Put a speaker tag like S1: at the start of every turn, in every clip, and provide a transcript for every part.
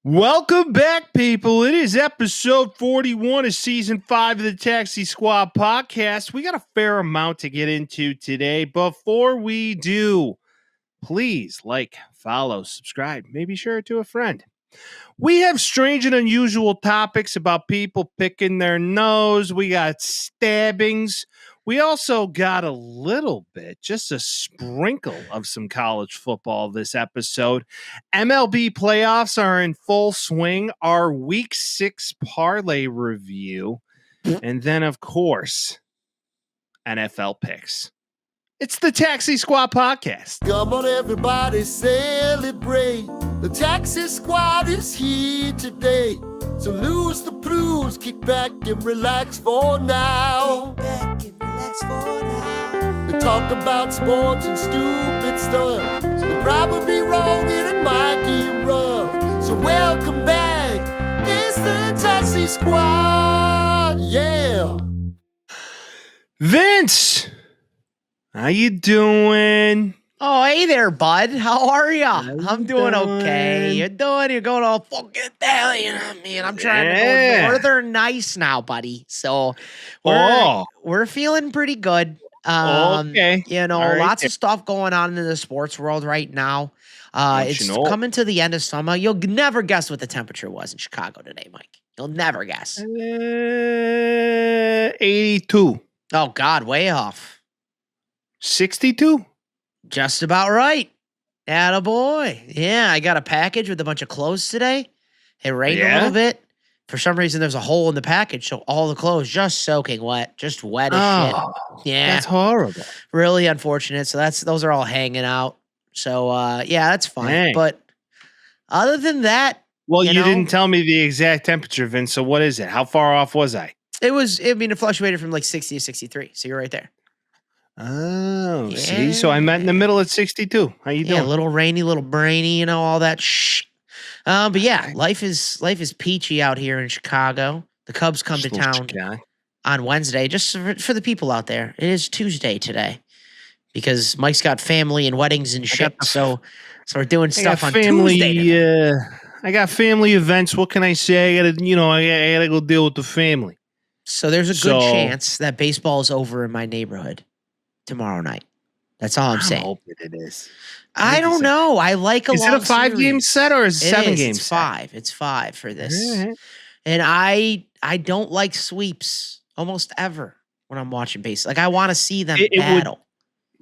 S1: Welcome back, people. It is episode 41 of season 5 of the Taxi Squad podcast. We got a fair amount to get into today. Before we do, please like, follow, subscribe, maybe share it to a friend. We have strange and unusual topics about people picking their nose. We got stabbings. We also got a little bit, just a sprinkle of some college football this episode. MLB playoffs are in full swing. Our week 6 parlay review. And then, of course, NFL picks. It's the Taxi Squad podcast.
S2: Come on, everybody, celebrate. The Taxi Squad is here today. So lose the blues, kick back and relax for now. They talk about sports and stupid stuff. So they're probably wrong and it might get rough. So welcome back. It's the Taxi Squad. Yeah.
S1: Vince, how you doing?
S3: Oh, hey there, bud. How are ya? I'm doing okay. You're going all fucking Italian on me, and I'm trying to go northern nice now, buddy. So we're feeling pretty good.
S1: Okay.
S3: Lots of stuff going on in the sports world right now. It's coming to the end of summer. You'll never guess what the temperature was in Chicago today, Mike. You'll never guess.
S1: 82.
S3: Oh, God, way off.
S1: 62?
S3: Just about right. Attaboy. Yeah, I got a package with a bunch of clothes today. It rained a little bit. For some reason, there's a hole in the package, so all the clothes just soaking wet. Just wet as shit. Yeah.
S1: That's horrible.
S3: Really unfortunate. So those are all hanging out. So, that's fine.
S1: Dang.
S3: But other than that...
S1: Well, you didn't tell me the exact temperature, Vince, so what is it? How far off was I?
S3: It fluctuated from like 60 to 63, so you're right there.
S1: Oh, see? So I'm in the middle at 62. How you doing?
S3: Yeah, a little rainy, little brainy, all that shh. But yeah, life is peachy out here in Chicago. The Cubs come to town on Wednesday. Just for the people out there, it is Tuesday today because Mike's got family and weddings and shit. So we're doing stuff on Tuesday.
S1: I got family events. What can I say? I gotta go deal with the family.
S3: So there's a good chance that baseball is over in my neighborhood tomorrow night. That's all I'm saying.
S1: I'm hoping it is.
S3: I don't know. I like a long series.
S1: Is it a 5-game set or is it 7 games?
S3: It's 5. It's 5 for this. Mm-hmm. And I don't like sweeps almost ever when I'm watching baseball. Like I want to see them battle.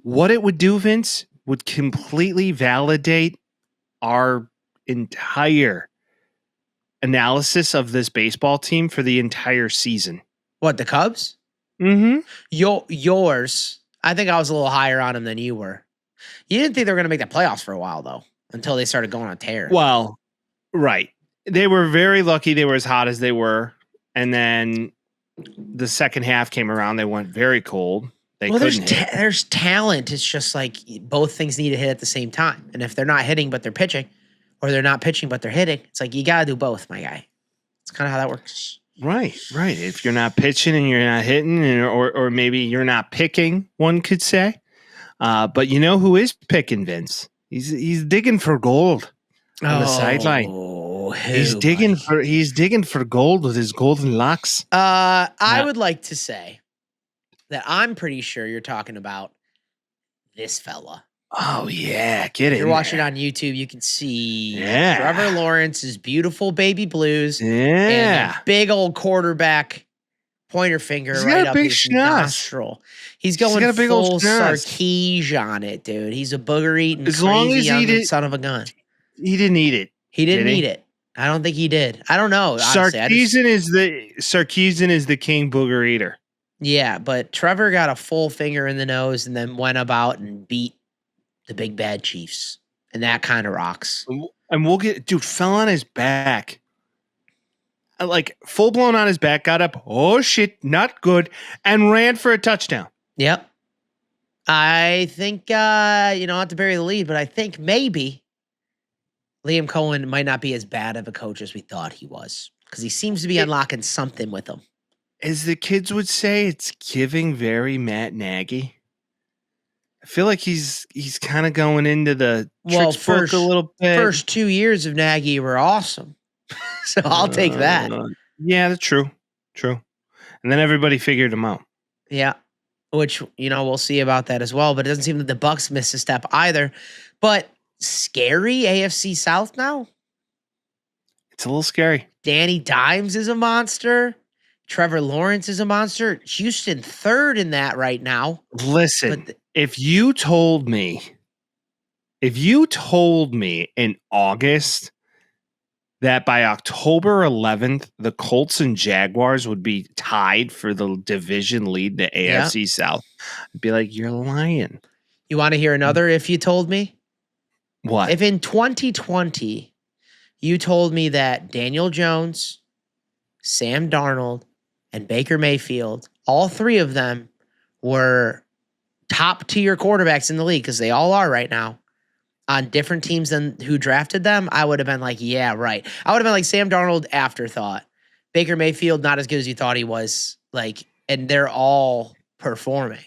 S1: What it would do, Vince, would completely validate our entire analysis of this baseball team for the entire season.
S3: What, the Cubs?
S1: Mm-hmm.
S3: Yours. I think I was a little higher on them than you were. You didn't think they were going to make the playoffs for a while, though, until they started going on tear.
S1: Well, right. They were very lucky they were as hot as they were. And then the second half came around. They went very cold.
S3: There's talent. It's just like both things need to hit at the same time. And if they're not hitting but they're pitching, or they're not pitching but they're hitting, it's like you got to do both, my guy. It's kind of how that works.
S1: Right. If you're not pitching and you're not hitting, or maybe you're not picking, one could say. But you know who is picking, Vince? He's digging for gold on the sideline. He's digging for gold with his golden locks.
S3: I would like to say that I'm pretty sure you're talking about this fella.
S1: Oh yeah, get it.
S3: If you're watching on YouTube, you can see Trevor Lawrence's beautiful baby blues. And a big old quarterback pointer finger right up his nostril. He's going full Sarkisian on it, dude. He's a booger eating crazy son of a gun.
S1: He didn't eat it.
S3: He didn't eat it. I don't think he did. I don't know.
S1: Sarkisian is the king booger eater.
S3: Yeah, but Trevor got a full finger in the nose and then went about and beat the big bad Chiefs. And that kind of rocks.
S1: And fell on his back. Like full blown on his back, got up, oh shit, not good, and ran for a touchdown.
S3: Yep. I think, not to bury the lead, but I think maybe Liam Cohen might not be as bad of a coach as we thought he was because he seems to be unlocking something with him.
S1: As the kids would say, it's giving very Matt Nagy. I feel like he's kind of going into the tricks book a little bit.
S3: First 2 years of Nagy were awesome. So I'll take that.
S1: Yeah, that's true. True. And then everybody figured him out.
S3: Yeah. Which, we'll see about that as well. But it doesn't seem that the Bucks missed a step either. But scary AFC South now?
S1: It's a little scary.
S3: Danny Dimes is a monster. Trevor Lawrence is a monster. Houston third in that right now.
S1: Listen, if you told me in August that by October 11th, the Colts and Jaguars would be tied for the division lead, the AFC South, I'd be like, you're lying.
S3: You want to hear another if you told me?
S1: What?
S3: If in 2020, you told me that Daniel Jones, Sam Darnold, and Baker Mayfield, all three of them were top tier quarterbacks in the league, because they all are right now, on different teams than who drafted them, I would have been like, yeah, right. I would have been like Sam Darnold afterthought. Baker Mayfield, not as good as you thought he was. And they're all performing,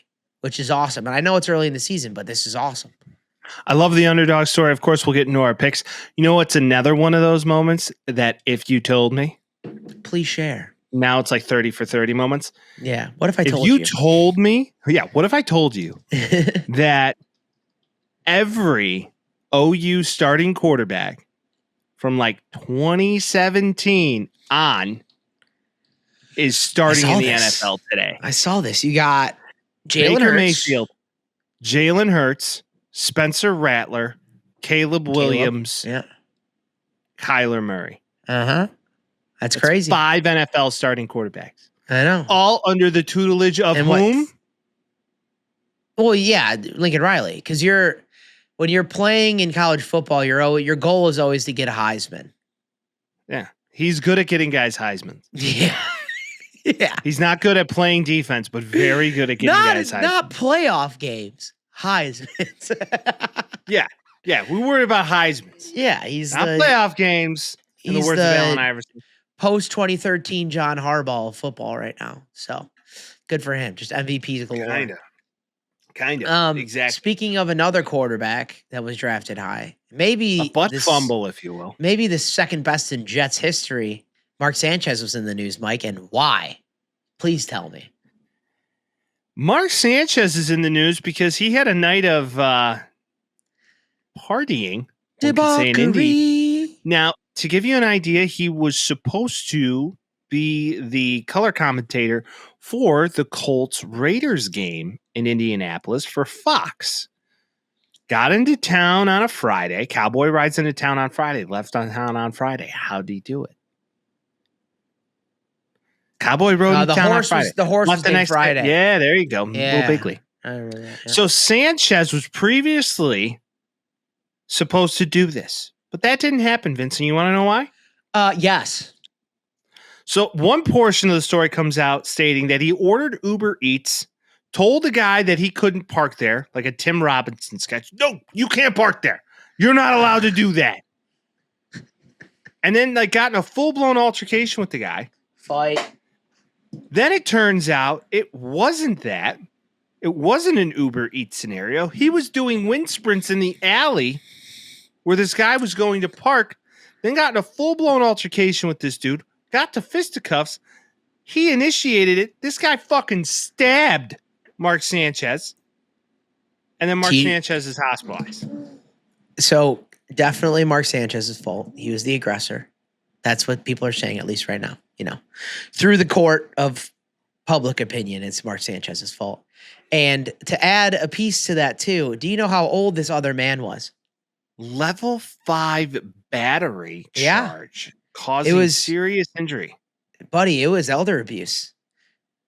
S3: which is awesome. And I know it's early in the season, but this is awesome.
S1: I love the underdog story. Of course, we'll get into our picks. You know what's another one of those moments that if you told me?
S3: Please share.
S1: Now it's like 30 for 30 moments.
S3: Yeah. What if I told you?
S1: If you told me, what if I told you that every OU starting quarterback from like 2017 on is starting in the NFL today?
S3: I saw this. You got Jalen
S1: Baker
S3: Hurts,
S1: Mayfield, Jalen Hurts, Spencer Rattler, Caleb Williams, Kyler Murray.
S3: That's crazy.
S1: 5 NFL starting quarterbacks.
S3: I know.
S1: All under the tutelage of whom?
S3: Well, yeah, Lincoln Riley. Because when you're playing in college football, your goal is always to get a Heisman.
S1: Yeah. He's good at getting guys Heisman.
S3: Yeah. Yeah.
S1: He's not good at playing defense, but very good at getting guys Heisman.
S3: Not playoff games. Heisman's.
S1: Yeah. We worry about Heisman's.
S3: Yeah. He's
S1: not playoff games. In the words of Allen Iverson.
S3: Post 2013 John Harbaugh of football right now. So good for him. Just MVPs galore.
S1: Kind of. Exactly.
S3: Speaking of another quarterback that was drafted high, maybe
S1: a butt fumble, if you will.
S3: Maybe the second best in Jets history. Mark Sanchez was in the news, Mike, and why? Please tell me.
S1: Mark Sanchez is in the news because he had a night of partying.
S3: Debauchery.
S1: Now, to give you an idea, he was supposed to be the color commentator for the Colts-Raiders game in Indianapolis for Fox. Got into town on a Friday. Cowboy rides into town on Friday. Left on town on Friday. How'd he do it? Cowboy rode into town on Friday.
S3: The horse was named Friday.
S1: Day. Yeah, there you go.
S3: Yeah.
S1: Little Bigley.
S3: I remember that. Yeah.
S1: So Sanchez was previously supposed to do this. But that didn't happen, Vincent. You want to know why?
S3: Yes.
S1: So one portion of the story comes out stating that he ordered Uber Eats, told the guy that he couldn't park there, like a Tim Robinson sketch. No, you can't park there. You're not allowed to do that. And then got in a full-blown altercation with the guy.
S3: Fight.
S1: Then it turns out it wasn't that. It wasn't an Uber Eats scenario. He was doing wind sprints in the alley where this guy was going to park, then got in a full-blown altercation with this dude, got to fisticuffs. He initiated it. This guy fucking stabbed Mark Sanchez. And then Mark Sanchez is hospitalized.
S3: So definitely Mark Sanchez's fault. He was the aggressor. That's what people are saying, at least right now. Through the court of public opinion, it's Mark Sanchez's fault. And to add a piece to that too, do you know how old this other man was?
S1: Level 5 battery charge causing serious injury.
S3: Buddy, it was elder abuse.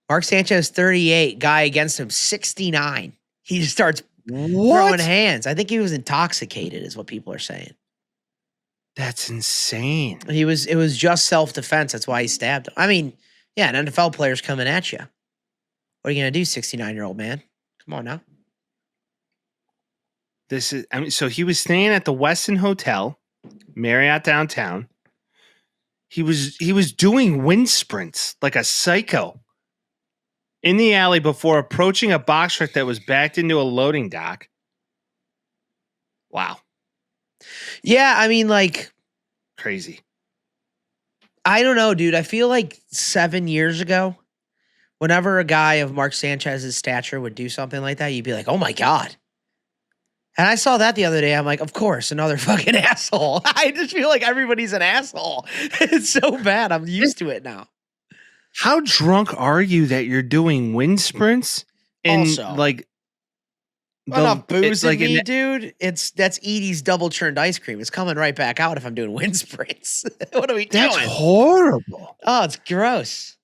S3: Mark Sanchez, 38, guy against him, 69. He just starts throwing hands. I think he was intoxicated is what people are saying.
S1: That's insane.
S3: It was just self-defense. That's why he stabbed him. I mean, yeah, an NFL player's coming at you. What are you going to do, 69-year-old man? Come on now.
S1: So he was staying at the Westin Hotel, Marriott downtown. He was doing wind sprints like a psycho in the alley before approaching a box truck that was backed into a loading dock. Wow.
S3: Yeah, I mean,
S1: crazy.
S3: I don't know, dude. I feel like 7 years ago, whenever a guy of Mark Sanchez's stature would do something like that, you'd be like, oh my God. And I saw that the other day. I'm like, of course, another fucking asshole. I just feel like everybody's an asshole. It's so bad. I'm used to it now.
S1: How drunk are you that you're doing wind sprints? And
S3: Also,
S1: like
S3: enough booze in
S1: like
S3: me, dude. That's Edie's double churned ice cream. It's coming right back out if I'm doing wind sprints. What are we doing?
S1: That's horrible.
S3: Oh, it's gross.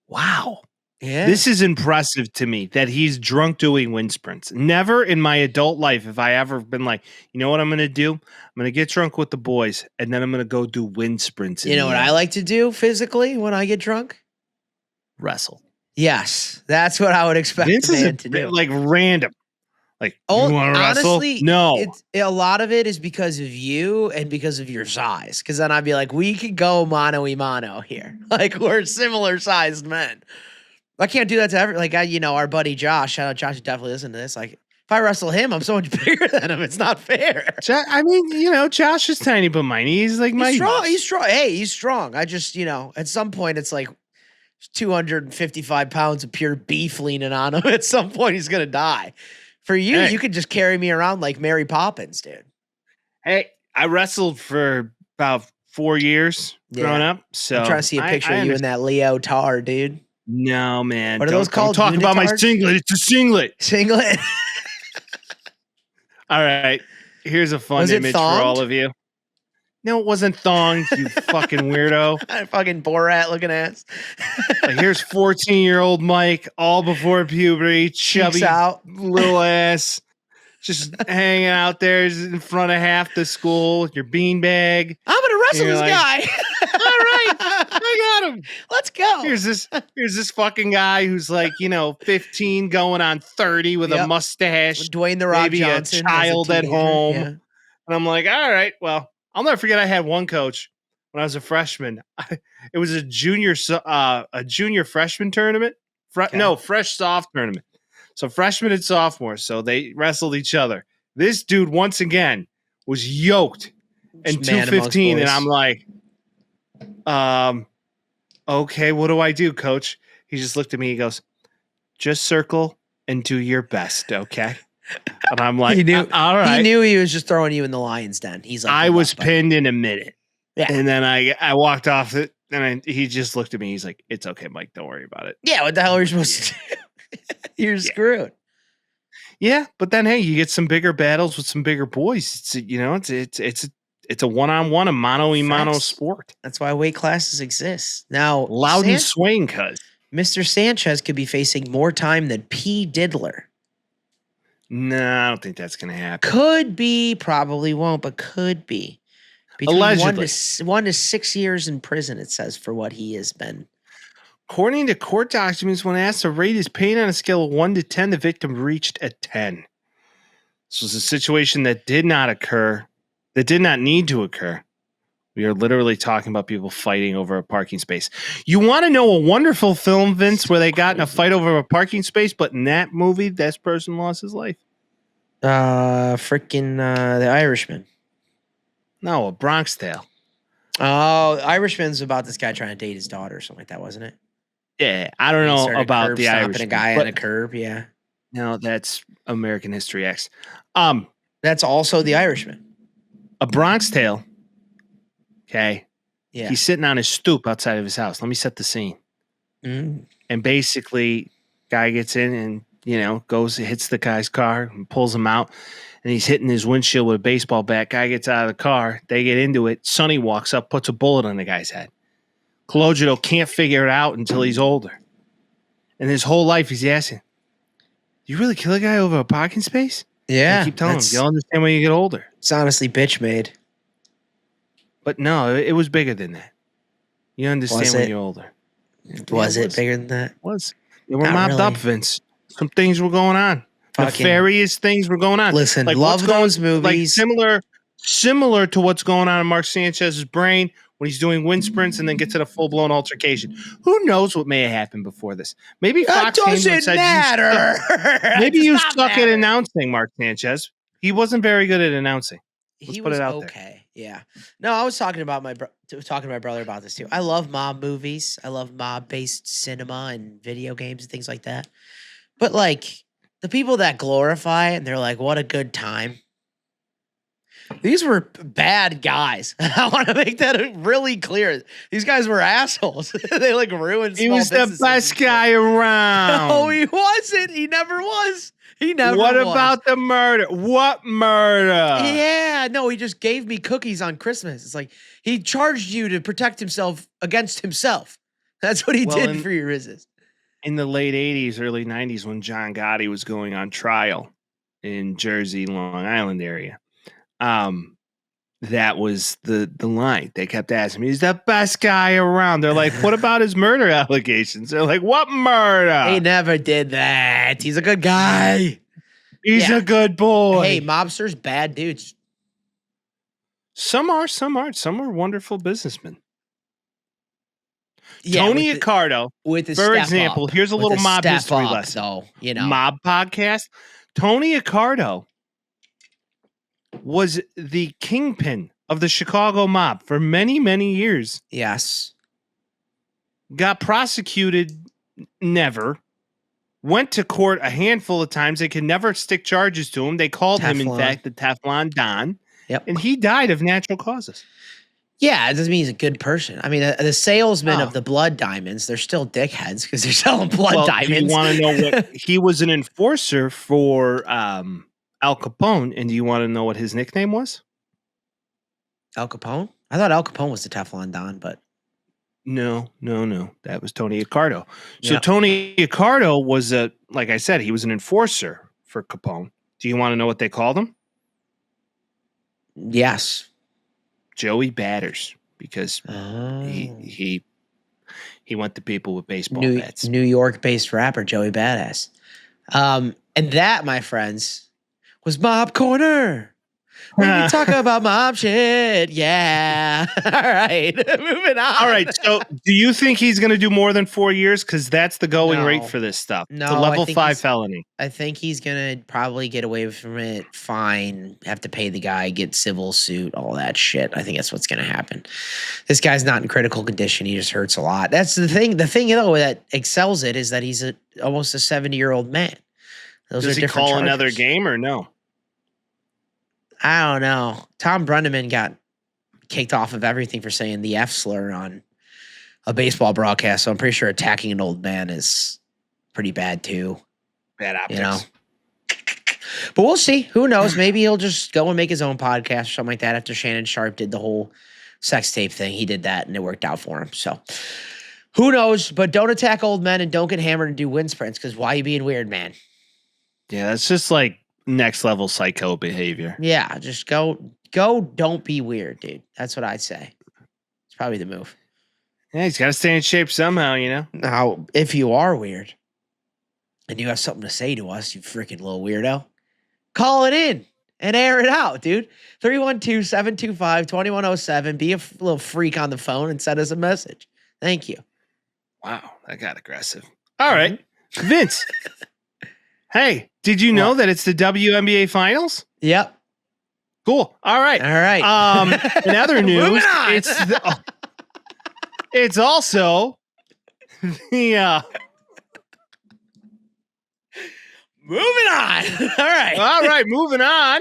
S1: Wow.
S3: Yeah.
S1: This is impressive to me that he's drunk doing wind sprints. Never in my adult life have I ever been like, you know what I'm going to do? I'm going to get drunk with the boys, and then I'm going to go do wind sprints.
S3: You know what I like to do physically when I get drunk?
S1: Wrestle.
S3: Yes, that's what I would expect
S1: This
S3: a
S1: is
S3: man to do.
S1: like random. Like, you want to wrestle?
S3: Honestly,
S1: No.
S3: A lot of it is because of you and because of your size. Because then I'd be like, we could go mano-y-mano here. Like, we're similar sized men. I can't do that to our buddy Josh. Shout out Josh, you definitely listen to this. Like, if I wrestle him, I'm so much bigger than him. It's not fair.
S1: I mean, Josh is tiny but mighty. He's like my
S3: strong. He's strong. Hey, he's strong. I just, at some point, it's like 255 pounds of pure beef leaning on him. At some point, he's gonna die. For you, you could just carry me around like Mary Poppins, dude.
S1: Hey, I wrestled for about 4 years growing up. So
S3: I'm trying to see a picture of you in that Leo tar, dude.
S1: No, man.
S3: What are those called?
S1: Don't talk about my singlet. It's a singlet.
S3: Singlet.
S1: All right. Here's a fun image for all of you. No, it wasn't thonged, you fucking weirdo.
S3: Fucking Borat looking ass.
S1: Like, here's 14-year-old Mike, all before puberty, chubby little ass, just hanging out there in front of half the school with your beanbag.
S3: I'm gonna wrestle this guy.
S1: All right, I got him.
S3: Let's go.
S1: Here's this fucking guy who's like, 15 going on 30 with a mustache,
S3: Dwayne the Rock
S1: maybe
S3: Johnson,
S1: a child at home.
S3: Yeah.
S1: And I'm like, all right, well, I'll never forget. I had one coach when I was a freshman. It was a junior freshman tournament. Fresh soft tournament. So freshman and sophomore. So they wrestled each other. This dude once again was yoked and 215, and I'm like, okay, what do I do, coach? He just looked at me. He goes, just circle and do your best, okay? And I'm like, all right.
S3: He knew he was just throwing you in the lion's den. He's like,
S1: I was pinned in a minute.
S3: Yeah.
S1: And then I walked off it, and he just looked at me. He's like, it's okay, Mike. Don't worry about it.
S3: Yeah, what the hell are you supposed to do? You're screwed.
S1: Yeah, but then, hey, you get some bigger battles with some bigger boys. It's a one-on-one, a mano-y-mano sport.
S3: That's why weight classes exist. Now,
S1: Loudon swing, cuz.
S3: Mr. Sanchez could be facing more time than P. Diddler.
S1: No, I don't think that's going to happen.
S3: Could be, probably won't, but could be. Between
S1: Allegedly.
S3: 1 to 6 years in prison, it says, for what he has been.
S1: According to court documents, when asked to rate his pain on a scale of 1 to 10, the victim reached a 10. This was a situation that did not occur, that did not need to occur. We are literally talking about people fighting over a parking space. You want to know a wonderful film, Vince, where they got in a fight over a parking space, but in that movie, this person lost his life?
S3: The Irishman.
S1: No, A Bronx Tale.
S3: Oh, Irishman's about this guy trying to date his daughter or something like that, wasn't it?
S1: Yeah, I don't know about the Irishman.
S3: A guy on a curb, yeah.
S1: No, that's American History X.
S3: That's also The Irishman.
S1: A Bronx Tale. Okay.
S3: Yeah.
S1: He's sitting on his stoop outside of his house. Let me set the scene.
S3: Mm.
S1: And basically, guy gets in and, hits the guy's car and pulls him out. And he's hitting his windshield with a baseball bat. Guy gets out of the car. They get into it. Sonny walks up, puts a bullet on the guy's head. Cologito can't figure it out until he's older. And his whole life he's asking, you really kill a guy over a parking space?
S3: Yeah.
S1: I keep telling him, you'll understand when you get older.
S3: It's honestly bitch made.
S1: But no, it was bigger than that. You understand when you're older.
S3: Was it bigger than that?
S1: Was. They were mobbed up, Vince. Some things were going on. Nefarious things were going on.
S3: Listen, love those movies.
S1: Like similar to what's going on in Mark Sanchez's brain when he's doing wind sprints and then gets in a full-blown altercation. Who knows what may have happened before this? Maybe Fox
S3: doesn't matter.
S1: Maybe you suck at announcing, Mark Sanchez. He wasn't very good at announcing.
S3: he
S1: put
S3: was
S1: it out there.
S3: okay. Yeah. No, I was talking about talking to my brother about this too. I love mob movies. I love mob-based cinema and video games and things like that. But like the people that glorify it and they're like, what a good time. These were bad guys. I want to make that really clear. These guys were assholes. They like ruined small
S1: He was the
S3: businesses
S1: best
S3: and shit.
S1: guy around.
S3: No, he wasn't. He never was. He never
S1: What
S3: was.
S1: about the murder? What murder?
S3: Yeah, no, he just gave me cookies on Christmas. It's like he charged you to protect himself against himself. That's what he did for your business.
S1: In the late 80s, early 90s, when John Gotti was going on trial in Jersey, Long Island area, that was the line. They kept asking me, he's the best guy around. They're like, what about his murder allegations? They're like, what murder?
S3: He never did that. He's a good guy.
S1: He's a good boy.
S3: Hey, mobsters, bad dudes.
S1: Some are, some aren't. Some are wonderful businessmen.
S3: Yeah,
S1: Tony Accardo, for example, here's a little mob history lesson.
S3: Though, you know.
S1: Mob podcast. Tony Accardo was the kingpin of the Chicago mob for many, many years.
S3: Yes.
S1: Got prosecuted, never. Went to court a handful of times. They could never stick charges to him. They called him, in fact, the Teflon Don.
S3: Yep.
S1: And he died of natural causes.
S3: Yeah, it doesn't mean he's a good person. I mean, the salesmen of the blood diamonds, they're still dickheads because they're selling blood diamonds.
S1: Do you want to know what he was an enforcer for Al Capone, and do you want to know what his nickname was?
S3: Al Capone? I thought Al Capone was the Teflon Don, but
S1: no. That was Tony Accardo. So Tony Accardo was like I said, he was an enforcer for Capone. Do you want to know what they called him?
S3: Yes.
S1: Joey Batters, because he went to people with baseball bats.
S3: New York-based rapper Joey Badass. And that, my friends, was Mob Corner. When we talk about mob shit, yeah. All right, moving on.
S1: All right, so do you think he's going to do more than 4 years? Because that's the going rate for this stuff.
S3: No,
S1: it's a level 5 felony.
S3: I think he's going to probably get away from it, fine, have to pay the guy, get civil suit, all that shit. I think that's what's going to happen. This guy's not in critical condition. He just hurts a lot. That's the thing. The thing, though, that excels it is that he's almost a 70-year-old man.
S1: Does he call another game or no?
S3: I don't know. Tom Brenneman got kicked off of everything for saying the F slur on a baseball broadcast, so I'm pretty sure attacking an old man is pretty bad too.
S1: Bad optics.
S3: You know? But we'll see. Who knows? Maybe he'll just go and make his own podcast or something like that after Shannon Sharp did the whole sex tape thing. He did that and it worked out for him. So who knows? But don't attack old men and don't get hammered and do wind sprints, because why are you being weird, man?
S1: Yeah, that's just like next level psycho behavior.
S3: Yeah, just go, don't be weird, dude. That's what I'd say. It's probably the move.
S1: Yeah, he's got to stay in shape somehow, you know?
S3: Now, if you are weird and you have something to say to us, you freaking little weirdo, call it in and air it out, dude. 312-725-2107. Be a little freak on the phone and send us a message. Thank you.
S1: Wow, that got aggressive. All right. Vince. Hey, did you know that it's the WNBA finals?
S3: Yep.
S1: Cool. All right. In other news, it's also the
S3: moving on.
S1: All right, moving on.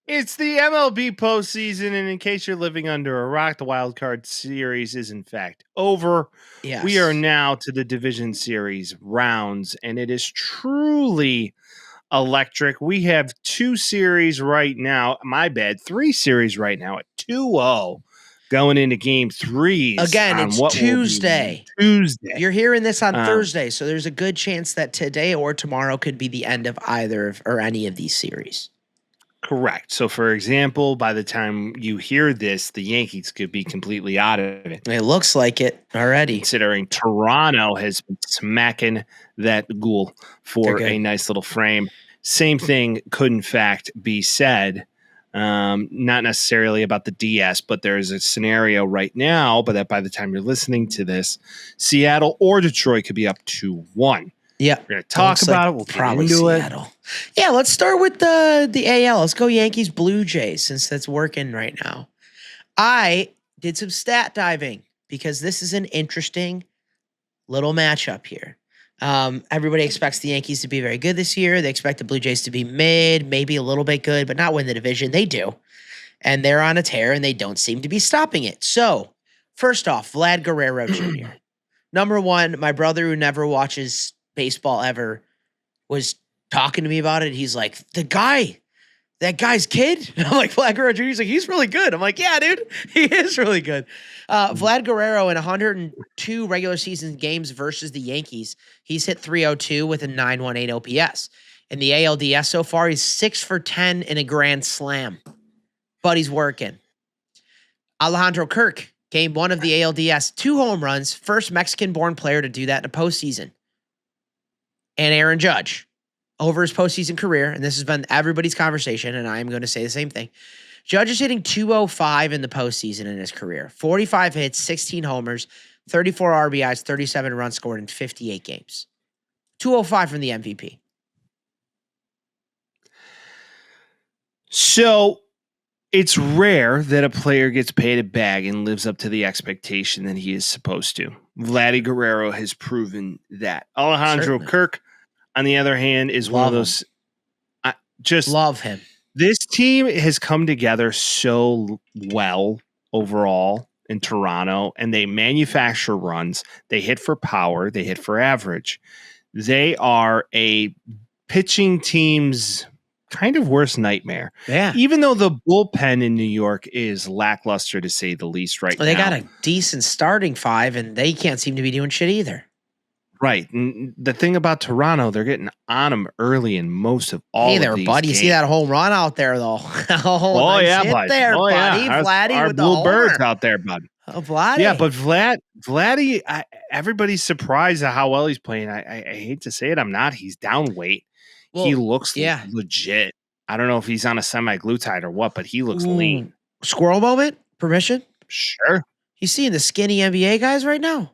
S1: It's the MLB postseason, and in case you're living under a rock, the Wild Card Series is in fact over.
S3: Yes.
S1: We are now to the Division Series rounds, and it is truly electric. We have 2 series right now. My bad, 3 series right now at 2-0 going into game 3.
S3: Again, it's Tuesday. You're hearing this on Thursday, so there's a good chance that today or tomorrow could be the end of either or any of these series.
S1: Correct. So, for example, by the time you hear this, the Yankees could be completely out of it.
S3: It looks like it already.
S1: Considering Toronto has been smacking that ghoul for a nice little frame. Same thing could, in fact, be said, not necessarily about the DS, but there's a scenario right now, but that by the time you're listening to this, Seattle or Detroit could be up 2-1.
S3: Yeah.
S1: We're going to talk about it. We'll
S3: probably
S1: get into
S3: Seattle. Yeah, let's start with the AL. Let's go Yankees Blue Jays since that's working right now. I did some stat diving because this is an interesting little matchup here. Everybody expects the Yankees to be very good this year. They expect the Blue Jays to be mid, maybe a little bit good, but not win the division. They do. And they're on a tear, and they don't seem to be stopping it. So, first off, Vlad Guerrero Jr. Number one, my brother who never watches baseball ever was talking to me about it. He's like, that guy's kid? And I'm like, Vlad Guerrero Jr.? He's like, he's really good. I'm like, yeah, dude, he is really good. Vlad Guerrero in 102 regular season games versus the Yankees, he's hit 302 with a 918 OPS. In the ALDS so far, he's 6 for 10 in a grand slam. But he's working. Alejandro Kirk, game 1 of the ALDS, 2 home runs, first Mexican-born player to do that in a postseason. And Aaron Judge, over his postseason career, and this has been everybody's conversation, and I am going to say the same thing. Judge is hitting 205 in the postseason in his career. 45 hits, 16 homers, 34 RBIs, 37 runs scored in 58 games. 205 from the MVP.
S1: So it's rare that a player gets paid a bag and lives up to the expectation that he is supposed to. Vladdy Guerrero has proven that. Alejandro Kirk, on the other hand, is one of those. Just
S3: love him.
S1: This team has come together so well overall in Toronto, and they manufacture runs. They hit for power. They hit for average. They are a pitching team's kind of worst nightmare.
S3: Yeah.
S1: Even though the bullpen in New York is lackluster to say the least now.
S3: They got a decent starting 5, and they can't seem to be doing shit either.
S1: Right. And the thing about Toronto, they're getting on them early in most of all
S3: Hey there,
S1: of these
S3: buddy.
S1: games.
S3: You see that home run out there, though?
S1: Nice
S3: yeah,
S1: buddy.
S3: There, buddy.
S1: Yeah.
S3: Vladdy
S1: our
S3: with the
S1: blue
S3: homer.
S1: birds out there, bud.
S3: Oh, Vladdy.
S1: Yeah, but Vladdy, everybody's surprised at how well he's playing. I hate to say it. I'm not. He's down weight.
S3: Well,
S1: he looks legit. I don't know if he's on a semi-glutide or what, but he looks lean.
S3: Squirrel moment? Permission?
S1: Sure.
S3: You seeing the skinny NBA guys right now?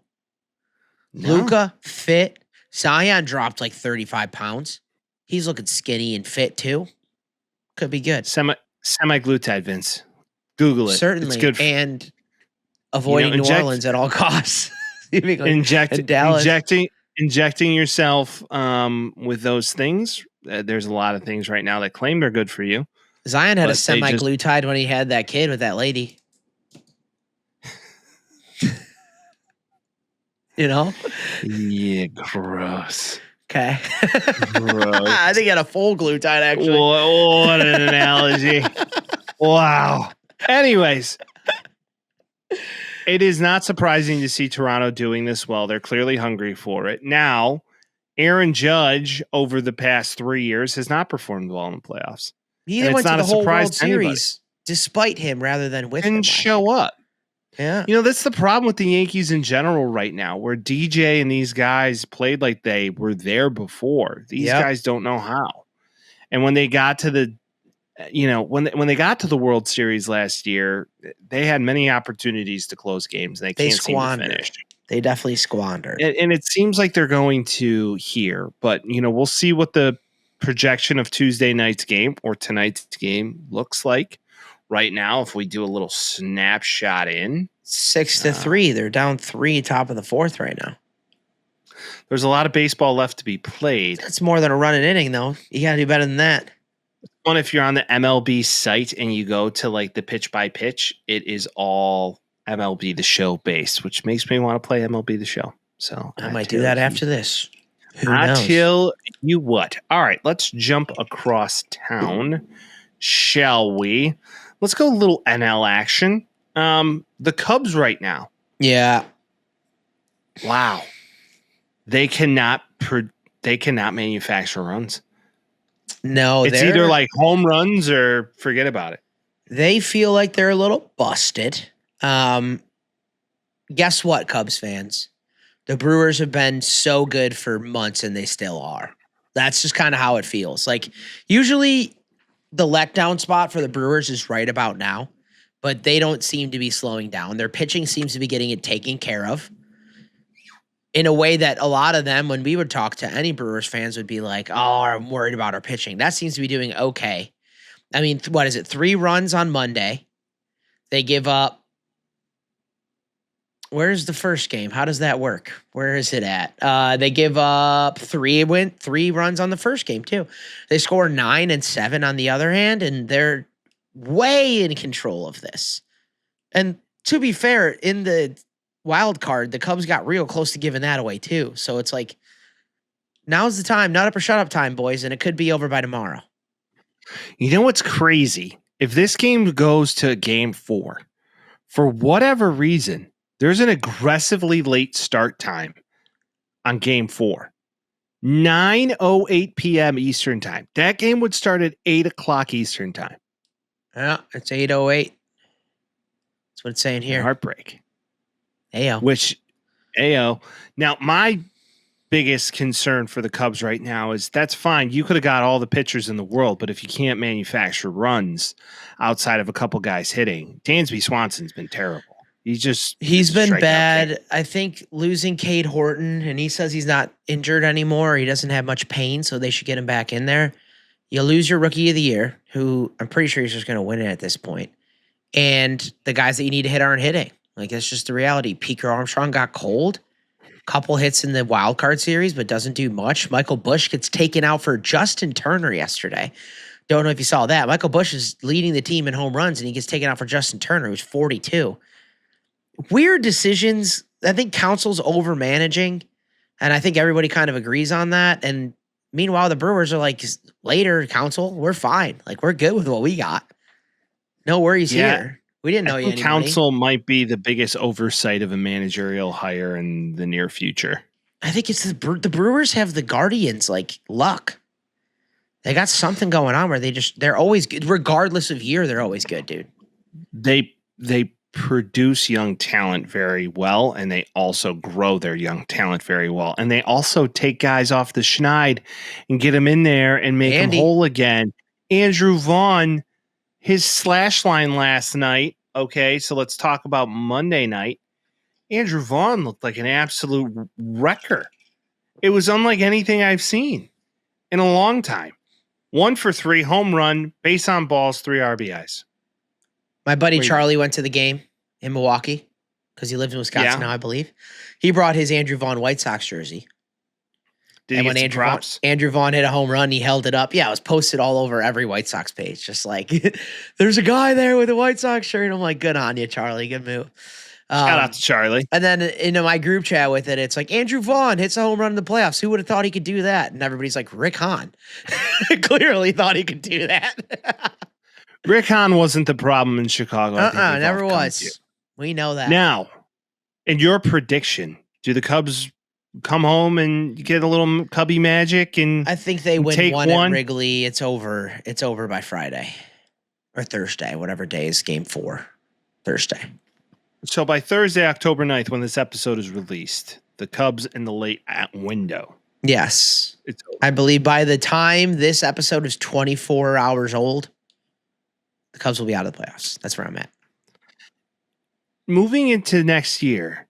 S1: No.
S3: Luka, fit. Zion dropped like 35 pounds. He's looking skinny and fit too. Could be good.
S1: Semi-glutide, Vince. Google it.
S3: Certainly.
S1: It's good.
S3: And avoiding New Orleans at all costs.
S1: Injecting yourself with those things. There's a lot of things right now that claim they're good for you.
S3: Zion had a semi-glutide when he had that kid with that lady. You know?
S1: Yeah, gross.
S3: Okay.
S1: Gross.
S3: I think he had a full glutide, actually.
S1: What an analogy. Wow. Anyways, it is not surprising to see Toronto doing this well. They're clearly hungry for it. Now, Aaron Judge, over the past 3 years, has not performed well in the playoffs.
S3: He went to the whole World Series despite him rather than with him.
S1: Didn't show up.
S3: Yeah.
S1: You know, that's the problem with the Yankees in general right now, where DJ and these guys played like they were there before. These guys don't know how. And when they got to the, when they got to the World Series last year, they had many opportunities to close games. And they can't seem to finish.
S3: They definitely squandered.
S1: And it seems like they're going to here. But, we'll see what the projection of Tuesday night's game or tonight's game looks like. Right now, if we do a little snapshot in
S3: 6-3, they're down 3, top of the 4th right now.
S1: There's a lot of baseball left to be played.
S3: That's more than a run and inning, though. You got to do better than that.
S1: One, if you're on the MLB site and you go to like the pitch by pitch, it is all MLB The Show based, which makes me want to play MLB The Show. So
S3: I might do that after this.
S1: I tell you what. All right, let's jump across town, shall we? Let's go a little NL action. The Cubs right now.
S3: Yeah.
S1: Wow. They cannot manufacture runs.
S3: No,
S1: it's either like home runs or forget about it.
S3: They feel like they're a little busted. Guess what, Cubs fans? The Brewers have been so good for months, and they still are. That's just kind of how it feels. Like, usually the letdown spot for the Brewers is right about now, but they don't seem to be slowing down. Their pitching seems to be getting it taken care of. in a way that a lot of them, when we would talk to any Brewers fans, would be like, oh, I'm worried about our pitching. That seems to be doing okay. I mean, what is it? 3 runs on Monday. They give up. Where's the first game? How does that work? Where is it at? They give up 3 runs on the first game, too. They score 9 and 7 on the other hand, and they're way in control of this. And to be fair, in the wild card, the Cubs got real close to giving that away, too. So it's like, now's the time, not up or shut up time, boys, and it could be over by tomorrow.
S1: You know what's crazy? If this game goes to game 4, for whatever reason, there's an aggressively late start time on game 4. 9:08 p.m. Eastern time. That game would start at 8 o'clock Eastern time.
S3: Yeah, it's 8:08. That's what it's saying here.
S1: Heartbreak.
S3: Ayo.
S1: Now, my biggest concern for the Cubs right now is that's fine. You could have got all the pitchers in the world, but if you can't manufacture runs outside of a couple guys hitting, Dansby Swanson's been terrible. He's been
S3: bad. I think losing Cade Horton, and he says he's not injured anymore. He doesn't have much pain, so they should get him back in there. You lose your rookie of the year, who I'm pretty sure he's just going to win it at this point. And the guys that you need to hit aren't hitting. Like, that's just the reality. Peaker Armstrong got cold. Couple hits in the wild card series, but doesn't do much. Michael Busch gets taken out for Justin Turner yesterday. Don't know if you saw that. Michael Busch is leading the team in home runs, and he gets taken out for Justin Turner, who's 42. Weird decisions. I think Council's over managing, and I think everybody kind of agrees on that. And meanwhile, the Brewers are like, later, Council, we're fine. Like, we're good with what we got. No worries here. We didn't know you.
S1: Council might be the biggest oversight of a managerial hire in the near future.
S3: I think it's the Brewers have the Guardians like luck. They got something going on where they're always good. Regardless of year, they're always good, dude.
S1: They produce young talent very well, and they also grow their young talent very well. And they also take guys off the schneid and get them in there and make them whole again. Andrew Vaughn, his slash line last night. Okay, so let's talk about Monday night. Andrew Vaughn looked like an absolute wrecker. It was unlike anything I've seen in a long time. 1 for 3, home run, base on balls, 3 RBIs.
S3: My buddy Charlie went to the game in Milwaukee because he lives in Wisconsin now, I believe. He brought his Andrew Vaughn White Sox jersey.
S1: And when
S3: Andrew Vaughn hit a home run, he held it up. Yeah, it was posted all over every White Sox page. Just like, there's a guy there with a White Sox shirt. And I'm like, good on you, Charlie. Good move.
S1: Shout out to Charlie.
S3: And then into my group chat with it, it's like, Andrew Vaughn hits a home run in the playoffs. Who would have thought he could do that? And everybody's like, Rick Hahn. Clearly thought he could do that.
S1: Rick Hahn wasn't the problem in Chicago.
S3: Never was. We know that.
S1: Now, in your prediction, do the Cubs come home and get a little Cubby magic? And
S3: I think they win one at Wrigley. It's over. It's over by Friday or Thursday, whatever day is game 4. Thursday.
S1: So by Thursday, October 9th, when this episode is released, the Cubs in the late window.
S3: Yes. I believe by the time this episode is 24 hours old, the Cubs will be out of the playoffs. That's where I'm at.
S1: Moving into next year,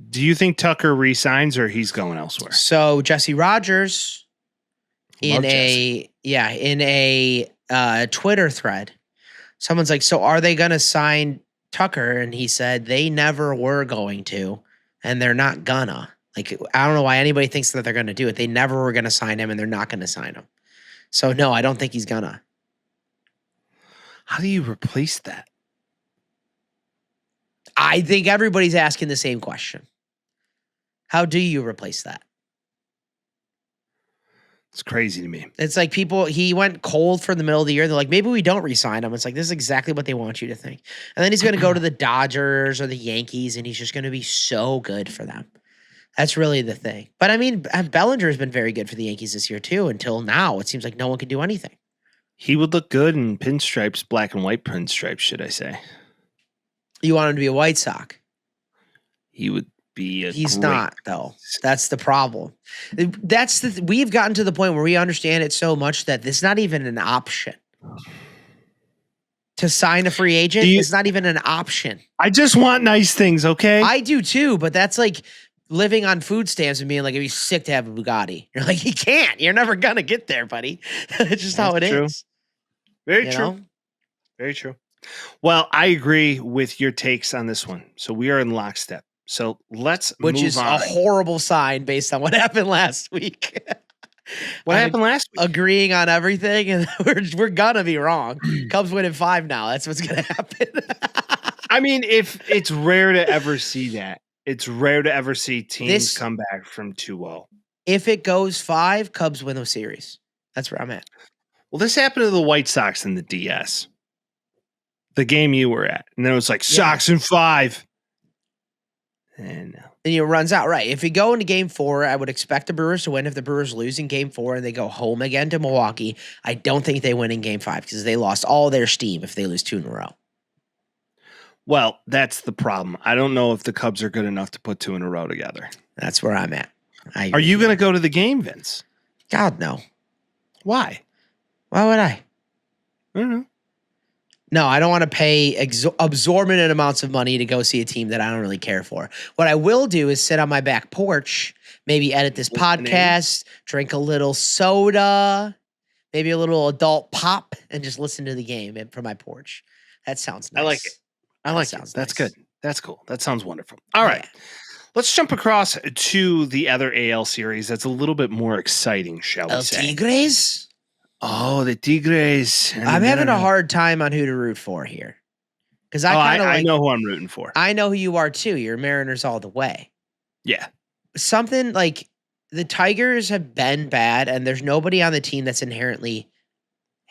S1: do you think Tucker resigns or he's going elsewhere?
S3: So Jesse Rogers in a Twitter thread, someone's like, so are they going to sign Tucker? And he said they never were going to, and they're not gonna. Like, I don't know why anybody thinks that they're going to do it. They never were going to sign him, and they're not going to sign him. So no, I don't think he's gonna.
S1: How do you replace that?
S3: I think everybody's asking the same question. How do you replace that?
S1: It's crazy to me.
S3: It's like he went cold for the middle of the year. They're like, maybe we don't re-sign him. It's like, this is exactly what they want you to think. And then he's going to go to the Dodgers or the Yankees, and he's just going to be so good for them. That's really the thing. But I mean, Bellinger has been very good for the Yankees this year too. Until now, it seems like no one can do anything.
S1: He would look good in pinstripes, black and white pinstripes, should I say.
S3: You want him to be a White Sox?
S1: He would be
S3: He's not, though. That's the problem. We've gotten to the point where we understand it so much that it's not even an option. To sign a free agent, it's not even an option.
S1: I just want nice things, okay?
S3: I do too, but that's like living on food stamps and being like, it'd be sick to have a Bugatti. You're like, you can't. You're never gonna get there, buddy. It's just how it is.
S1: Very true. Very true. Well, I agree with your takes on this one. So we are in lockstep. So let's
S3: Which
S1: move
S3: is
S1: on.
S3: a horrible sign based on what happened last week.
S1: What happened last week?
S3: Agreeing on everything, and we're gonna be wrong. Cubs winning 5 now. That's what's gonna happen.
S1: I mean, if it's rare to ever see that. It's rare to ever see teams come back from 2-0.
S3: If it goes 5, Cubs win the series. That's where I'm at.
S1: Well, this happened to the White Sox in the DS. The game you were at. And then it was like, Sox in 5. And
S3: it runs out, right? If we go into game 4, I would expect the Brewers to win. If the Brewers lose in game 4 and they go home again to Milwaukee, I don't think they win in game 5 because they lost all their steam if they lose 2 in a row.
S1: Well, that's the problem. I don't know if the Cubs are good enough to put 2 in a row together.
S3: That's where I'm at.
S1: Are you going to go to the game, Vince?
S3: God, no.
S1: Why?
S3: Why would I?
S1: I don't know.
S3: No, I don't want to pay absorbent amounts of money to go see a team that I don't really care for. What I will do is sit on my back porch, maybe edit this podcast, drink a little soda, maybe a little adult pop, and just listen to the game from my porch. That sounds nice.
S1: I like it. I like it. That's good. That's cool. That sounds wonderful. All right. Let's jump across to the other AL series that's a little bit more exciting, shall we say.
S3: Tigres?
S1: Oh, the Tigres.
S3: I'm having a hard time on who to root for here. Because
S1: I know who I'm rooting for.
S3: I know who you are too. You're Mariners all the way.
S1: Yeah.
S3: Something like the Tigers have been bad, and there's nobody on the team that's inherently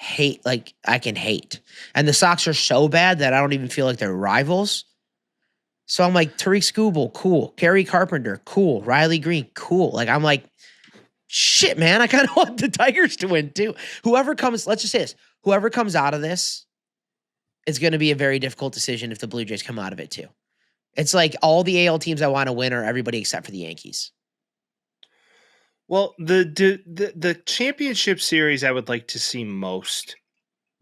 S3: I can hate. And the Sox are so bad that I don't even feel like they're rivals. So I'm like, Tariq Skubal, cool. Kerry Carpenter, cool. Riley Green, cool. Like, I'm like, shit, man, I kind of want the Tigers to win too. Let's just say this. Whoever comes out of this, it's going to be a very difficult decision if the Blue Jays come out of it too. It's like all the AL teams I want to win are everybody except for the Yankees.
S1: Well, the championship series I would like to see most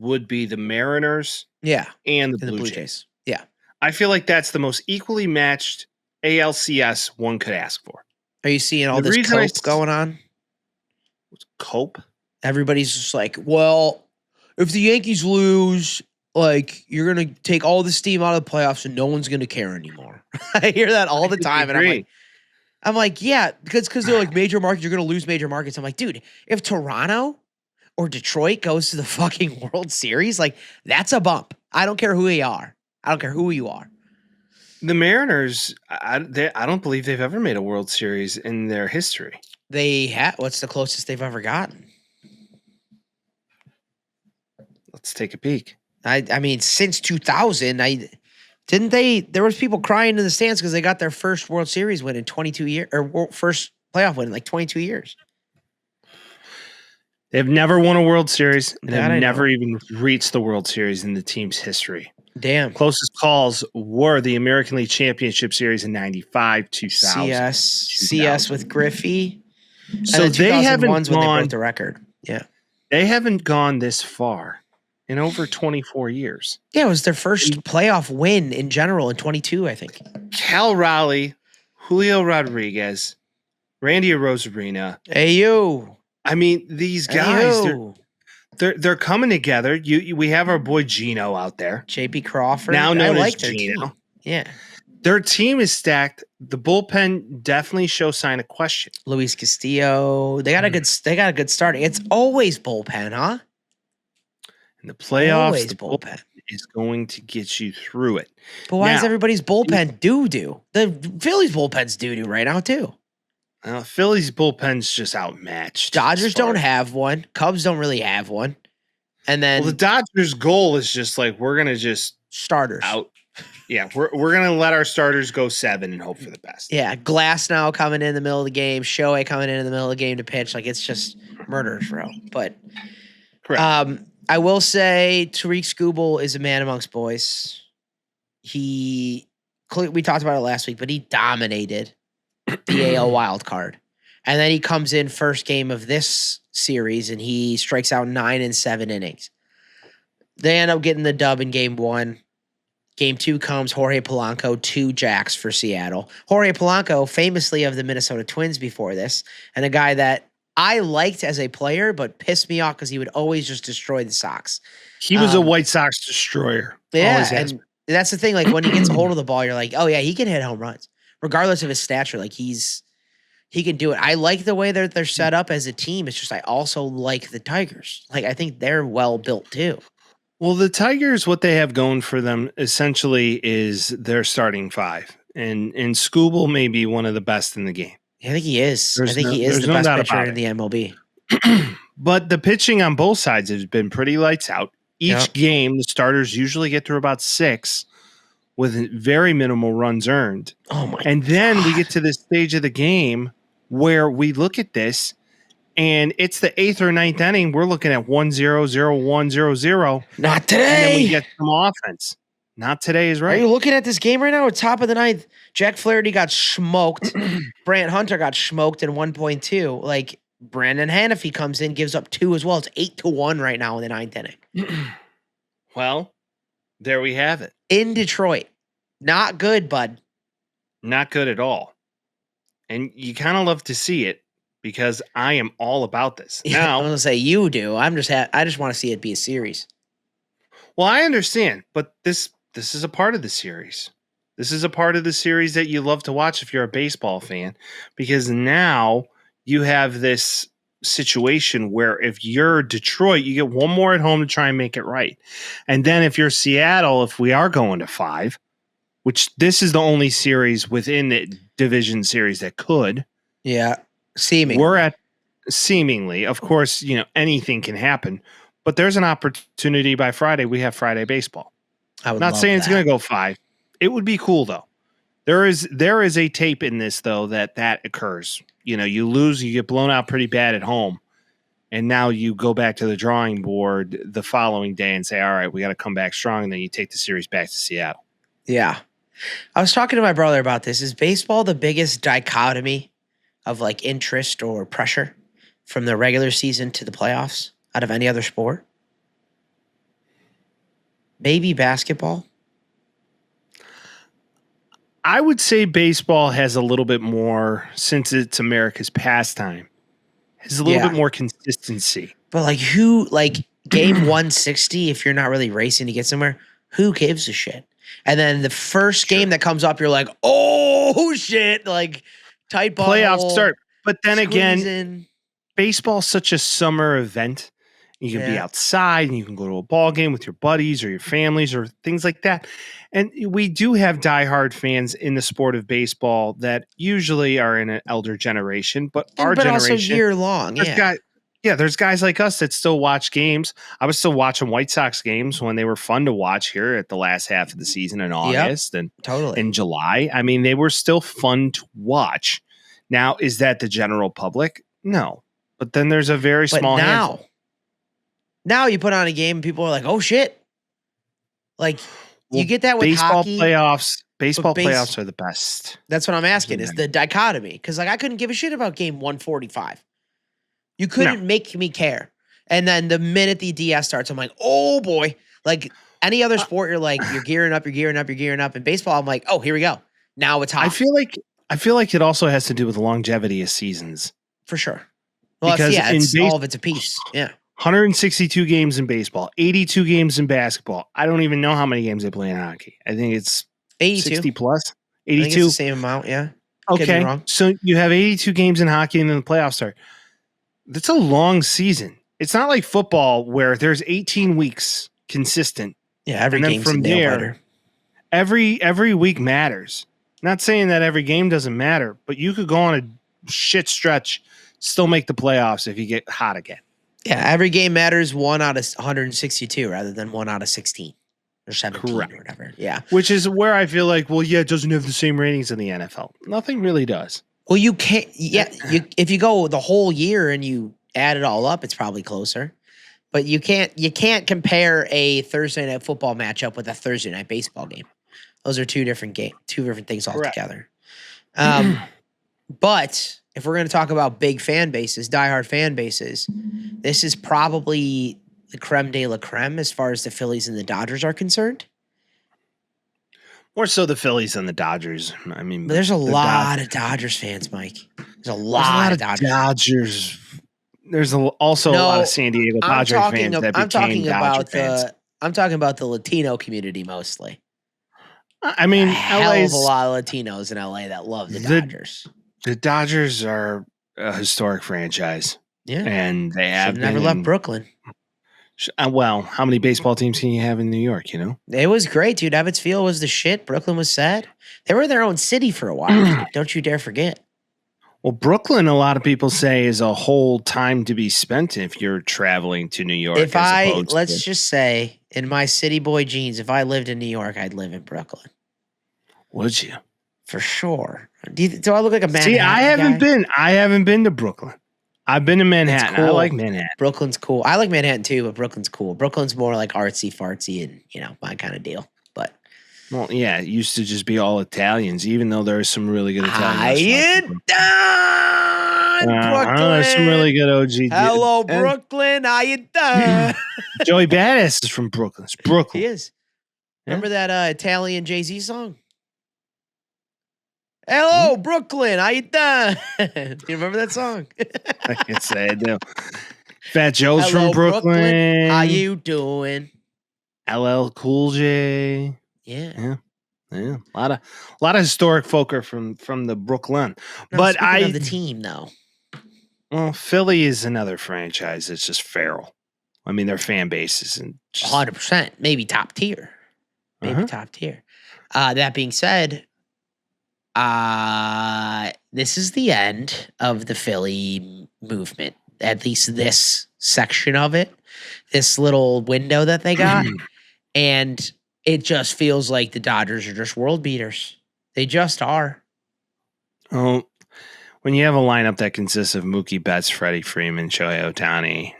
S1: would be the Mariners, and the Blue Jays.
S3: Yeah,
S1: I feel like that's the most equally matched ALCS one could ask for.
S3: Are you seeing all this cope going on?
S1: Cope?
S3: Everybody's just like, well, if the Yankees lose, like you're gonna take all the steam out of the playoffs and no one's gonna care anymore. I hear that all the time, and I'm like, yeah, because they're like major markets, you're going to lose major markets. I'm like, dude, if Toronto or Detroit goes to the fucking World Series, like that's a bump. I don't care who you are. I don't care who you are.
S1: The Mariners, I don't believe they've ever made a World Series in their history.
S3: They have. What's the closest they've ever gotten?
S1: Let's take a peek.
S3: I mean, since 2000, there was people crying in the stands because they got their first World Series win in 22 years, or first playoff win in like 22 years.
S1: They've never won a World Series, and have never even reached the World Series in the team's history.
S3: Damn.
S1: Closest calls were the American League Championship Series in 95, 2000.
S3: CS with Griffey.
S1: So they haven't
S3: when they broke the record. Yeah.
S1: They haven't gone this far in over 24 years.
S3: Yeah, it was their first playoff win in general in 22, I think.
S1: Cal Raleigh, Julio Rodriguez, Randy Arozarena.
S3: Ayo.
S1: I mean, these guys, they're coming together. We have our boy Gino out there.
S3: JP Crawford.
S1: Now known as
S3: their
S1: Gino.
S3: Team. Yeah.
S1: Their team is stacked. The bullpen definitely shows sign of question.
S3: Luis Castillo. They got a good start. It's always bullpen, huh?
S1: In the playoffs, the bullpen is going to get you through it.
S3: But why is everybody's bullpen doo-doo? The Phillies bullpen's doo-doo right now, too.
S1: Phillies bullpen's just outmatched.
S3: Dodgers don't have one. Cubs don't really have one. And then
S1: the Dodgers' goal is just like, we're going to just
S3: starters
S1: out. Yeah, we're going to let our starters go 7 and hope for the best.
S3: Yeah, Glass now coming in the middle of the game, Shohei coming in the middle of the game to pitch. Like, it's just murderers, bro. But
S1: correct.
S3: I will say Tariq Skubal is a man amongst boys. We talked about it last week, but he dominated the AL wild card. And then he comes in first game of this series, and he strikes out 9 in 7 innings. They end up getting the dub in game 1. Game 2 comes Jorge Polanco, 2 jacks for Seattle. Jorge Polanco, famously of the Minnesota Twins before this, and a guy that I liked as a player, but pissed me off because he would always just destroy the Sox.
S1: He was a White Sox destroyer.
S3: Yeah, and that's the thing. Like when he gets a hold of the ball, you're like, oh yeah, he can hit home runs, regardless of his stature. Like he can do it. I like the way they're set up as a team. It's just I also like the Tigers. Like I think they're well built too.
S1: Well, the Tigers, what they have going for them essentially is their starting 5, and Skubal may be one of the best in the game.
S3: I think he is. I think he is the best pitcher in the MLB.
S1: But the pitching on both sides has been pretty lights out. Each game, the starters usually get through about 6 with very minimal runs earned.
S3: Oh my!
S1: And then we get to this stage of the game where we look at this, and it's the 8th or 9th inning. We're looking at 1-0, 0-1, 0-0.
S3: Not today.
S1: And then we get some offense. Not today is right.
S3: Are you looking at this game right now? At top of the 9th, Jack Flaherty got smoked. Brant Hunter got smoked in 1.2. Like Brandon Hannafy comes in, gives up 2 as well. It's 8-1 right now in the 9th inning.
S1: Well, there we have it.
S3: In Detroit. Not good, bud.
S1: Not good at all. And you kind of love to see it because I am all about this. Now,
S3: I'm going to say you do. I just want to see it be a series.
S1: Well, I understand, but this is a part of the series. This is a part of the series that you love to watch if you're a baseball fan, because now you have this situation where if you're Detroit, you get one more at home to try and make it right. And then if you're Seattle, if we are going to 5, which this is the only series within the division series that could.
S3: Yeah. Seemingly.
S1: We're at seemingly. Of course, anything can happen, but there's an opportunity by Friday. We have Friday baseball.
S3: I'm
S1: not saying it's going to go 5. It would be cool though. There is a tape in this though that occurs. You lose, you get blown out pretty bad at home, and now you go back to the drawing board the following day and say, all right, we got to come back strong. And then you take the series back to Seattle.
S3: Yeah. I was talking to my brother about this. Is baseball the biggest dichotomy of like interest or pressure from the regular season to the playoffs out of any other sport? Maybe basketball?
S1: I would say baseball has a little bit more, since it's America's pastime, has a little bit more consistency.
S3: But game 160, if you're not really racing to get somewhere, who gives a shit? And then the first game that comes up, you're like, oh shit, like tight ball.
S1: Playoffs start. But then again, baseball's such a summer event. You can be outside and you can go to a ball game with your buddies or your families or things like that. And we do have diehard fans in the sport of baseball that usually are in an elder generation, but our generation
S3: also year long.
S1: There's guys like us that still watch games. I was still watching White Sox games when they were fun to watch here at the last half of the season in August and in July. I mean, they were still fun to watch. Now, is that the general public? No. But then there's a very small handful.
S3: Now you put on a game and people are like, oh shit. Like you get that with
S1: baseball
S3: hockey.
S1: Playoffs. Baseball playoffs are the best.
S3: That's what I'm asking is the dichotomy. Because I couldn't give a shit about game 145. You couldn't make me care. And then the minute the DS starts, I'm like, oh boy. Like any other sport, you're like, you're gearing up. And baseball, I'm like, oh, here we go. Now it's hot.
S1: I feel like it also has to do with the longevity of seasons.
S3: For sure. Well, because all of it's a piece. Yeah.
S1: 162 games in baseball, 82 games in basketball. I don't even know how many games they play in hockey. I think it's
S3: 82.
S1: 60 plus. 82.
S3: I think it's the same amount, yeah.
S1: Okay. So you have 82 games in hockey and then the playoffs start. That's a long season. It's not like football where there's 18 weeks consistent.
S3: Yeah, every game from there.
S1: Every week matters. Not saying that every game doesn't matter, but you could go on a shit stretch, still make the playoffs if you get hot again.
S3: Yeah, every game matters 1 out of 162 rather than 1 out of 16 or 17 or whatever. Yeah.
S1: Which is where I feel like, well, yeah, it doesn't have the same ratings in the NFL. Nothing really does.
S3: Well, you can't. Yeah, if you go the whole year and you add it all up, it's probably closer. But you can't compare a Thursday night football matchup with a Thursday night baseball game. Those are two different things altogether. But if we're going to talk about big fan bases, diehard fan bases, this is probably the creme de la creme as far as the Phillies and the Dodgers are concerned.
S1: More so the Phillies than the Dodgers. I mean,
S3: But there's a lot of Dodgers fans, Mike. There's a lot of
S1: Dodgers. There's also a lot of San Diego Padres fans that became Dodger fans.
S3: I'm talking about the Latino community mostly.
S1: I mean,
S3: a hell of a lot of Latinos in LA that love the Dodgers.
S1: The Dodgers are a historic franchise.
S3: Yeah.
S1: And they have
S3: never left Brooklyn.
S1: Well, how many baseball teams can you have in New York, you know?
S3: It was great, dude. Ebbets Field was the shit. Brooklyn was sad. They were their own city for a while, dude. Don't you dare forget.
S1: Well, Brooklyn, a lot of people say, is a whole time to be spent if you're traveling to New York.
S3: Let's just say, in my city boy jeans, if I lived in New York, I'd live in Brooklyn.
S1: Would you?
S3: For sure. Do I look like a Manhattan
S1: See, I haven't been to Brooklyn. I've been to Manhattan.
S3: Cool.
S1: I like Manhattan.
S3: Brooklyn's cool. I like Manhattan too, but Brooklyn's cool. Brooklyn's more like artsy fartsy and, my kind of deal. But
S1: well, yeah, it used to just be all Italians, even though there's some really good Italian
S3: restaurants. Brooklyn.
S1: There's some really good OG.
S3: Hello, Brooklyn. How you doing?
S1: Joey Badass is from Brooklyn. It's Brooklyn.
S3: He is. Remember that Italian Jay-Z song? Hello, Brooklyn. How you doing? Do you remember that song?
S1: I can say I do. Fat Joe's from Brooklyn.
S3: How you doing?
S1: LL Cool J.
S3: Yeah.
S1: A lot of historic folk are from the Brooklyn.
S3: No,
S1: but
S3: of the team though.
S1: Well, Philly is another franchise. It's just feral. I mean, their fan base is
S3: 100%, maybe top tier. Top tier. That being said, this is the end of the Philly movement. At least this section of it, this little window that they got. And it just feels like the Dodgers are just world beaters. They just are.
S1: Oh, when you have a lineup that consists of Mookie Betts, Freddie Freeman, Shohei Ohtani,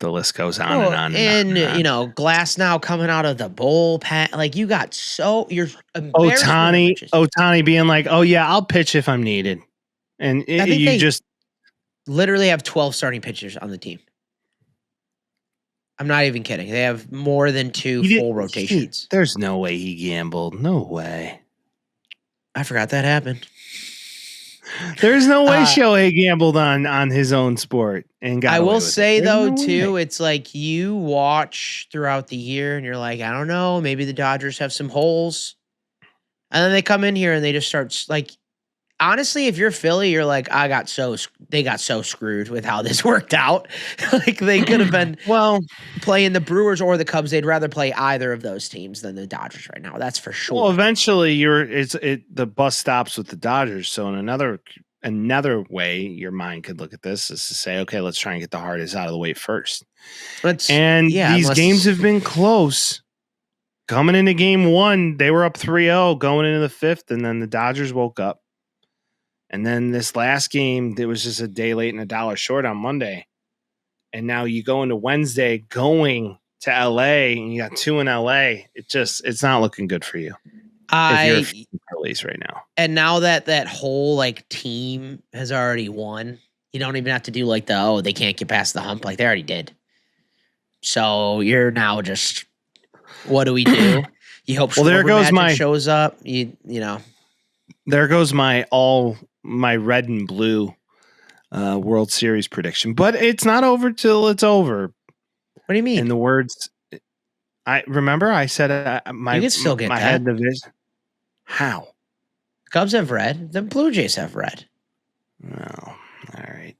S1: the list goes on and on.
S3: And Glass now coming out of the bullpen. Like you're
S1: Ohtani being like, oh yeah, I'll pitch if I'm needed. And you just
S3: literally have 12 starting pitchers on the team. I'm not even kidding. They have more than 2 full rotations.
S1: There's no way he gambled. No way.
S3: I forgot that happened.
S1: There's no way Shohei gambled on his own sport and got.
S3: I will say though too, it's like you watch throughout the year and you're like, I don't know, maybe the Dodgers have some holes, and then they come in here and they just start like. Honestly, if you're Philly, you're like, they got so screwed with how this worked out. Like they could have been playing the Brewers or the Cubs. They'd rather play either of those teams than the Dodgers right now. That's for sure.
S1: Well, eventually the bus stops with the Dodgers. So in another way, your mind could look at this is to say, okay, let's try and get the hardest out of the way first. These games have been close. Coming into game 1, they were up 3-0 going into the 5th, and then the Dodgers woke up. And then this last game, it was just a day late and a dollar short on Monday. And now you go into Wednesday going to LA and you got 2 in LA. It's not looking good for you. If you're Phillies right now.
S3: And now that whole like team has already won, you don't even have to do like they can't get past the hump. Like they already did. So you're now just, what do we do? You hope
S1: there goes
S3: Magic shows up. You know.
S1: There goes my red and blue World Series prediction, but it's not over till it's over.
S3: What do you mean?
S1: In the words, I said my,
S3: you can still get
S1: my
S3: that.
S1: head division. How?
S3: Cubs have red. The Blue Jays have red.
S1: Well, all right.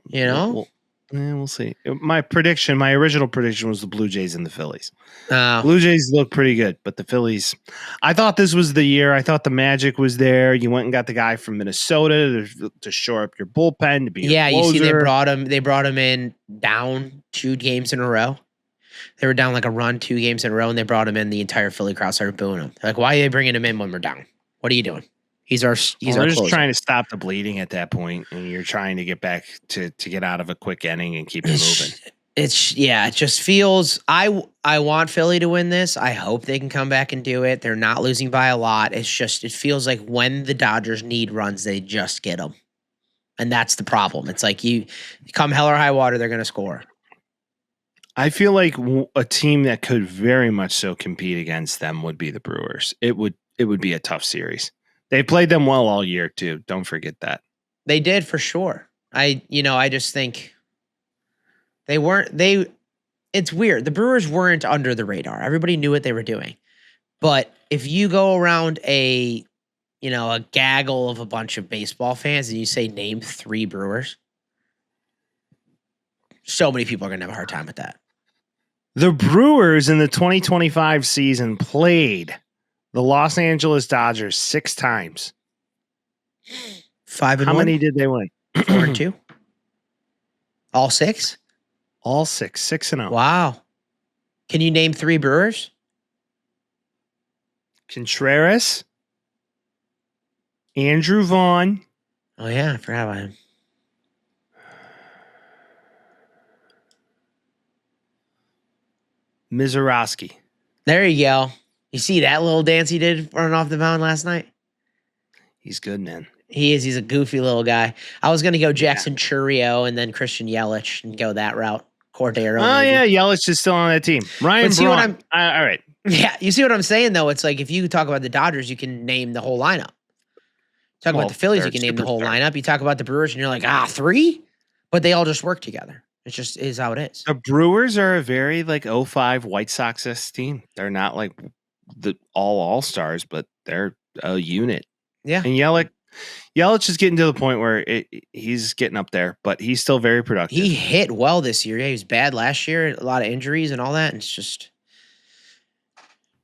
S3: You know?
S1: We'll see. My original prediction was the Blue Jays and the Phillies.
S3: Oh.
S1: Blue Jays look pretty good, but the Phillies, I thought this was the year. I thought the magic was there. You went and got the guy from Minnesota to shore up your bullpen to be a closer.
S3: You see they brought him in down 2 games in a row. They were down like a run 2 games in a row, and they brought him in. The entire Philly crowd started booing him. Like, why are they bringing him in when we're down? What are you doing? He's our
S1: They're just trying to stop the bleeding at that point, and you're trying to get back to get out of a quick inning and keep it moving.
S3: It just feels. I want Philly to win this. I hope they can come back and do it. They're not losing by a lot. It feels like when the Dodgers need runs, they just get them, and that's the problem. It's like you come hell or high water, they're going to score.
S1: I feel like a team that could very much so compete against them would be the Brewers. It it would be a tough series. They played them well all year too. Don't forget that.
S3: They did for sure. I just think it's weird. The Brewers weren't under the radar. Everybody knew what they were doing. But if you go around a gaggle of a bunch of baseball fans and you say name 3 Brewers, so many people are going to have a hard time with that.
S1: The Brewers in the 2025 season played the Los Angeles Dodgers 6 times.
S3: 5-1.
S1: How many did they win?
S3: 4-2. All 6?
S1: All 6. 6-0.
S3: Wow. Can you name 3 Brewers?
S1: Contreras, Andrew Vaughn.
S3: Oh yeah, I forgot about him.
S1: Mizorowski.
S3: There you go. You see that little dance he did running off the mound last night?
S1: He's good, man.
S3: He is. He's a goofy little guy. I was going to go Jackson Churio and then Christian Yelich and go that route. Cordero.
S1: Oh,
S3: maybe.
S1: yeah. Yelich is still on that team. Ryan Braun. All right.
S3: Yeah. You see what I'm saying, though? It's like if you talk about the Dodgers, you can name the whole lineup. Talk about the Phillies, you can name the whole lineup. You talk about the Brewers, and you're like, 3? But they all just work together. It just is how it is.
S1: The Brewers are a very 05 White Sox team. They're not like the all-stars, but they're a unit.
S3: Yeah.
S1: And Yelich is getting to the point where he's getting up there, but he's still very productive.
S3: He hit well this year. Yeah, he was bad last year. A lot of injuries and all that. And it's just,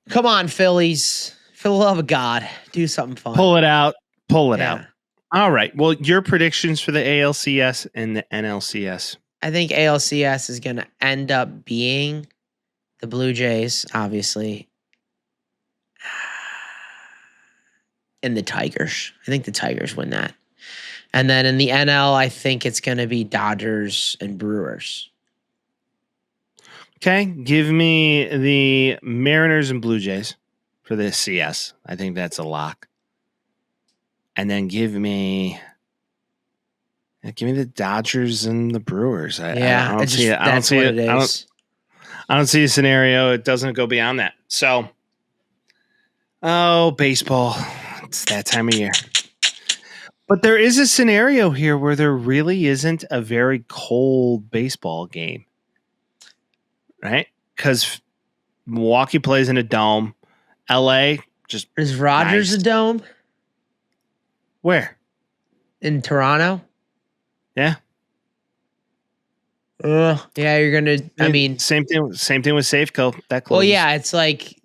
S3: come on, Phillies. For the love of God, do something fun.
S1: Pull it out. All right. Well, your predictions for the ALCS and the NLCS.
S3: I think ALCS is going to end up being the Blue Jays, obviously, and the Tigers. I think the Tigers win that. And then in the NL, I think it's going to be Dodgers and Brewers.
S1: Okay. Give me the Mariners and Blue Jays for the CS. I think that's a lock. And then give me the Dodgers and the Brewers. I don't see it. I don't see a scenario. It doesn't go beyond that. So, baseball. It's that time of year. But there is a scenario here where there really isn't a very cold baseball game. Right? Because Milwaukee plays in a dome. LA just
S3: is Rogers a dome?
S1: Where?
S3: In Toronto?
S1: Yeah.
S3: Yeah, you're gonna. I mean,
S1: same thing with Safeco. That close.
S3: Well, yeah, it's like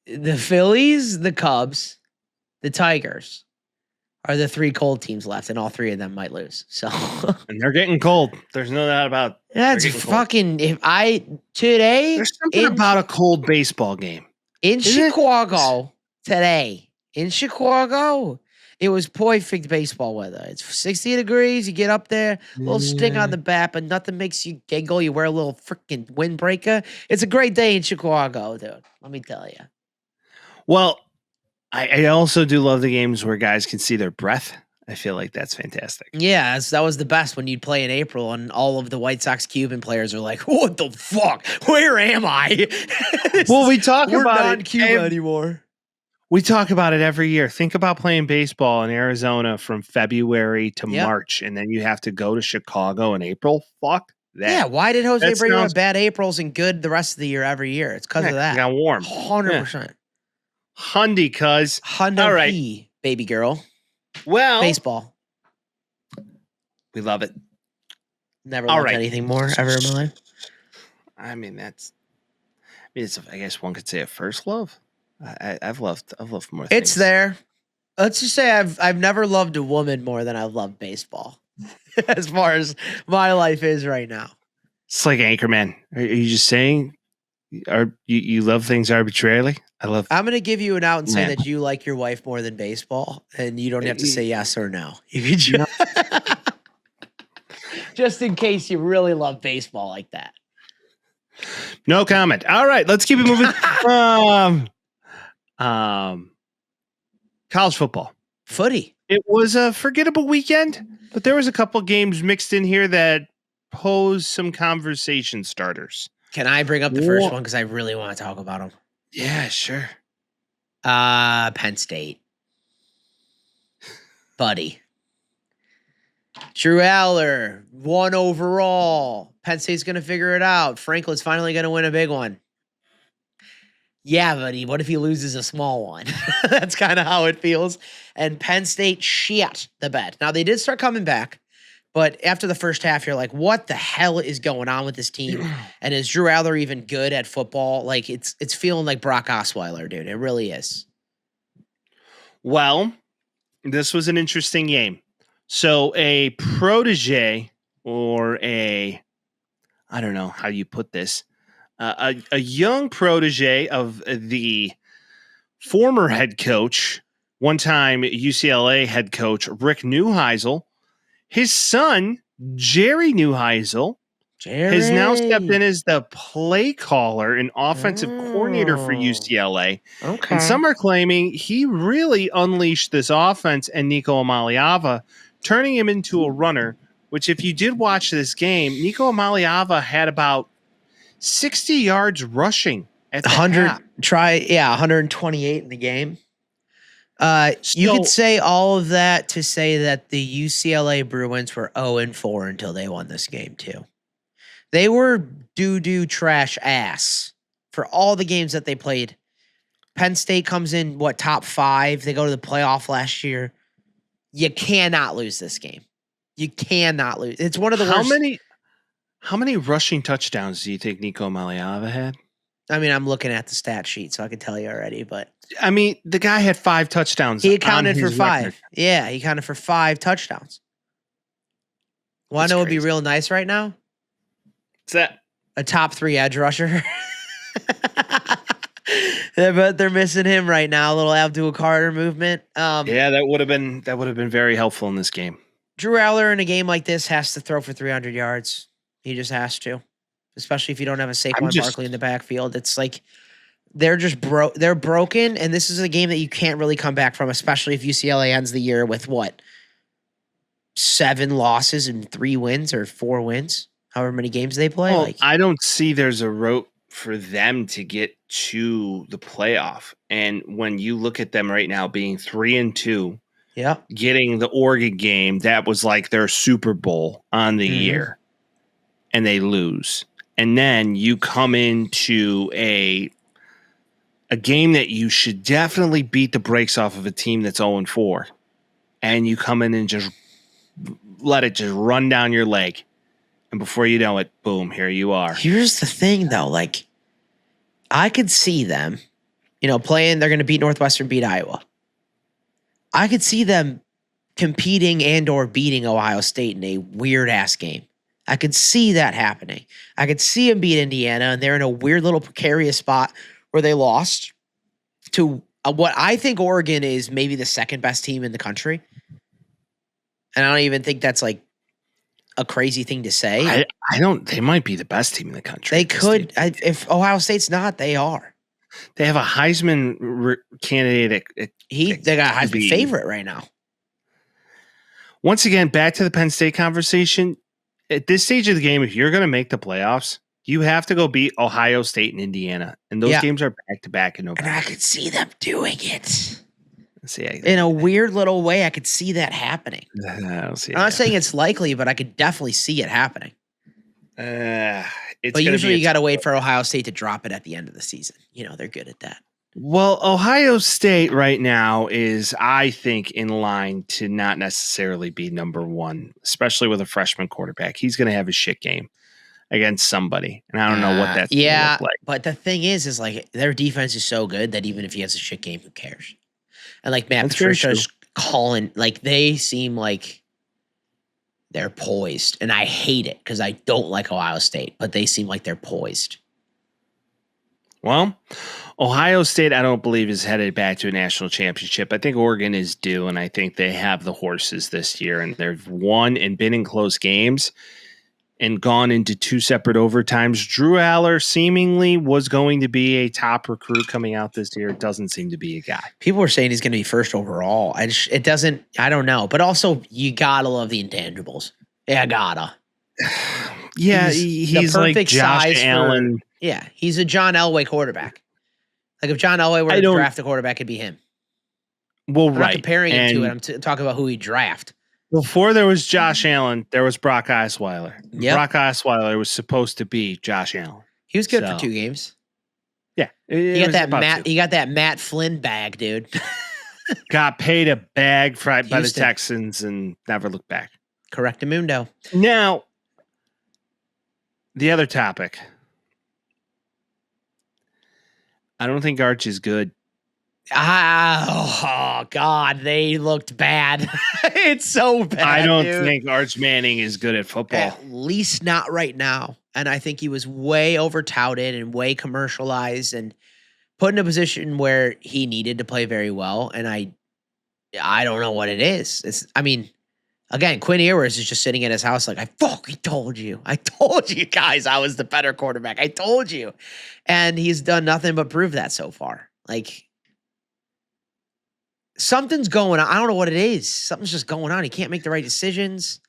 S3: the Phillies, the Cubs, the Tigers are the 3 cold teams left, and all 3 of them might lose. So,
S1: and they're getting cold. There's no doubt about it.
S3: That's fucking. Today,
S1: there's something about a cold baseball game
S3: in Chicago today. In Chicago. It was perfect baseball weather. It's 60 degrees. You get up there, a little sting on the bat, but nothing makes you giggle. You wear a little freaking windbreaker. It's a great day in Chicago, dude. Let me tell you.
S1: Well, I also do love the games where guys can see their breath. I feel like that's fantastic.
S3: Yeah, that was the best when you'd play in April and all of the White Sox Cuban players are like, what the fuck? Where am I?
S1: Well, we talk about
S3: We're not in Cuba anymore.
S1: We talk about it every year. Think about playing baseball in Arizona from February to March, and then you have to go to Chicago in April. Fuck that.
S3: Yeah, why did Jose Abreu have bad Aprils and good the rest of the year every year? It's because of that.
S1: It got warm.
S3: 100%.
S1: Hundy, cuz.
S3: All right. Baby girl.
S1: Well.
S3: Baseball.
S1: We love it.
S3: Never loved anything more ever in my life.
S1: I mean, I guess one could say a first love. I've loved more things.
S3: It's there. Let's just say I've never loved a woman more than I've loved baseball. As far as my life is right now.
S1: It's like Anchorman. Are you just saying you love things arbitrarily? I'm
S3: going to give you an out and say that you like your wife more than baseball, and you don't have to say yes or no. You can just in case you really love baseball like that.
S1: No comment. All right, let's keep it moving. College football.
S3: Footy.
S1: It was a forgettable weekend, but there was a couple games mixed in here that pose some conversation starters.
S3: Can I bring up the first one? Because I really want to talk about them.
S1: Yeah, sure.
S3: Penn State. Buddy. Drew Aller, 1 overall. Penn State's going to figure it out. Franklin's finally going to win a big one. Yeah, buddy, what if he loses a small one? That's kind of how it feels. And Penn State shit the bed. Now, they did start coming back, but after the first half, you're like, what the hell is going on with this team? And is Drew Aller even good at football? Like, it's feeling like Brock Osweiler, dude. It really is.
S1: Well, this was an interesting game. So a protege or I don't know how you put this, a young protege of the former head coach, one-time UCLA head coach Rick Neuheisel, his son, Jerry Neuheisel, has now stepped in as the play caller and offensive coordinator for UCLA.
S3: Okay.
S1: And some are claiming he really unleashed this offense and Nico Amaliava, turning him into a runner, which if you did watch this game, Nico Amaliava had about 60 yards rushing at the
S3: 128 in the game. You could say all of that to say that the UCLA Bruins were 0-4 until they won this game too. They were doo-doo trash ass for all the games that they played. Penn State comes in, top 5? They go to the playoff last year. You cannot lose this game. You cannot lose. It's one of the worst.
S1: How many rushing touchdowns do you think Nico Amaliava had?
S3: I mean, I'm looking at the stat sheet, so I can tell you already. But
S1: I mean, the guy had 5 touchdowns.
S3: He accounted for 5.
S1: Record.
S3: Yeah, he accounted for 5 touchdowns. Want to know what would be real nice right now?
S1: What's that?
S3: A top 3 edge rusher. But they're missing him right now. A little Abdul Carter movement.
S1: Yeah, that would have been very helpful in this game.
S3: Drew Aller in a game like this has to throw for 300 yards. He just has to, especially if you don't have a Saquon Barkley in the backfield. It's like they're just they're broken, and this is a game that you can't really come back from, especially if UCLA ends the year with 7 losses and 3 wins or 4 wins, however many games they play.
S1: Well, I don't see there's a route for them to get to the playoff. And when you look at them right now being 3-2, getting the Oregon game, that was like their Super Bowl on the year, and they lose. And then you come into a game that you should definitely beat the brakes off of a team that's 0-4, and you come in and just let it just run down your leg. And before you know it, boom, here you are.
S3: Here's the thing, though. Like, I could see them, playing. They're going to beat Northwestern, beat Iowa. I could see them competing and or beating Ohio State in a weird-ass game. I could see that happening. I could see them beat Indiana, and they're in a weird little precarious spot where they lost to what I think Oregon is maybe the second best team in the country. And I don't even think that's like a crazy thing to say.
S1: They might be the best team in the country.
S3: They could. If Ohio State's not, they are.
S1: They have a Heisman candidate.
S3: They got a Heisman favorite right now.
S1: Once again, back to the Penn State conversation. At this stage of the game, if you're going to make the playoffs, you have to go beat Ohio State and Indiana. And those games are back-to-back in November.
S3: And I could see them doing it. In a weird little way, I could see that happening. I'm not saying it's likely, but I could definitely see it happening. But usually you got to wait for Ohio State to drop it at the end of the season. They're good at that.
S1: Well, Ohio State right now is, I think, in line to not necessarily be number 1, especially with a freshman quarterback. He's going to have a shit game against somebody, and I don't know what that's going to look like.
S3: But the thing is like their defense is so good that even if he has a shit game, who cares? And like Matt Patricia's calling, like they seem like they're poised, and I hate it because I don't like Ohio State, but they seem like they're poised.
S1: Well, Ohio State, I don't believe, is headed back to a national championship. I think Oregon is due, and I think they have the horses this year, and they've won and been in close games and gone into 2 separate overtimes. Drew Aller seemingly was going to be a top recruit coming out this year. It doesn't seem to be a guy.
S3: People are saying he's going to be first overall. I don't know. But also, you got to love the intangibles. Yeah, gotta.
S1: Yeah, he's like Josh Allen.
S3: He's a John Elway quarterback. Like if John Elway were to draft a quarterback, it'd be him.
S1: Well,
S3: I'm not comparing him to it. I'm talking about who he draft.
S1: Before there was Josh Allen, there was Brock Osweiler.
S3: Yep.
S1: Brock Osweiler was supposed to be Josh Allen.
S3: He was good for 2 games.
S1: Yeah.
S3: He got that Matt Flynn bag, dude.
S1: Got paid a bag by the Texans and never looked back.
S3: Correctamundo.
S1: Now, the other topic. I don't think Arch is good.
S3: Oh, God, they looked bad. It's so bad.
S1: I don't think Arch Manning is good at football.
S3: At least not right now. And I think he was way over-touted and way commercialized and put in a position where he needed to play very well. And I don't know what it is. Again, Quinn Ewers is just sitting at his house like, I fucking told you. I told you guys I was the better quarterback. I told you. And he's done nothing but prove that so far. Like, something's going on. I don't know what it is. Something's just going on. He can't make the right decisions.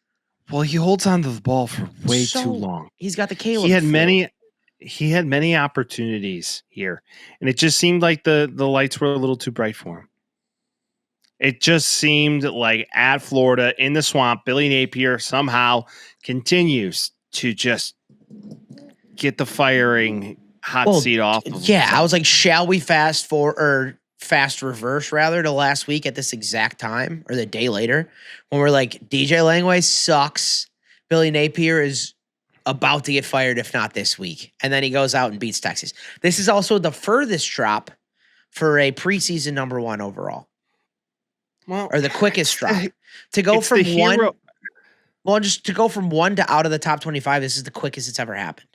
S1: Well, he holds on to the ball for way too long.
S3: He's got the Caleb.
S1: He had many opportunities here, and it just seemed like the lights were a little too bright for him. It just seemed like at Florida in the swamp, Billy Napier somehow continues to just get the firing hot seat off.
S3: I was like, shall we fast reverse rather to last week at this exact time or the day later when we're like, DJ Langway sucks. Billy Napier is about to get fired, if not this week. And then he goes out and beats Texas. This is also the furthest drop for a preseason number 1 overall.
S1: Well,
S3: or the quickest drop. To go from to go from 1 to out of the top 25, this is the quickest it's ever happened.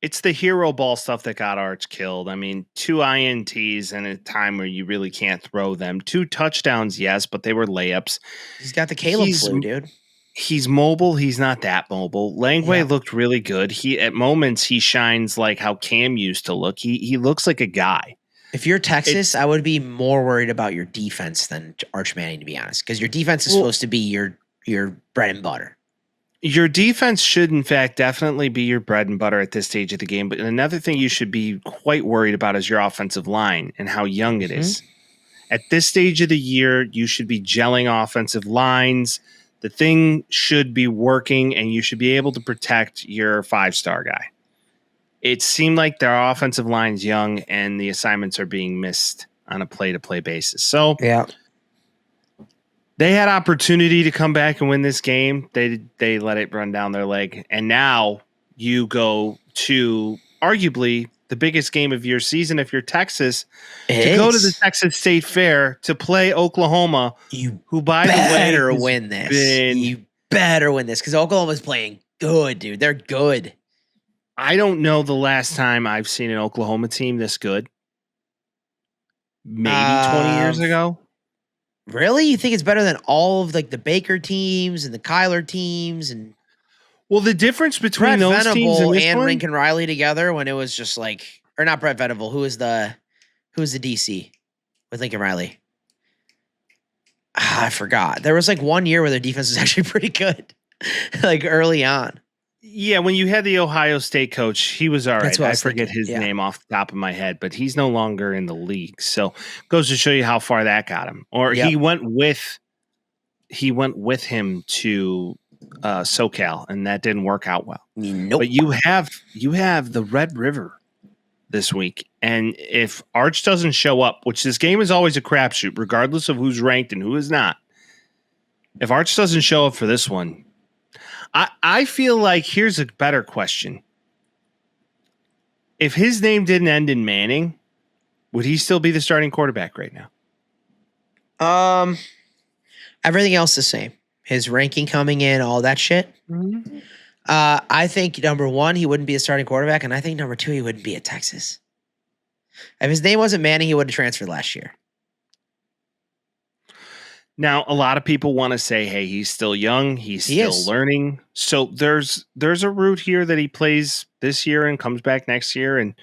S1: It's the hero ball stuff that got Arch killed. I mean, 2 INTs in a time where you really can't throw them. 2 touchdowns, yes, but they were layups.
S3: He's got the Caleb flu, dude.
S1: He's mobile. He's not that mobile. Langway looked really good. At moments he shines like how Cam used to look. He looks like a guy.
S3: If you're Texas, I would be more worried about your defense than Arch Manning, to be honest, because your defense is supposed to be your bread and butter.
S1: Your defense should, in fact, definitely be your bread and butter at this stage of the game. But another thing you should be quite worried about is your offensive line and how young it is. At this stage of the year, you should be gelling offensive lines. The thing should be working, and you should be able to protect your 5-star guy. It seemed like their offensive line's young, and the assignments are being missed on a play-to-play basis. So, they had opportunity to come back and win this game. They let it run down their leg. And now you go to arguably the biggest game of your season if you're Texas, go to the Texas State Fair to play Oklahoma, who, by the way,
S3: better win this. You better win this because Oklahoma's playing good, dude. They're good.
S1: I don't know the last time I've seen an Oklahoma team this good. Maybe 20 years ago.
S3: Really? You think it's better than all of like the Baker teams and the Kyler teams and
S1: the difference between
S3: Brett
S1: those
S3: Venable
S1: teams
S3: and Lincoln Riley together when it was just like, or not Brett Venable, who was the DC with Lincoln Riley? I forgot. There was like 1 year where their defense was actually pretty good, like early on.
S1: Yeah, when you had the Ohio State coach, he was all right. I forget his name off the top of my head, but he's no longer in the league. So goes to show you how far that got him. Or he went with him to SoCal, and that didn't work out well.
S3: Nope.
S1: But you have the Red River this week, and if Arch doesn't show up, which this game is always a crapshoot, regardless of who's ranked and who is not. If Arch doesn't show up for this one, I feel like here's a better question. If his name didn't end in Manning, would he still be the starting quarterback right
S3: now? Everything else the same. His ranking coming in, all that shit. Mm-hmm. I think number 1, he wouldn't be a starting quarterback, and I think number 2, he wouldn't be at Texas. If his name wasn't Manning, he would have transferred last year.
S1: Now, a lot of people want to say, hey, he's still young. He's still learning. So there's a route here that he plays this year and comes back next year and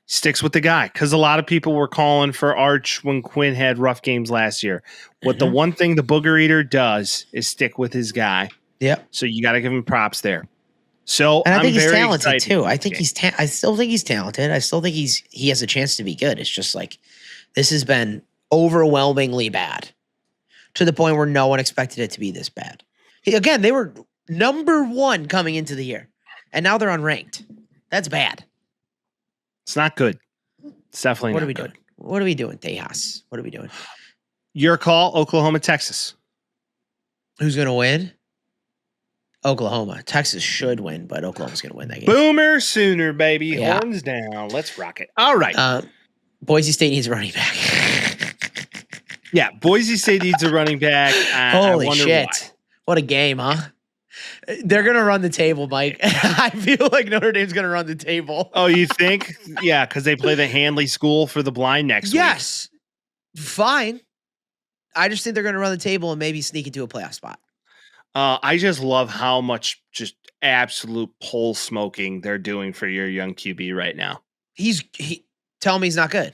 S1: sticks with the guy. Because a lot of people were calling for Arch when Quinn had rough games last year. What the one thing the Booger Eater does is stick with his guy.
S3: Yep.
S1: So you got to give him props there. So
S3: And I think
S1: I'm
S3: he's
S1: very
S3: talented
S1: excited
S3: too.
S1: for
S3: I
S1: this
S3: think
S1: game.
S3: I still think he's talented. I still think he has a chance to be good. It's just like this has been overwhelmingly bad to the point where no one expected it to be this bad. Again, they were number 1 coming into the year, and now they're unranked. That's bad.
S1: It's not good. It's definitely
S3: What
S1: not
S3: are we
S1: good.
S3: doing? What are we doing, Tejas? What are we doing?
S1: Your call, Oklahoma, Texas.
S3: Who's going to win? Oklahoma. Texas should win, but Oklahoma's going to win that game.
S1: Boomer Sooner, baby.
S3: Yeah.
S1: Horns down. Let's rock it. All right.
S3: Boise State needs a running back.
S1: Yeah, Boise State needs a running back.
S3: Holy
S1: I wonder
S3: shit.
S1: why.
S3: What a game, huh? They're going to run the table, Mike. I feel like Notre Dame's going to run the table.
S1: Oh, you think? Yeah, because they play the Handley School for the Blind next week.
S3: Yes. Fine. I just think they're going to run the table and maybe sneak into a playoff spot.
S1: I just love how much just absolute pole smoking they're doing for your young QB right now.
S3: Tell me he's not good.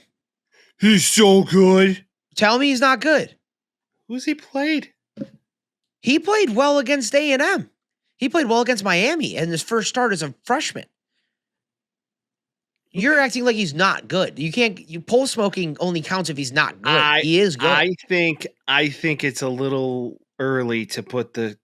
S1: He's so good.
S3: Tell me he's not good.
S1: Who's he played?
S3: He played well against A&M. He played well against Miami in his first start as a freshman. You're acting like he's not good. Pole smoking only counts if he's not good. He is good.
S1: I think it's a little early to put the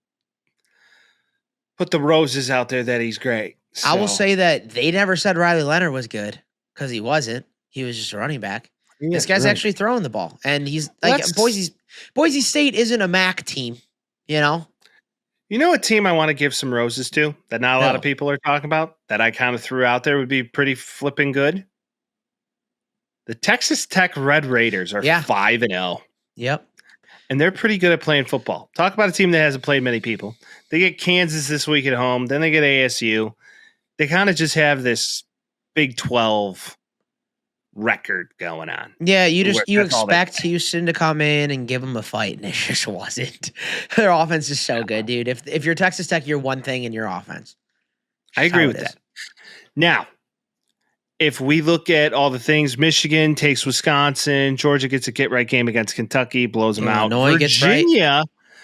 S1: roses out there that he's great. So.
S3: I will say that they never said Riley Leonard was good because he wasn't. He was just a running back.
S1: Yeah,
S3: this guy's actually throwing the ball, and he's like Boise State isn't a MAC team, you know.
S1: You know a team I want to give some roses to that not a lot of people are talking about that I kind of threw out there would be pretty flipping good? The Texas Tech Red Raiders are 5-0.
S3: Yep.
S1: And they're pretty good at playing football. Talk about a team that hasn't played many people. They get Kansas this week at home. Then they get ASU. They kind of just have this Big 12 record going on.
S3: Yeah, you expect Houston to come in and give them a fight, and it just wasn't. Their offense is so good, dude. If you're Texas Tech, you're one thing in your offense.
S1: I agree with that. Now, if we look at all the things, Michigan takes Wisconsin, Georgia gets a get-right game against Kentucky, blows them out.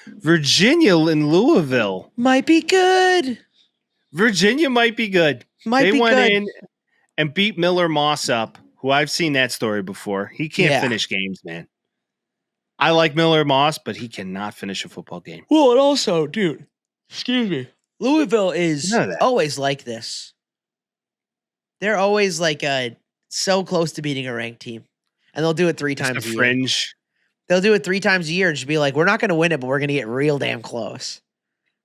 S1: Virginia in Louisville.
S3: Might be good.
S1: Virginia might be good. They went in and beat Miller Moss up, who I've seen that story before. He can't finish games, man. I like Miller Moss, but he cannot finish a football game.
S3: Well, and also, dude, excuse me, Louisville is always like this. They're always like so close to beating a ranked team, and they'll do it 3 times a year.
S1: Fringe.
S3: They'll do it 3 times a year and just be like, we're not going to win it, but we're going to get real damn close.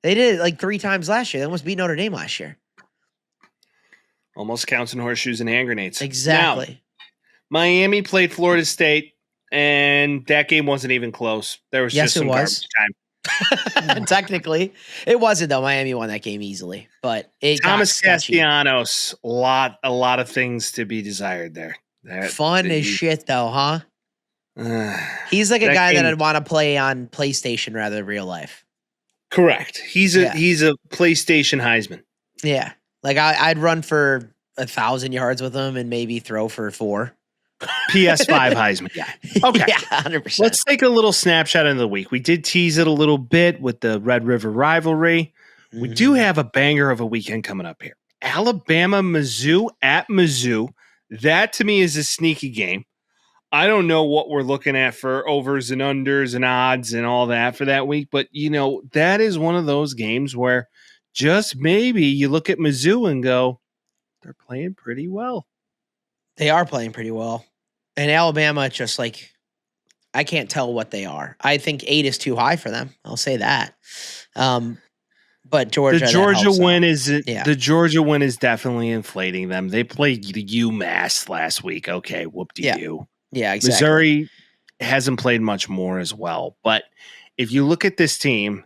S3: They did it like 3 times last year. They almost beat Notre Dame last year.
S1: Almost counts in horseshoes and hand grenades.
S3: Exactly.
S1: Now, Miami played Florida State, and that game wasn't even close. There was just some garbage time.
S3: Technically, it wasn't though. Miami won that game easily, but
S1: Thomas Castellanos, a lot of things to be desired there.
S3: Fun as shit though, huh? He's like a guy that I'd want to play on PlayStation rather than real life.
S1: Correct. He's a PlayStation Heisman.
S3: Yeah, like I'd run for 1,000 yards with him and maybe throw for 4.
S1: PS5 Heisman. Yeah. Okay.
S3: Yeah, 100%.
S1: Let's take a little snapshot of the week. We did tease it a little bit with the Red River rivalry. We do have a banger of a weekend coming up here. Alabama, Mizzou at Mizzou. That to me is a sneaky game. I don't know what we're looking at for overs and unders and odds and all that for that week, but that is one of those games where just maybe you look at Mizzou and go, they're playing pretty well.
S3: They are playing pretty well. And Alabama, just like, I can't tell what they are. I think 8 is too high for them. I'll say that. But Georgia,
S1: the Georgia win is definitely inflating them. They played UMass last week. Okay, whoop-de-doo.
S3: Yeah, exactly.
S1: Missouri hasn't played much more as well. But if you look at this team,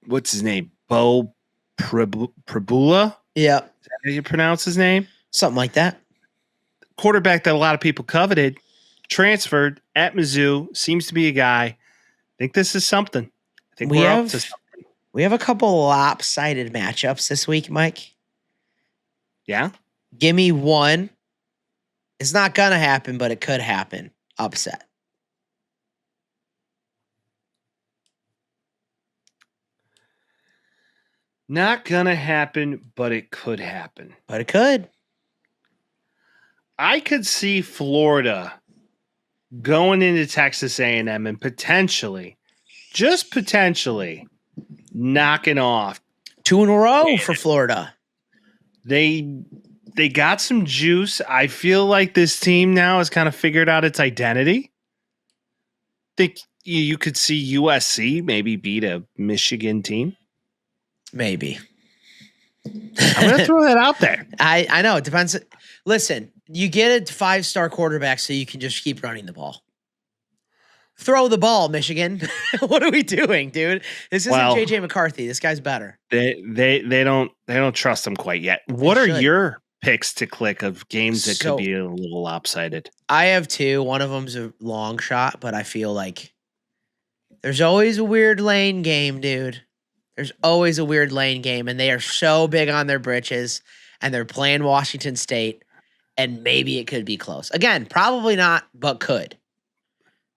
S1: what's his name? Bo Prabula?
S3: Yeah.
S1: Is that how you pronounce his name?
S3: Something like that.
S1: Quarterback that a lot of people coveted, transferred at Mizzou, seems to be a guy. I think this is something. I think we're up to something.
S3: We have a couple lopsided matchups this week, Mike.
S1: Yeah?
S3: Give me one. It's not going to happen, but it could happen. Upset.
S1: Not gonna happen, but it could happen.
S3: But it could.
S1: I could see Florida going into Texas A&M and potentially, just potentially, knocking off
S3: 2 in a row for Florida.
S1: They got some juice. I feel like this team now has kind of figured out its identity. Think you could see USC maybe beat a Michigan team.
S3: Maybe.
S1: I'm going to throw that out there.
S3: I know. It depends. Listen, you get a 5-star quarterback so you can just keep running the ball. Throw the ball, Michigan. What are we doing, dude? This isn't JJ McCarthy. This guy's better.
S1: They don't trust him quite yet. What are your picks to click of games that could be a little lopsided?
S3: I have 2. One of them's a long shot, but I feel like there's always a weird lane game, dude. There's always a weird lane game, and they are so big on their britches, and they're playing Washington State, and maybe it could be close. Again, probably not, but could.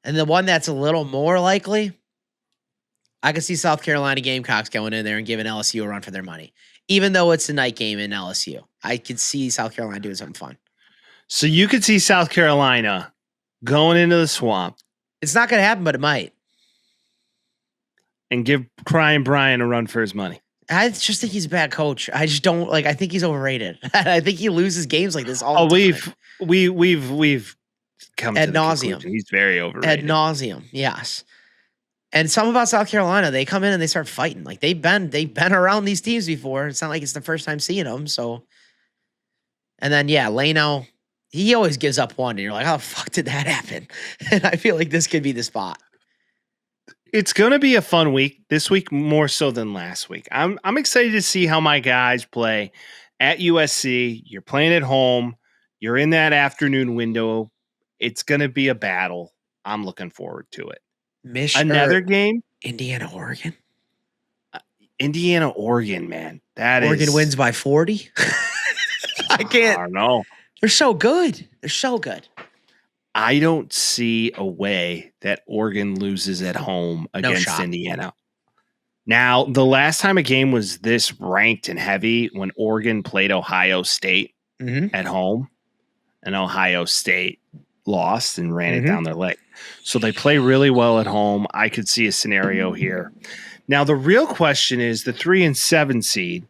S3: And the one that's a little more likely, I could see South Carolina Gamecocks going in there and giving LSU a run for their money. Even though it's a night game in LSU, I could see South Carolina doing something fun.
S1: So you could see South Carolina going into the swamp.
S3: It's not going to happen, but it might.
S1: And give Crying Brian a run for his money.
S3: I just think he's a bad coach. I just don't I think he's overrated. I think he loses games like this all the time.
S1: We've come
S3: ad
S1: to the
S3: nauseum.
S1: conclusion. He's very overrated.
S3: Ad nauseum, yes. And something about South Carolina, they come in and they start fighting. Like they've been around these teams before. It's not like it's the first time seeing them. So, and then Leno, he always gives up one, and you're like, how the fuck did that happen? And I feel like this could be the spot.
S1: It's going to be a fun week. This week more so than last week. I'm excited to see how my guys play at USC. You're playing at home. You're in that afternoon window. It's going to be a battle. I'm looking forward to it. Another game?
S3: Indiana, Oregon.
S1: Indiana, Oregon, man.
S3: Oregon wins by 40. I can't.
S1: I don't know.
S3: They're so good.
S1: I don't see a way that Oregon loses at home against Indiana. Now, the last time a game was this ranked and heavy when Oregon played Ohio State at home, and Ohio State lost and ran it down their leg. So they play really well at home. I could see a scenario here. Now, the real question is the 3 and 7 seed.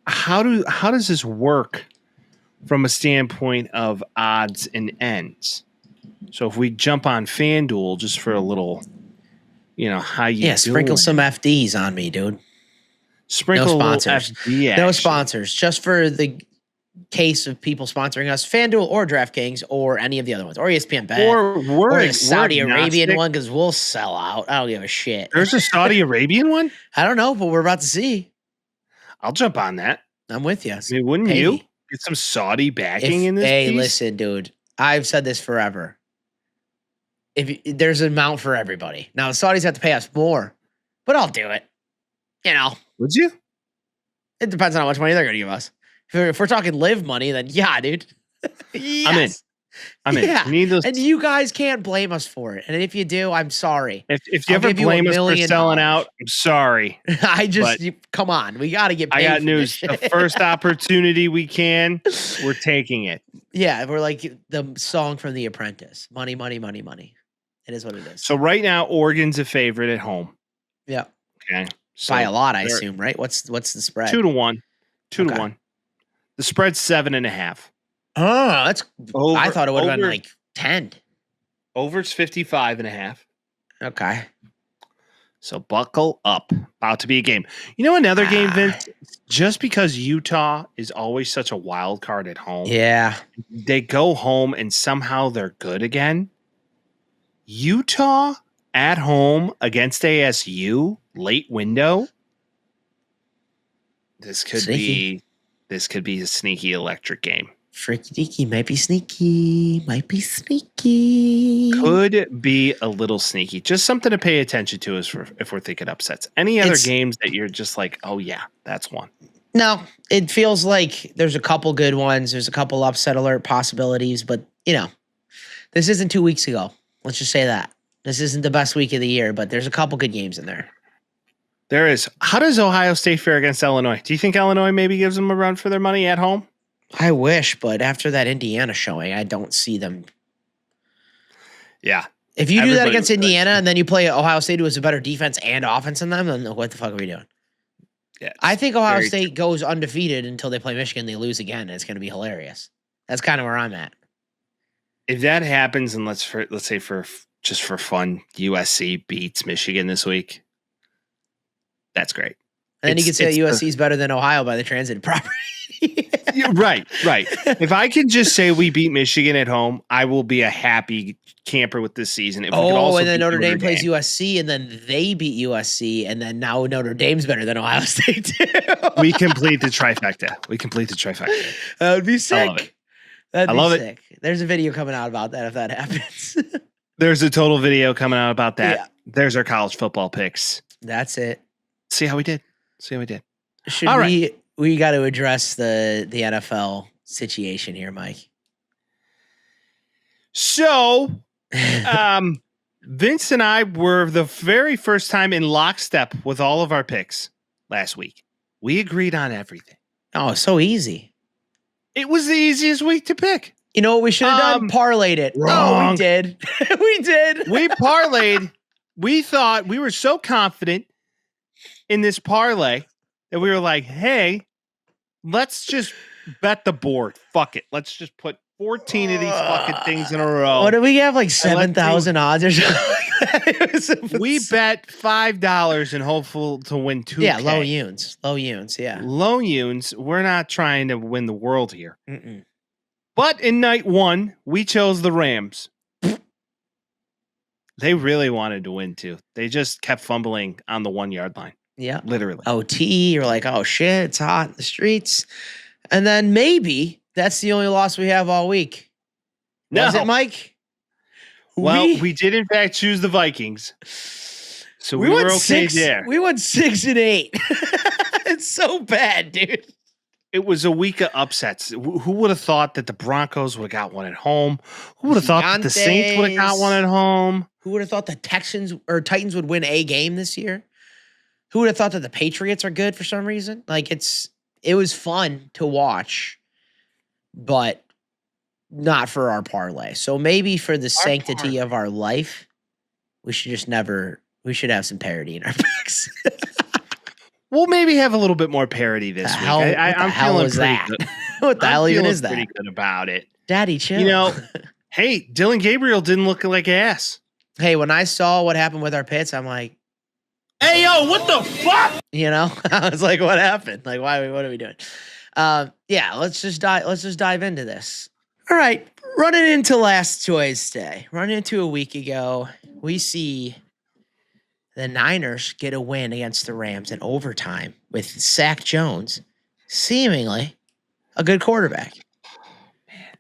S1: How does this work from a standpoint of odds and ends? So if we jump on FanDuel just for a little, how you doing?
S3: Sprinkle some FDs on me, dude.
S1: Sprinkle
S3: no sponsors.
S1: FD
S3: no sponsors. Just for the case of people sponsoring us, FanDuel or DraftKings or any of the other ones, or ESPN Bet, or the Saudi Arabian one, because we'll sell out. I don't give a shit.
S1: There's a Saudi Arabian one?
S3: I don't know, but we're about to see.
S1: I'll jump on that.
S3: I'm with you.
S1: I mean, wouldn't you get some Saudi backing in this piece?
S3: Listen, dude. I've said this forever. There's an amount for everybody. Now, the Saudis have to pay us more, but I'll do it.
S1: Would you?
S3: It depends on how much money they're going to give us. If we're talking live money, then yeah, dude. Yes.
S1: I'm in.
S3: Yeah.
S1: You need those.
S3: And you guys can't blame us for it. And if you do, I'm sorry.
S1: If you ever blame us for selling out, I'm sorry.
S3: Come on. We got to get paid.
S1: I got news. The first opportunity we can, we're taking it.
S3: Yeah, we're like the song from The Apprentice. Money, money, money, money. It is what it is.
S1: So right now, Oregon's a favorite at home.
S3: Yeah.
S1: Okay. So
S3: by a lot, I assume, right? What's the spread?
S1: 2-1. 2-1. The spread's 7.5.
S3: Oh, that's over. I thought it would have been like 10.
S1: Over's 55.5.
S3: Okay.
S1: So buckle up. About to be a game. Another game, Vince, just because Utah is always such a wild card at home.
S3: Yeah.
S1: They go home and somehow they're good again. Utah at home against ASU, late window. This could be a sneaky electric game.
S3: Freaky might be sneaky.
S1: Could be a little sneaky. Just something to pay attention to if we're thinking upsets. Any other games that you're just like, oh yeah, that's one?
S3: No, it feels like there's a couple good ones. There's a couple upset alert possibilities, but this isn't 2 weeks ago. Let's just say that. This isn't the best week of the year, but there's a couple good games in there.
S1: There is. How does Ohio State fare against Illinois? Do you think Illinois maybe gives them a run for their money at home?
S3: I wish, but after that Indiana showing, I don't see them.
S1: Yeah.
S3: If you do that against Indiana and then you play Ohio State, who has a better defense and offense than them, then what the fuck are we doing?
S1: Yeah,
S3: I think Ohio State goes undefeated until they play Michigan. They lose again. And it's going to be hilarious. That's kind of where I'm at.
S1: If that happens, and let's say for fun, USC beats Michigan this week, that's great.
S3: And then you can say that USC is better than Ohio by the transitive property.
S1: Right. If I can just say we beat Michigan at home, I will be a happy camper with this season. If
S3: and then Notre Dame plays USC, and then they beat USC, and then now Notre Dame's better than Ohio State too.
S1: We complete the trifecta.
S3: That would be sick.
S1: I love it.
S3: That'd be sick. There's a video coming out about that if that happens.
S1: There's a total video coming out about that.
S3: Yeah.
S1: There's our college football picks.
S3: That's it.
S1: See how we did.
S3: We got to address the NFL situation here, Mike.
S1: So, Vince and I were the very first time in lockstep with all of our picks last week. We agreed on everything.
S3: Oh, so easy.
S1: It was the easiest week to pick.
S3: You know what we should have done? Parlayed it.
S1: Wrong.
S3: Oh, we did. We did.
S1: We parlayed. We thought we were so confident in this parlay that we were like, hey, let's just bet the board. Fuck it. Let's just put 14 of these fucking things in a row.
S3: What did we have? Like 7,000 odds or something?
S1: We bet $5 and hopeful to win 2K.
S3: Yeah, low unes. Yeah.
S1: Low unes. We're not trying to win the world here.
S3: Mm-mm.
S1: But in night one, we chose the Rams. They really wanted to win too. They just kept fumbling on the 1 yard line.
S3: Yeah.
S1: Literally.
S3: OT, you're like, oh shit, it's hot in the streets. And then maybe that's the only loss we have all week.
S1: No.
S3: Was it, Mike?
S1: Well, we did in fact choose the Vikings. So we were okay there.
S3: We went 6-8. It's so bad, dude.
S1: It was a week of upsets. Who would have thought that the Broncos would have got one at home? Who would have thought that the Saints would have got one at home?
S3: Who would have thought the Titans would win a game this year? Who would have thought that the Patriots are good for some reason? Like it was fun to watch, but not for our parlay. So maybe for the sanctity of our life, we should have some parity in our picks.
S1: We'll maybe have a little bit more parity this week. I'm feeling pretty good.
S3: What the hell even is that?
S1: Pretty good about it.
S3: Daddy, chill.
S1: You know, hey, Dylan Gabriel didn't look like ass.
S3: Hey, when I saw what happened with our pits, I'm like,
S1: hey, yo, what the fuck?
S3: You know, I was like, what happened? Like, what are we doing? Yeah, let's just dive into this. All right, running into last choice day, running into a week ago, we see the Niners get a win against the Rams in overtime with Zach Jones, seemingly a good quarterback.
S1: Man,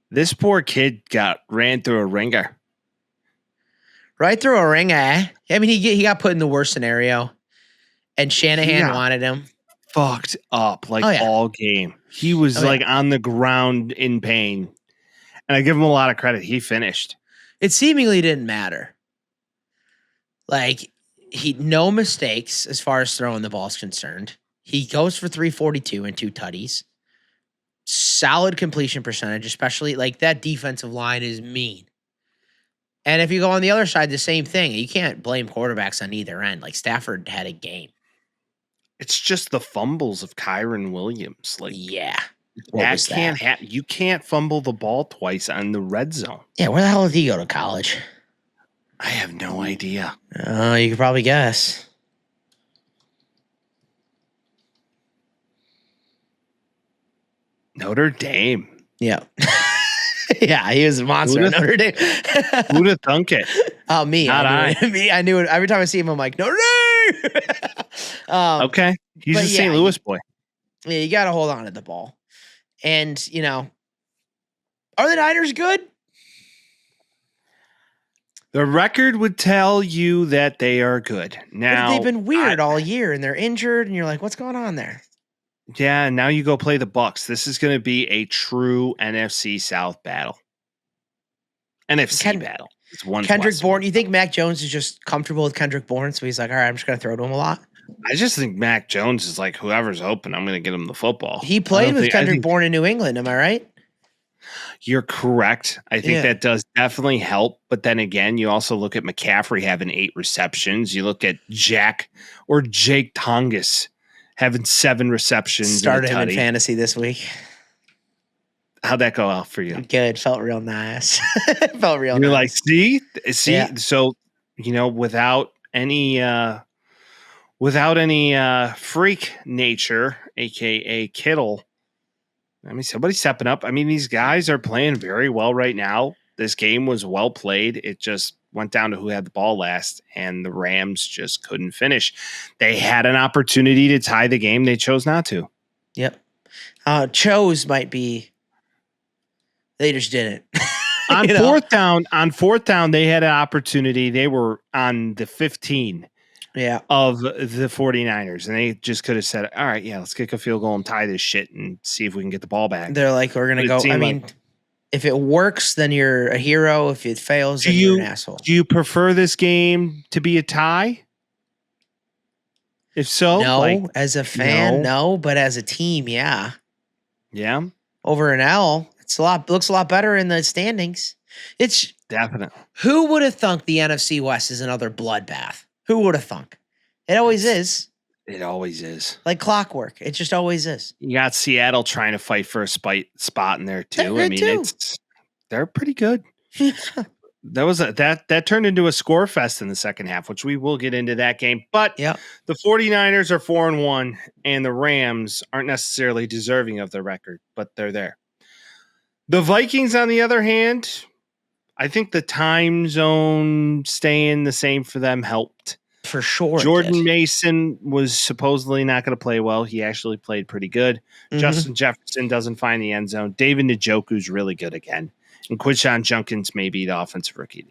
S1: this poor kid ran through a ringer.
S3: Right through a ringer, eh? I mean, he got put in the worst scenario, and Shanahan wanted him.
S1: Fucked up all game. He was on the ground in pain, and I give him a lot of credit. He finished.
S3: It seemingly didn't matter. Like no mistakes as far as throwing the ball is concerned. He goes for 342 and 2 tutties. Solid completion percentage, especially like that defensive line is mean. And if you go on the other side, the same thing. You can't blame quarterbacks on either end. Like Stafford had a game.
S1: It's just the fumbles of Kyron Williams. Like,
S3: yeah,
S1: that can't happen. You can't fumble the ball twice on the red zone.
S3: Yeah, where the hell did he go to college?
S1: I have no idea.
S3: You could probably guess.
S1: Notre Dame.
S3: Yeah. Yeah, he was a monster at Notre Dame.
S1: Who'd have thunk it?
S3: Oh, me.
S1: Not I.
S3: Me, I knew it. Every time I see him, I'm like, Notre Dame!
S1: Okay. He's a St. Louis boy.
S3: Yeah, you got to hold on to the ball. And, you know, are the Niners good?
S1: The record would tell you that they are good. Now
S3: they've been weird all year, and they're injured, and you're like, what's going on there?
S1: Yeah, now you go play the Bucs. This is going to be a true NFC South battle. NFC battle. It's one
S3: Kendrick
S1: plus.
S3: Bourne. You think Mac Jones is just comfortable with Kendrick Bourne, so he's like, all right, I'm just going to throw to him a lot?
S1: I just think Mac Jones is like, whoever's open, I'm going to get him the football.
S3: He played with Kendrick Bourne in New England. Am I right?
S1: You're correct. I think that does definitely help. But then again, you also look at McCaffrey having 8 receptions. You look at Jake Tongas having 7 receptions.
S3: Started him in fantasy this week.
S1: How'd that go out for you?
S3: Good. Felt real nice. Felt real
S1: You're
S3: nice.
S1: like, see? Yeah. So, without any freak nature, aka Kittle, I mean, somebody's stepping up. I mean, these guys are playing very well right now. This game was well played. It just went down to who had the ball last, and the Rams just couldn't finish. They had an opportunity to tie the game. They chose not to.
S3: Yep. Chose might be. They just didn't.
S1: On fourth down, they had an opportunity. They were on the 15. Of the 49ers, and they just could have said, all right, let's kick a field goal and tie this shit and see if we can get the ball back.
S3: They're like, we're going to go. I mean, if it works, then you're a hero. If it fails, then you're an asshole.
S1: Do you prefer this game to be a tie? If so,
S3: no. As a fan, no. But as a team, yeah.
S1: Yeah.
S3: Over an L, looks a lot better in the standings. It's
S1: definite.
S3: Who would have thunk the NFC West is another bloodbath? Who would have thunk? It always is.
S1: It always is.
S3: Like clockwork. It just always is.
S1: You got Seattle trying to fight for a spot in there too. They're pretty good. That turned into a score fest in the second half, which we will get into that game. But the 49ers are 4-1, and the Rams aren't necessarily deserving of their record, but they're there. The Vikings, on the other hand, I think the time zone staying the same for them helped.
S3: For sure.
S1: Jordan Mason was supposedly not going to play well. He actually played pretty good. Mm-hmm. Justin Jefferson doesn't find the end zone. David Njoku's really good again. And Quinshon Judkins may be the offensive rookie.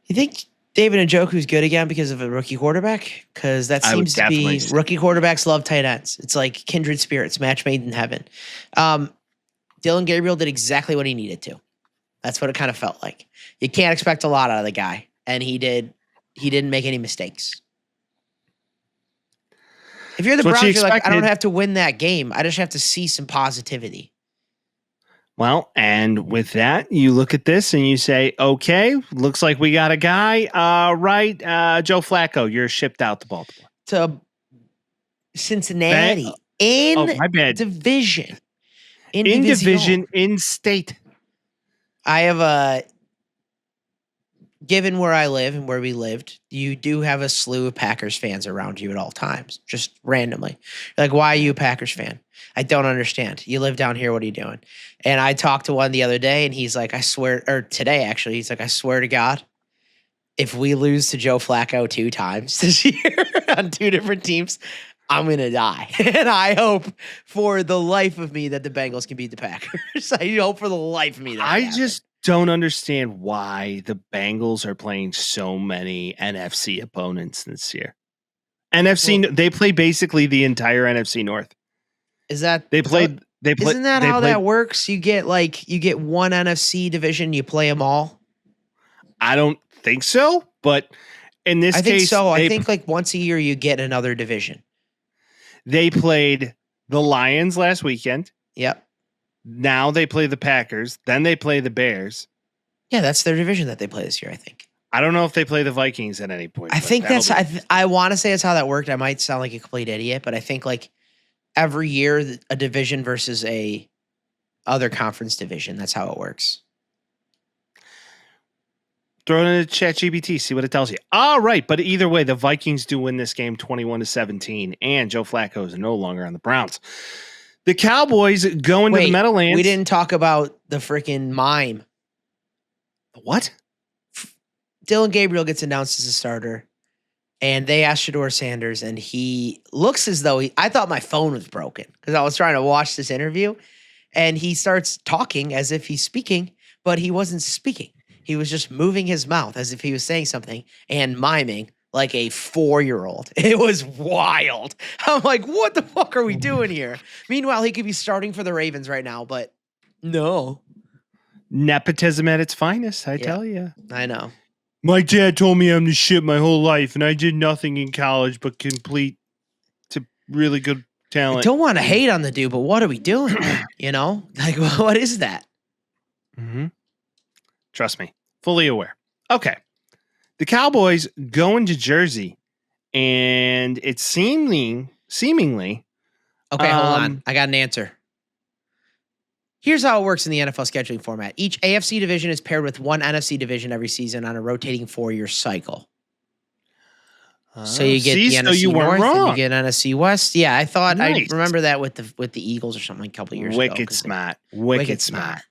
S3: You think David Njoku's good again because of a rookie quarterback? Because that seems to be rookie quarterbacks love tight ends. It's like kindred spirits, match made in heaven. Dillon Gabriel did exactly what he needed to. That's what it kind of felt like. You can't expect a lot out of the guy. And he didn't make any mistakes. If you're the Browns, you're like, I don't have to win that game. I just have to see some positivity.
S1: Well, and with that, you look at this and you say, okay, looks like we got a guy. Right. Joe Flacco, you're shipped out to Baltimore.
S3: To Cincinnati. My bad. Division.
S1: In division, in state.
S3: I have given where I live and where we lived, you do have a slew of Packers fans around you at all times, just randomly. You're like, why are you a Packers fan? I don't understand. You live down here. What are you doing? And I talked to one the other day, and he's like, today actually, he's like, I swear to God, if we lose to Joe Flacco 2 times this year on 2 different teams, I'm going to die. And I hope for the life of me that the Bengals can beat the Packers. I hope for the life of me that
S1: I just don't understand why the Bengals are playing so many NFC opponents this year. They play basically the entire NFC North.
S3: Is that
S1: Isn't
S3: that how that works? You get one NFC division, you play them all?
S1: I don't think so, but in this case,
S3: I think so. I think like once a year you get another division.
S1: They played the Lions last weekend.
S3: Yep.
S1: Now they play the Packers. Then they play the Bears.
S3: Yeah, that's their division that they play this year, I think.
S1: I don't know if they play the Vikings at any point.
S3: I think I want to say that's how that worked. I might sound like a complete idiot, but I think like every year a division versus a other conference division. That's how it works.
S1: Throw it into ChatGPT, see what it tells you. All right, but either way, the Vikings do win this game 21-17, and Joe Flacco is no longer on the Browns. The Cowboys go into the Meadowlands.
S3: We didn't talk about the freaking mime.
S1: What?
S3: Dillon Gabriel gets announced as a starter, and they asked Shedeur Sanders, and he looks as though I thought my phone was broken because I was trying to watch this interview, and he starts talking as if he's speaking, but he wasn't speaking. He was just moving his mouth as if he was saying something and miming like a 4-year-old. It was wild. I'm like, what the fuck are we doing here? Meanwhile, he could be starting for the Ravens right now, but no.
S1: Nepotism at its finest, I tell you.
S3: I know.
S1: My dad told me I'm the shit my whole life, and I did nothing in college but complete to really good talent.
S3: I don't want to hate on the dude, but what are we doing? You know? Like, what is that?
S1: Mm-hmm. Trust me. Fully aware. Okay. The Cowboys go into Jersey, and it's seemingly.
S3: Okay, hold on. I got an answer. Here's how it works in the NFL scheduling format. Each AFC division is paired with one NFC division every season on a rotating 4-year cycle. So you get the NFC North and you get NFC West. Yeah, I thought I remember that with the Eagles or something a couple years ago.
S1: Wicked smart. Wicked smart.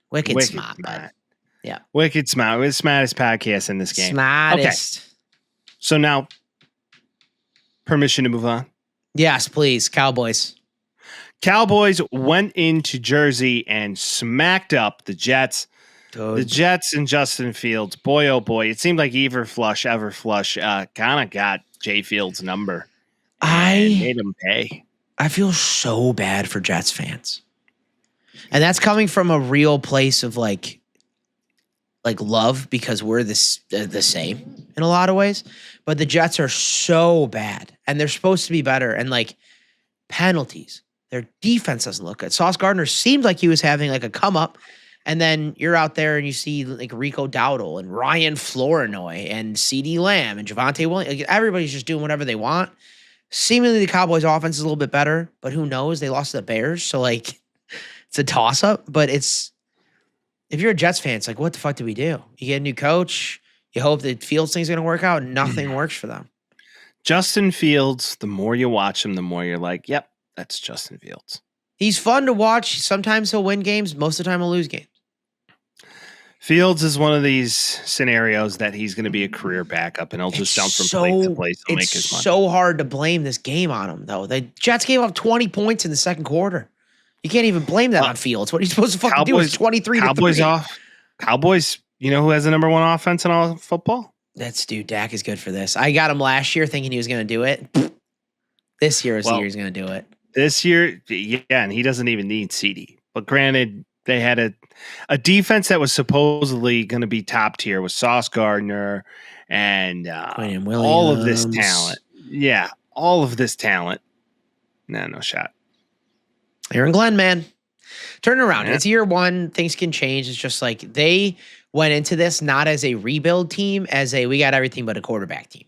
S3: Yeah.
S1: Wicked smart. We're the smartest podcast in this game.
S3: Smartest.
S1: Okay. So now, permission to move on?
S3: Yes, please. Cowboys.
S1: Cowboys went into Jersey and smacked up the Jets. Dude. The Jets and Justin Fields. Boy, oh boy. It seemed like Everflush kind of got Jay Fields' number. Made him pay.
S3: I feel so bad for Jets fans. And that's coming from a real place of like love, because we're the same in a lot of ways. But the Jets are so bad, and they're supposed to be better. And like penalties, their defense doesn't look good. Sauce Gardner seemed like he was having like a come up, and then you're out there and you see like Rico Dowdle and Ryan Flournoy and CeeDee Lamb and Javonte Williams. Like, everybody's just doing whatever they want. Seemingly the Cowboys offense is a little bit better, but who knows? They lost to the Bears, so like it's a toss up. But if you're a Jets fan, it's like, what the fuck do we do? You get a new coach. You hope that Fields thing's going to work out. Nothing works for them.
S1: Justin Fields, the more you watch him, the more you're like, yep, that's Justin Fields.
S3: He's fun to watch. Sometimes he'll win games. Most of the time he'll lose games.
S1: Fields is one of these scenarios that he's going to be a career backup, and he'll just jump from place to place and make his money.
S3: It's so hard to blame this game on him, though. The Jets gave up 20 points in the second quarter. You can't even blame that on Fields. What are you supposed to fucking do? It's 23 to 3.
S1: Cowboys, you know who has the number one offense in all football?
S3: Dude, Dak is good for this. I got him last year thinking he was going to do it. This year is the year he's going to do it.
S1: This year, yeah, and he doesn't even need CeeDee. But granted, they had a defense that was supposedly going to be top tier with Sauce Gardner and all of this talent. Yeah, all of this talent. No shot.
S3: Aaron Glenn, man. Turn around. Yeah. It's year one. Things can change. It's just like they went into this not as a rebuild team, as we got everything but a quarterback team.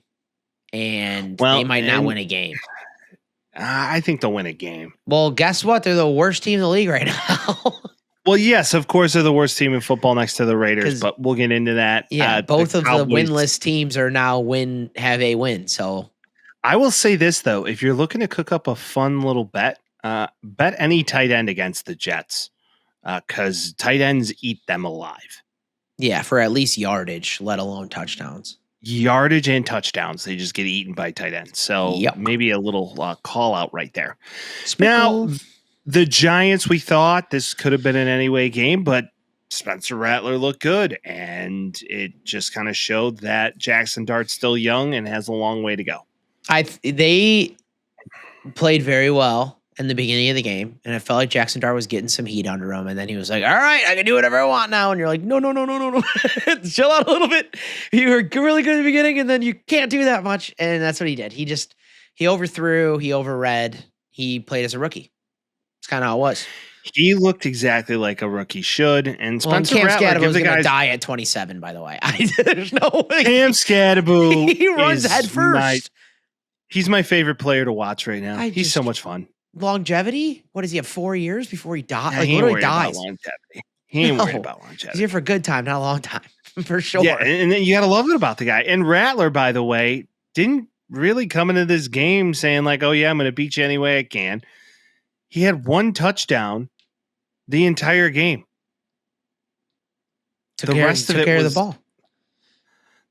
S3: And they might not win a game.
S1: I think they'll win a game.
S3: Well, guess what? They're the worst team in the league right now.
S1: Well, yes, of course, they're the worst team in football next to the Raiders, but we'll get into that.
S3: Yeah, both of the winless teams are now have a win. So
S1: I will say this, though. If you're looking to cook up a fun little bet, bet any tight end against the Jets, because tight ends eat them alive.
S3: Yeah, for at least yardage, let alone touchdowns.
S1: Yardage and touchdowns, they just get eaten by tight ends. So maybe a little call out right there. Now, the Giants, we thought this could have been an anyway game, but Spencer Rattler looked good, and it just kind of showed that Jackson Dart's still young and has a long way to go.
S3: They played very well in the beginning of the game, and it felt like Jackson Dart was getting some heat under him, and then he was like, all right, I can do whatever I want now, and you're like, no. Chill out a little bit. You were really good at the beginning, and then you can't do that much, and that's what he did. He overthrew, he overread, he played as a rookie. It's kind of how it was.
S1: He looked exactly like a rookie should, and Spencer Rattler
S3: was going to die at 27, by the way. There's no way.
S1: Cam Scatterbo
S3: he runs head first.
S1: He's my favorite player to watch right now. He's so much fun.
S3: Longevity? What does he have? 4 years before he dies?
S1: Yeah, he literally dies. He ain't worried about longevity.
S3: He's here for a good time, not a long time, for sure.
S1: Yeah, and then you got to love it about the guy. And Rattler, by the way, didn't really come into this game saying like, "Oh yeah, I'm going to beat you any way I can." He had one touchdown the entire game.
S3: Took care of the ball.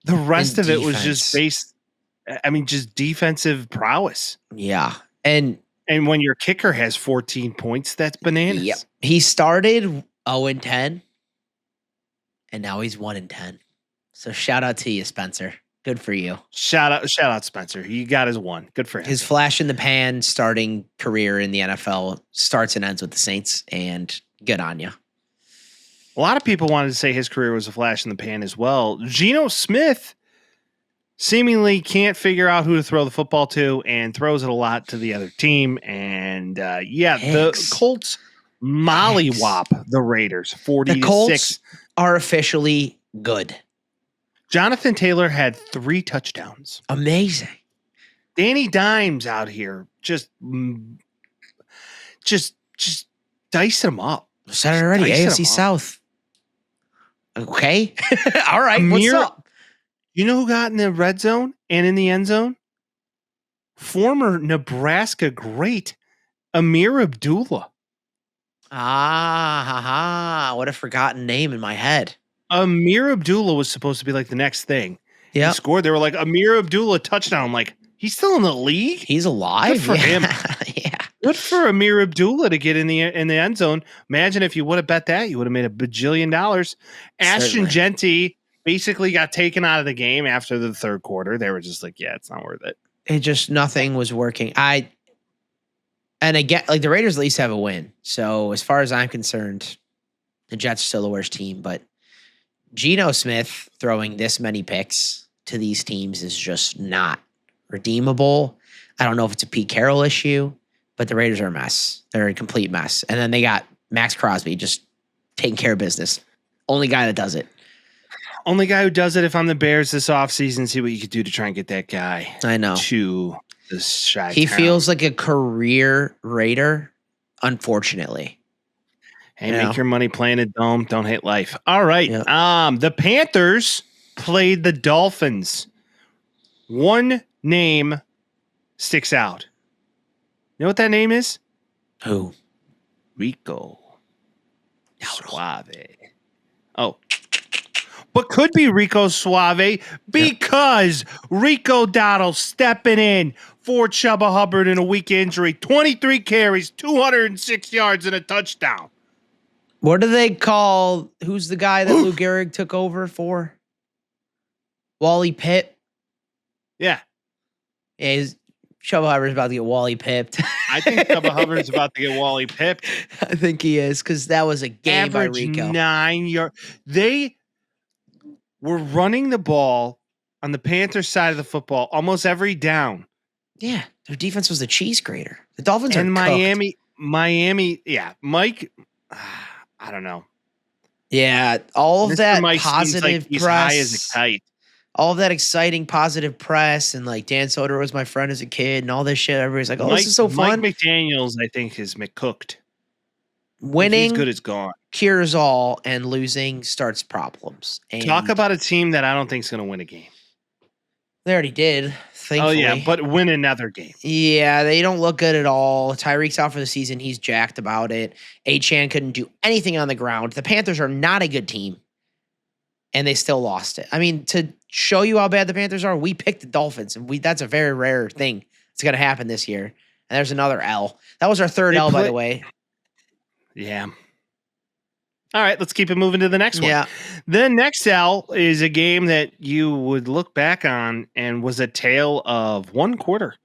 S1: The rest of it was just just defensive prowess.
S3: Yeah,
S1: and when your kicker has 14 points, that's bananas.
S3: Yep. He started 0-10, and now he's 1-10. So shout out to you, Spencer. Good for you.
S1: Shout out, Spencer. He got his one. Good for him.
S3: His flash in the pan starting career in the NFL starts and ends with the Saints, and good on you.
S1: A lot of people wanted to say his career was a flash in the pan as well. Geno Smith seemingly can't figure out who to throw the football to and throws it a lot to the other team. And the Colts mollywop the Raiders 40-6.
S3: The Colts are officially good.
S1: Jonathan Taylor had 3 touchdowns.
S3: Amazing.
S1: Danny Dimes out here just dicing them up.
S3: I said it already. AFC South. Okay. All right. What's up?
S1: You know who got in the red zone and in the end zone? Former Nebraska great Amir Abdullah.
S3: What a forgotten name in my head.
S1: Amir Abdullah was supposed to be like the next thing.
S3: Yeah.
S1: He scored. They were like, Amir Abdullah touchdown. I'm like, he's still in the league?
S3: He's alive.
S1: Good for him.
S3: Yeah.
S1: Good for Amir Abdullah to get in the end zone. Imagine if you would have bet that, you would have made $1 bajillion. Ashton Genty basically got taken out of the game after the third quarter. They were just like, yeah, it's not worth it.
S3: It just, nothing was working. And again, like the Raiders at least have a win. So as far as I'm concerned, the Jets are still the worst team. But Geno Smith throwing this many picks to these teams is just not redeemable. I don't know if it's a Pete Carroll issue, but the Raiders are a mess. They're a complete mess. And then they got Max Crosby just taking care of business. Only guy that does it.
S1: Only guy who does it. If I'm the Bears this offseason, see what you could do to try and get that guy.
S3: I know.
S1: To the shy
S3: He
S1: town.
S3: feels like a career Raider, unfortunately.
S1: Hey, make your money playing a dome. Don't hate life. All right. Yep. The Panthers played the Dolphins. One name sticks out. You know what that name is?
S3: Who?
S1: Rico Suave. Oh. But could be Rico Suave because Rico Dowdle stepping in for Chuba Hubbard in a weak injury. 23 carries, 206 yards, and a touchdown.
S3: What do they call, who's the guy that Lou Gehrig took over for? Wally Pipp?
S1: Yeah.
S3: Yeah, Chuba Hubbard's about to get Wally pipped.
S1: I think Chuba Hubbard's about to get Wally pipped.
S3: I think he is, because that was a game
S1: Average
S3: by Rico.
S1: 9 yards. They were running the ball on the Panthers side of the football almost every down.
S3: Yeah, their defense was a cheese grater. The Dolphins
S1: and
S3: are
S1: Miami, yeah. Mike, I don't know.
S3: Yeah, all of
S1: Mr.
S3: that
S1: Mike
S3: positive
S1: like he's
S3: press.
S1: High as a kite.
S3: All of that exciting positive press, and like Dan Soder was my friend as a kid and all this shit. Everybody's like, oh, this is so fun.
S1: Mike McDaniels, I think, is McCooked.
S3: Winning
S1: he's good as gone.
S3: Cures all, and losing starts problems. And
S1: talk about a team that I don't think is going to win a game.
S3: They already did. Thankfully.
S1: Oh, yeah, but win another game.
S3: Yeah, they don't look good at all. Tyreek's out for the season. He's jacked about it. Achane couldn't do anything on the ground. The Panthers are not a good team, and they still lost it. I mean, to show you how bad the Panthers are, we picked the Dolphins, and that's a very rare thing. It's going to happen this year. And there's another L. That was our third L, by the way.
S1: Yeah. All right, let's keep it moving to the next one.
S3: Yeah.
S1: The next L is a game that you would look back on and was a tale of one quarter,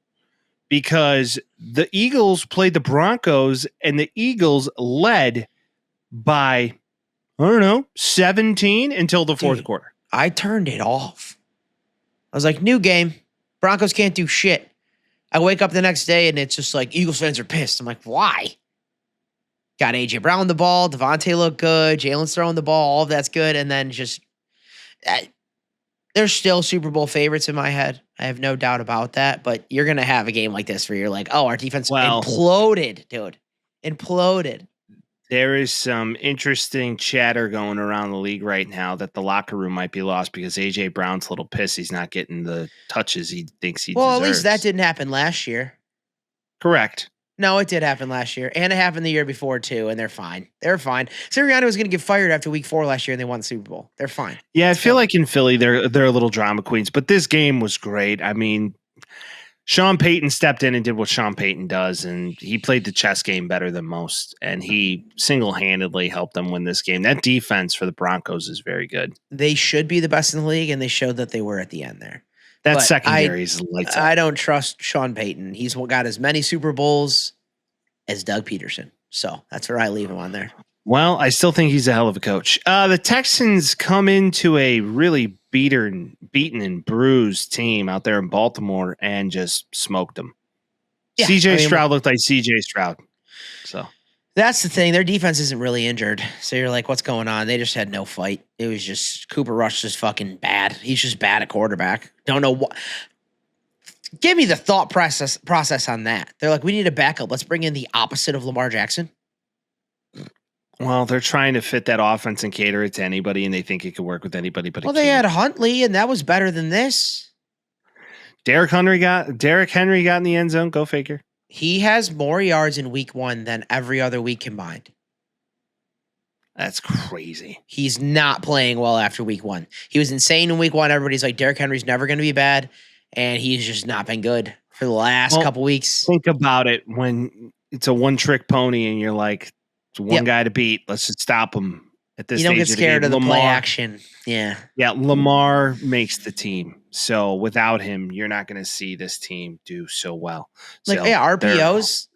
S1: because the Eagles played the Broncos and the Eagles led by, 17 until the fourth quarter.
S3: I turned it off. I was like, new game. Broncos can't do shit. I wake up the next day and it's just like Eagles fans are pissed. I'm like, why? Got A.J. Brown the ball. Devontae looked good. Jalen's throwing the ball. All of that's good. And then just, they're still Super Bowl favorites in my head. I have no doubt about that. But you're going to have a game like this where you're like, oh, our defense imploded, dude. Imploded.
S1: There is some interesting chatter going around the league right now that the locker room might be lost because A.J. Brown's a little pissed he's not getting the touches he thinks he deserves.
S3: Well, at least that didn't happen last year.
S1: Correct.
S3: No, it did happen last year, and it happened the year before too, and they're fine. They're fine. Sirianni was going to get fired after week 4 last year, and they won the Super Bowl. They're fine.
S1: Yeah, I feel like in Philly, they're a little drama queens, but this game was great. I mean, Sean Payton stepped in and did what Sean Payton does, and he played the chess game better than most, and he single-handedly helped them win this game. That defense for the Broncos is very good.
S3: They should be the best in the league, and they showed that they were at the end there.
S1: That secondary is lights up.
S3: I don't trust Sean Payton. He's got as many Super Bowls as Doug Peterson. So that's where I leave him on there.
S1: Well, I still think he's a hell of a coach. The Texans come into a really beaten and bruised team out there in Baltimore and just smoked them.
S3: Yeah,
S1: CJ Stroud looked like CJ Stroud. So
S3: that's the thing. Their defense isn't really injured. So you're like, what's going on? They just had no fight. It was just Cooper Rush is fucking bad. He's just bad at quarterback. Don't know what. Give me the thought process on that. They're like, we need a backup. Let's bring in the opposite of Lamar Jackson.
S1: Well, they're trying to fit that offense and cater it to anybody, and they think it could work with anybody. But
S3: they had Huntley, and that was better than this.
S1: Derrick Henry got in the end zone. Go figure.
S3: He has more yards in week 1 than every other week combined.
S1: That's crazy.
S3: He's not playing well after week 1. He was insane in week 1. Everybody's like, Derrick Henry's never going to be bad, and he's just not been good for the last couple weeks.
S1: Think about it when it's a one-trick pony, and you're like, it's one guy to beat. Let's just stop him at this stage.
S3: You don't get scared of the play action. Yeah.
S1: Yeah, Lamar makes the team. So without him, you're not going to see this team do so well.
S3: RPOs.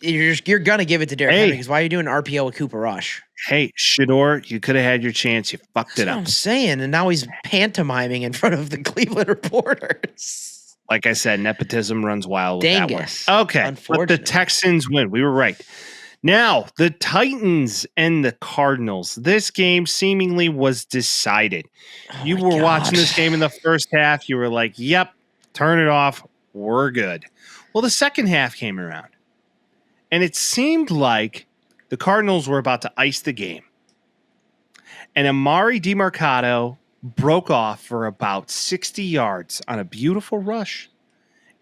S3: You're going to give it to Derrick Henry because why are you doing RPO with Cooper Rush?
S1: Hey, Shador, you could have had your chance. You fucked it up.
S3: That's what I'm saying. And now he's pantomiming in front of the Cleveland reporters.
S1: Like I said, nepotism runs wild with
S3: Dingus.
S1: that one. Okay, but the Texans win. We were right. Now, the Titans and the Cardinals. This game seemingly was decided. You were watching this game in the first half. You were like, yep, turn it off. We're good. Well, the second half came around, and it seemed like the Cardinals were about to ice the game. And Amari DiMercato broke off for about 60 yards on a beautiful rush.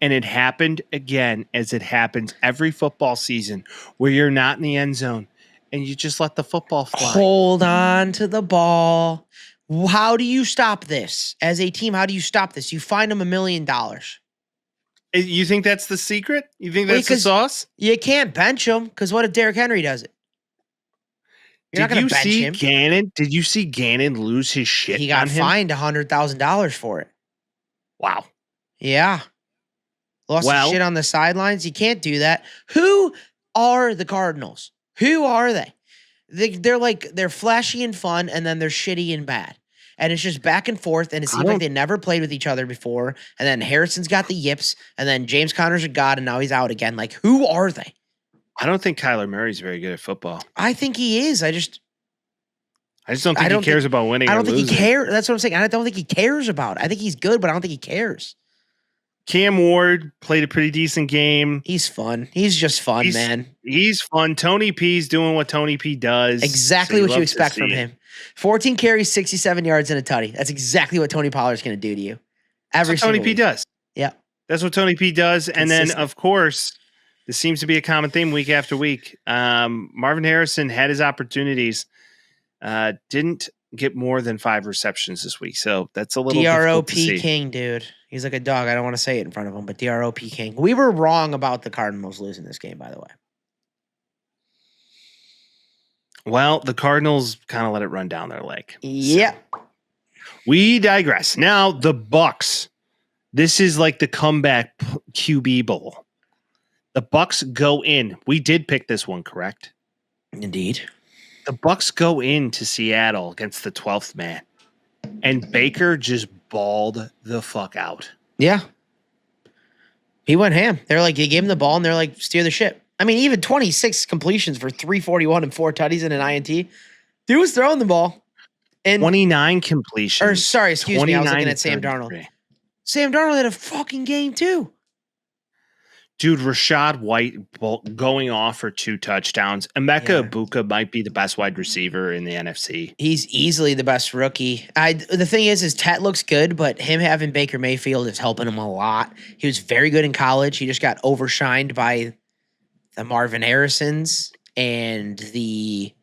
S1: And it happened again, as it happens every football season, where you're not in the end zone and you just let the football fly.
S3: Hold on to the ball. How do you stop this? As a team, how do you stop this? You find them $1 million.
S1: You think that's the secret? You think that's the sauce?
S3: You can't bench him, because what if Derrick Henry does it? You're not going to bench him.
S1: Did you see Gannon lose his shit?
S3: He got fined $100,000 for it.
S1: Wow.
S3: Yeah. Lost his shit on the sidelines. You can't do that. Who are the Cardinals? Who are they? They're flashy and fun, and then they're shitty and bad. And it's just back and forth, and it seems like they never played with each other before. And then Harrison's got the yips, and then James Conner's a god, and now he's out again. Like, who are they?
S1: I don't think Kyler Murray's very good at football.
S3: I think he is. I just
S1: don't think he cares about winning.
S3: I don't think he cares. That's what I'm saying. I don't think he cares about it. I think he's good, but I don't think he cares.
S1: Cam Ward played a pretty decent game.
S3: He's fun. He's just fun, man.
S1: He's fun. Tony P's doing what Tony P does.
S3: Exactly what you expect from him. 14 carries, 67 yards, and a tutty. That's exactly what Tony Pollard's going to do to you.
S1: That's what Tony P does.
S3: Yeah.
S1: That's what Tony P does. And then, of course, this seems to be a common theme week after week. Marvin Harrison had his opportunities. Didn't get more than 5 receptions this week. So that's a little
S3: DROP
S1: difficult to see.
S3: King, dude. He's like a dog. I don't want to say it in front of him, but DROP King. We were wrong about the Cardinals losing this game, by the way.
S1: Well, the Cardinals kind of let it run down their leg.
S3: Yeah.
S1: So we digress. Now, the Bucks. This is like the comeback QB Bowl. The Bucks go in. We did pick this one, correct?
S3: Indeed.
S1: The Bucks go into Seattle against the 12th man. And Baker just balled the fuck out.
S3: Yeah. He went ham. They're like, they gave him the ball and they're like, steer the ship. I mean, even 26 completions for 341 and 4 tutties and an INT. Dude was throwing the ball. And
S1: 29 completions.
S3: Or sorry, excuse me. I was looking at Sam Darnold. Sam Darnold had a fucking game too.
S1: Dude, Rashad White going off for 2 touchdowns. Emeka Ibuka might be the best wide receiver in the NFC.
S3: He's easily the best rookie. The thing is Tet looks good, but him having Baker Mayfield is helping him a lot. He was very good in college. He just got overshined by the Marvin Harrisons and the,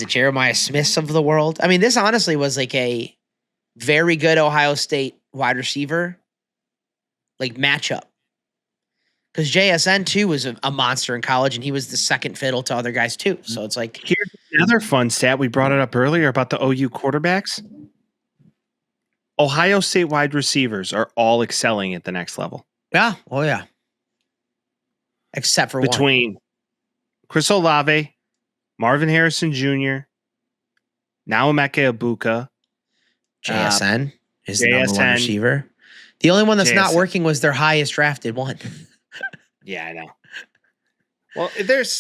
S3: Jeremiah Smiths of the world. I mean, this honestly was like a very good Ohio State wide receiver matchup. Because JSN, too, was a monster in college, and he was the second fiddle to other guys, too. So it's like...
S1: Here's another fun stat. We brought it up earlier about the OU quarterbacks. Ohio State wide receivers are all excelling at the next level.
S3: Yeah. Oh, yeah. Except for
S1: Between Chris Olave, Marvin Harrison Jr., now Emeka Ibuka.
S3: JSN is the number one receiver. The only one that's not working was their highest drafted one.
S1: Yeah, I know. Well, there's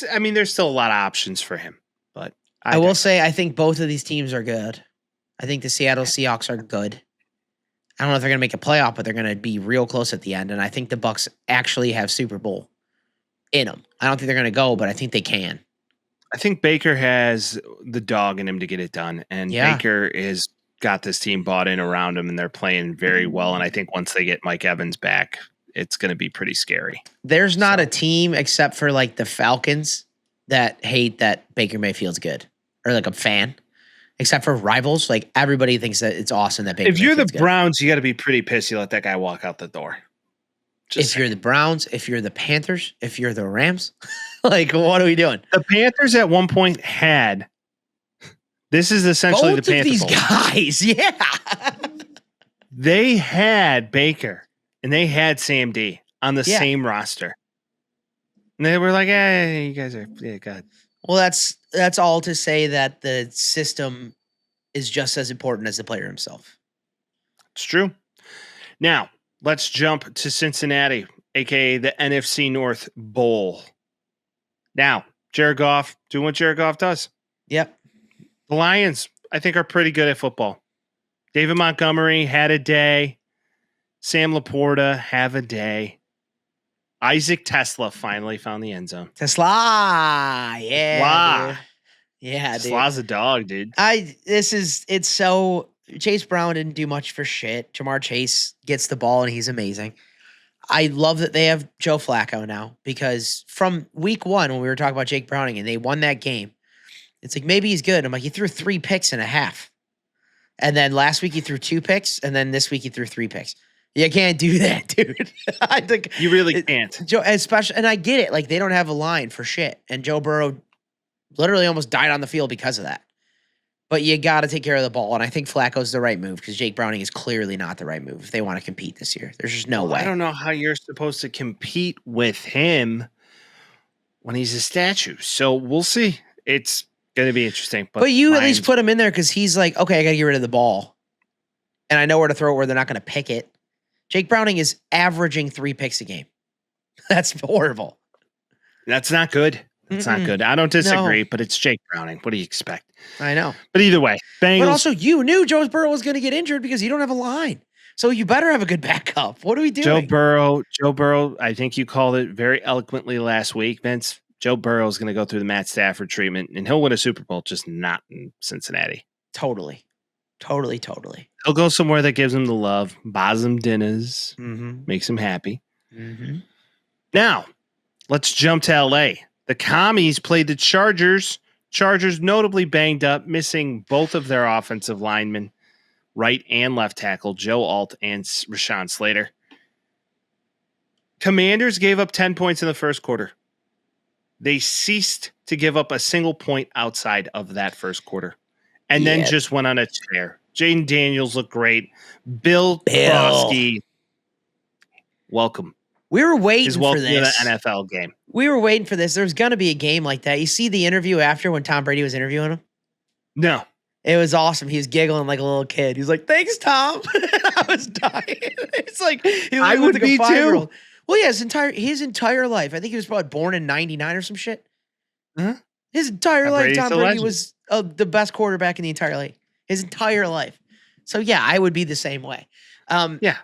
S1: still a lot of options for him, but
S3: I will say I think both of these teams are good. I think the Seattle Seahawks are good. I don't know if they're going to make a playoff, but they're going to be real close at the end. And I think the Bucs actually have Super Bowl in them. I don't think they're going to go, but I think they can.
S1: I think Baker has the dog in him to get it done, and Baker is got this team bought in around him, and they're playing very well. And I think once they get Mike Evans back, it's going to be pretty scary.
S3: There's not a team except for like the Falcons that hate that Baker Mayfield's good, or like a fan, except for rivals. Like everybody thinks that it's awesome that Baker.
S1: If you're
S3: Mayfield's
S1: the Browns, you got to be pretty pissed you let that guy walk out the door.
S3: You're the Browns, if you're the Panthers, if you're the Rams, like what are we doing?
S1: The Panthers at one point had. This is essentially
S3: both
S1: the Panthers.
S3: These guys, yeah.
S1: They had Baker and they had Sam D on the same roster, and they were like, "Hey, you guys are God."
S3: Well, that's all to say that the system is just as important as the player himself.
S1: It's true. Now let's jump to Cincinnati, aka the NFC North Bowl. Now, Jared Goff doing what Jared Goff does.
S3: Yep.
S1: The Lions, I think, are pretty good at football. David Montgomery had a day. Sam Laporta have a day. Isaac Tesla finally found the end zone.
S3: Tesla, yeah, dude. Yeah, dude.
S1: Tesla's a dog, dude.
S3: It's so Chase Brown didn't do much for shit. Jamar Chase gets the ball and he's amazing. I love that they have Joe Flacco now because from week one when we were talking about Jake Browning and they won that game, it's like maybe he's good. I'm like, he threw 3 picks and a half. And then last week he threw 2 picks, and then this week he threw 3 picks. You can't do that, dude. I think
S1: you really can't.
S3: Joe, especially, and I get it. Like they don't have a line for shit, and Joe Burrow literally almost died on the field because of that. But you got to take care of the ball, and I think Flacco's the right move because Jake Browning is clearly not the right move if they want to compete this year. There's just no way.
S1: I don't know how you're supposed to compete with him when he's a statue. So we'll see. It's going to be interesting.
S3: But you at least put him in there because he's like, okay, I got to get rid of the ball. And I know where to throw it where they're not going to pick it. Jake Browning is averaging 3 picks a game. That's horrible.
S1: That's not good. That's not good. I don't disagree, but it's Jake Browning. What do you expect?
S3: I know.
S1: But either way, Bengals.
S3: But also, you knew Joe Burrow was going to get injured because you don't have a line. So you better have a good backup. What are we doing?
S1: Joe Burrow, I think you called it very eloquently last week, Vince. Joe Burrow is going to go through the Matt Stafford treatment, and he'll win a Super Bowl, just not in Cincinnati.
S3: Totally.
S1: He'll go somewhere that gives him the love, buys him dinners, makes him happy.
S3: Mm-hmm.
S1: Now, let's jump to L.A. The Commies played the Chargers. Chargers notably banged up, missing both of their offensive linemen, right and left tackle, Joe Alt and Rashawn Slater. Commanders gave up 10 points in the first quarter. They ceased to give up a single point outside of that first quarter. And then just went on a tear. Jaden Daniels looked great. Bill Krosky, welcome.
S3: We were waiting for this.
S1: To the NFL game.
S3: We were waiting for this. There's going to be a game like that. You see the interview after when Tom Brady was interviewing him?
S1: No.
S3: It was awesome. He was giggling like a little kid. He's like, thanks, Tom. I was dying. It's like,
S1: I would like be too.
S3: Well, yeah, his entire life. I think he was probably born in 99 or some shit.
S1: Huh?
S3: His entire life, Tom Brady was the best quarterback in the entire league. His entire life. So, yeah, I would be the same way.
S1: Yeah.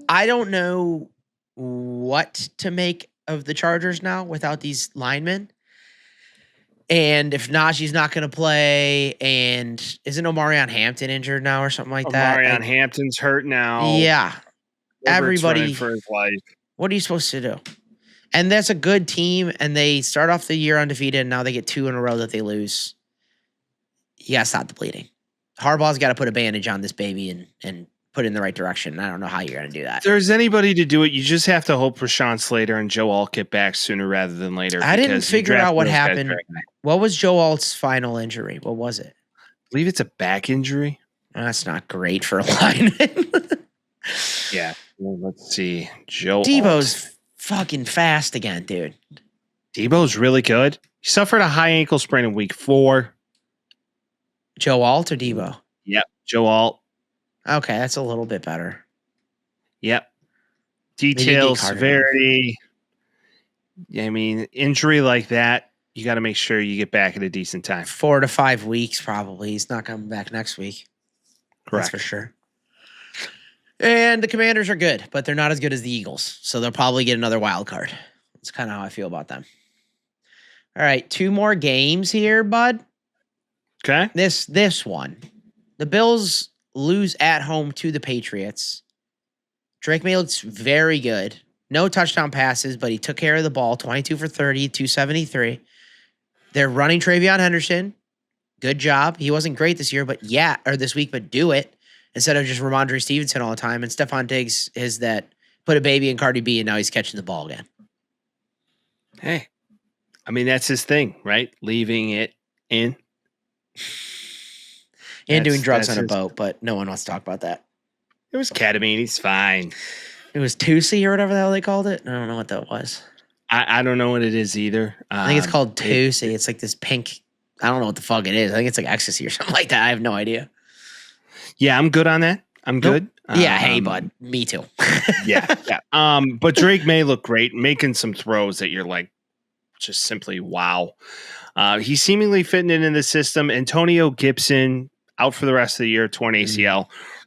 S3: I don't know what to make of the Chargers now without these linemen. And if Najee's not going to play, and isn't Omarion Hampton injured now or something like that?
S1: Omarion Hampton's hurt now.
S3: Yeah. Everybody.
S1: For his life.
S3: What are you supposed to do? And that's a good team, and they start off the year undefeated, and now they get 2 in a row that they lose. You got to stop the bleeding. Harbaugh's got to put a bandage on this baby and put it in the right direction. I don't know how you're going to do that.
S1: If there's anybody to do it, you just have to hope Rashawn Slater and Joe Alt get back sooner rather than later.
S3: I didn't figure out what happened. What was Joe Alt's final injury? What was it?
S1: I believe it's a back injury.
S3: That's not great for a lineman.
S1: Yeah. Well, let's see. Joe
S3: Debo's fucking fast again, dude.
S1: Debo's really good. He suffered a high ankle sprain in week 4.
S3: Joe Alt or Debo?
S1: Yep. Joe Alt.
S3: Okay, that's a little bit better.
S1: Yep. Detail, severity. I mean, injury like that, you got to make sure you get back at a decent time.
S3: 4 to 5 weeks, probably. He's not coming back next week.
S1: Correct.
S3: That's for sure. And the Commanders are good, but they're not as good as the Eagles. So they'll probably get another wild card. That's kind of how I feel about them. All right, 2 more games here, bud.
S1: Okay.
S3: This one. The Bills lose at home to the Patriots. Drake May looks very good. No touchdown passes, but he took care of the ball. 22 for 30, 273. They're running Travion Henderson. Good job. He wasn't great this week, but do it instead of just Ramondre Stevenson all the time. And Stephon Diggs is that put a baby in Cardi B, and now he's catching the ball again.
S1: Hey, I mean, that's his thing, right? Leaving it in.
S3: And doing drugs on a boat, but no one wants to talk about that.
S1: It was ketamine. He's fine.
S3: It was Tusi or whatever the hell they called it. I don't know what that was.
S1: I don't know what it is either.
S3: I think it's called Tusi. It's like this pink. I don't know what the fuck it is. I think it's like ecstasy or something like that. I have no idea.
S1: Yeah, I'm good on that. I'm good.
S3: Yeah, hey, bud. Me too.
S1: yeah. But Drake May look great, making some throws that you're like, just simply wow. He's seemingly fitting in the system. Antonio Gibson out for the rest of the year, torn ACL.